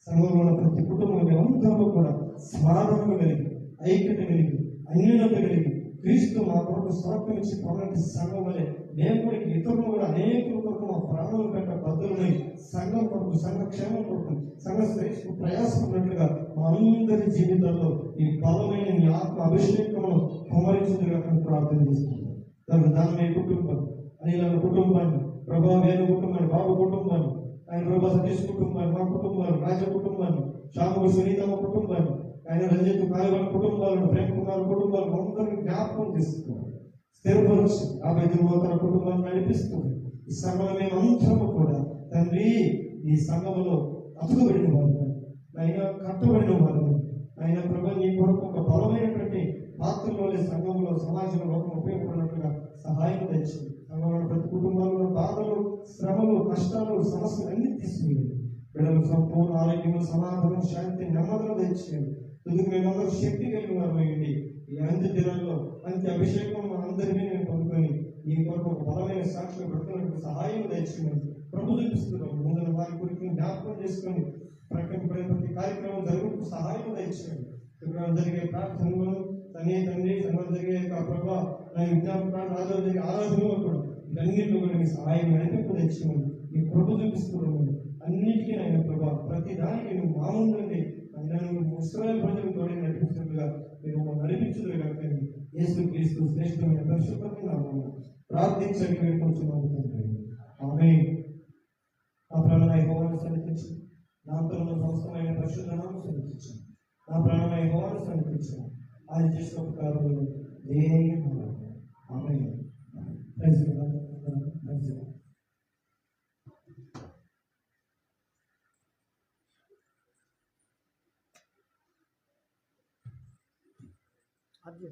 [SPEAKER 2] సంఘంలో ఉన్న ప్రతి కుటుంబంలో అందరూ కూడా సమాధానం కలిగి, ఐక్యత కలిగి, అన్యోన్యత కలిగి, క్రీస్తు మా కొరకు సమర్పించి పన్నటి సంఘం వలె మేము కూడా ఇతరులు కూడా అనేకుల కొరకు మా ప్రాణాలు పెట్ట బద్దులై సంఘం కొరకు, సంఘ క్షేమం కొరకు, సంఘ శ్రేష్ఠ ప్రయాసపడినట్లుగా మా అందరి జీవితాల్లో ఈ బలమైన నీ ఆత్మ అభిషేకంలో కుమరించుగా ప్రార్థన చేస్తున్నాం. దాని కుటుంబం, అనిల కుటుంబాన్ని, ప్రభా వేణు కుటుంబాన్ని, బాబు కుటుంబాన్ని, ఆయన ప్రభా సతీష్ కుటుంబాన్ని, మా కుటుంబాన్ని, రాజ కుటుంబాన్ని, శ్యాము సునీతమ్మ కుటుంబాన్ని, ఆయన రంజిత్ కాలువల కుటుంబాలను, ప్రేమ కుమార్ కుటుంబాలను అందరినీ జ్ఞాపకం చేస్తున్నాం. స్థిరపరచు 59 కుటుంబాలను నడిపిస్తుంది. ఈ సంఘంలో మేమందరము కూడా తండ్రి ఈ సంఘంలో అతుకబడిన వారు, ఆయన కట్టబడిన వారు, ఆయన ప్రభు నీ కొరకు ఒక బలమైనటువంటి పాత్రలో సంఘంలో, సమాజంలో లోకం ఉపయోగపడినట్లుగా సహాయం తెచ్చింది. సంఘంలో ప్రతి కుటుంబాల్లో బాధలు, శ్రమలు, కష్టాలు, సమస్యలు అన్ని తీసుకుని బిడ్డలకు సంపూర్ణ ఆరోగ్యం, సమాధానం, శాంతి, నెమ్మదిలో తెచ్చేయండి. తుదికి మేమందరూ శక్తి కలిగిన వారమైంది. ఈ అంత్య దినాల్లో అంత్య అభిషేకం అందరినీ మేము పొందుకొని ఈ కొరకు ఒక బలమైన సాక్షులు పెడుతున్నట్టు సహాయం తెచ్చుకోండి. ప్రభు చూపిస్తున్నాం. ముందున వారి గురించి జ్ఞాపకం చేసుకొని ప్రకటింపడే ప్రతి కార్యక్రమం జరుగుతూ సహాయం తెచ్చుకోండి. ఇక్కడ జరిగే ప్రార్థనలు, తండ్రి సంఘం జరిగే ప్రభావ విజ్ఞాపన రాజు జరిగే ఆరాధనలో కూడా ఇవన్నింటిలో కూడా మీ సహాయం నడిపింపు తెచ్చుకోండి. మీ ప్రభు చూపిస్తున్నాము. అన్నిటికీ ఆయన ప్రభావ ప్రతి దానికి నువ్వు మామూలుండి ఇశ్రాయేలు ప్రజలు తోడి నడిపించినట్లుగా మీరు నడిపించదు కనుక యేసుక్రీస్తు శ్రేష్టమైన పరిశుభ్రమైన నామమున ప్రార్థించండి వేడుకుంటున్నాము తండ్రి. ఆమేన్. నా ప్రాణమై యెహోవాను సన్నిధించు, నా అంతరంగ సమస్తమైన పరిశుద్ధ నామమును సన్నిధించు, నా ప్రాణమై యెహోవాను సన్నిధించు. ఆయన చేసిన ఉపకారములు దేవుని. ఆమేన్. Praise the Lord. Praise the Lord.
[SPEAKER 1] అదే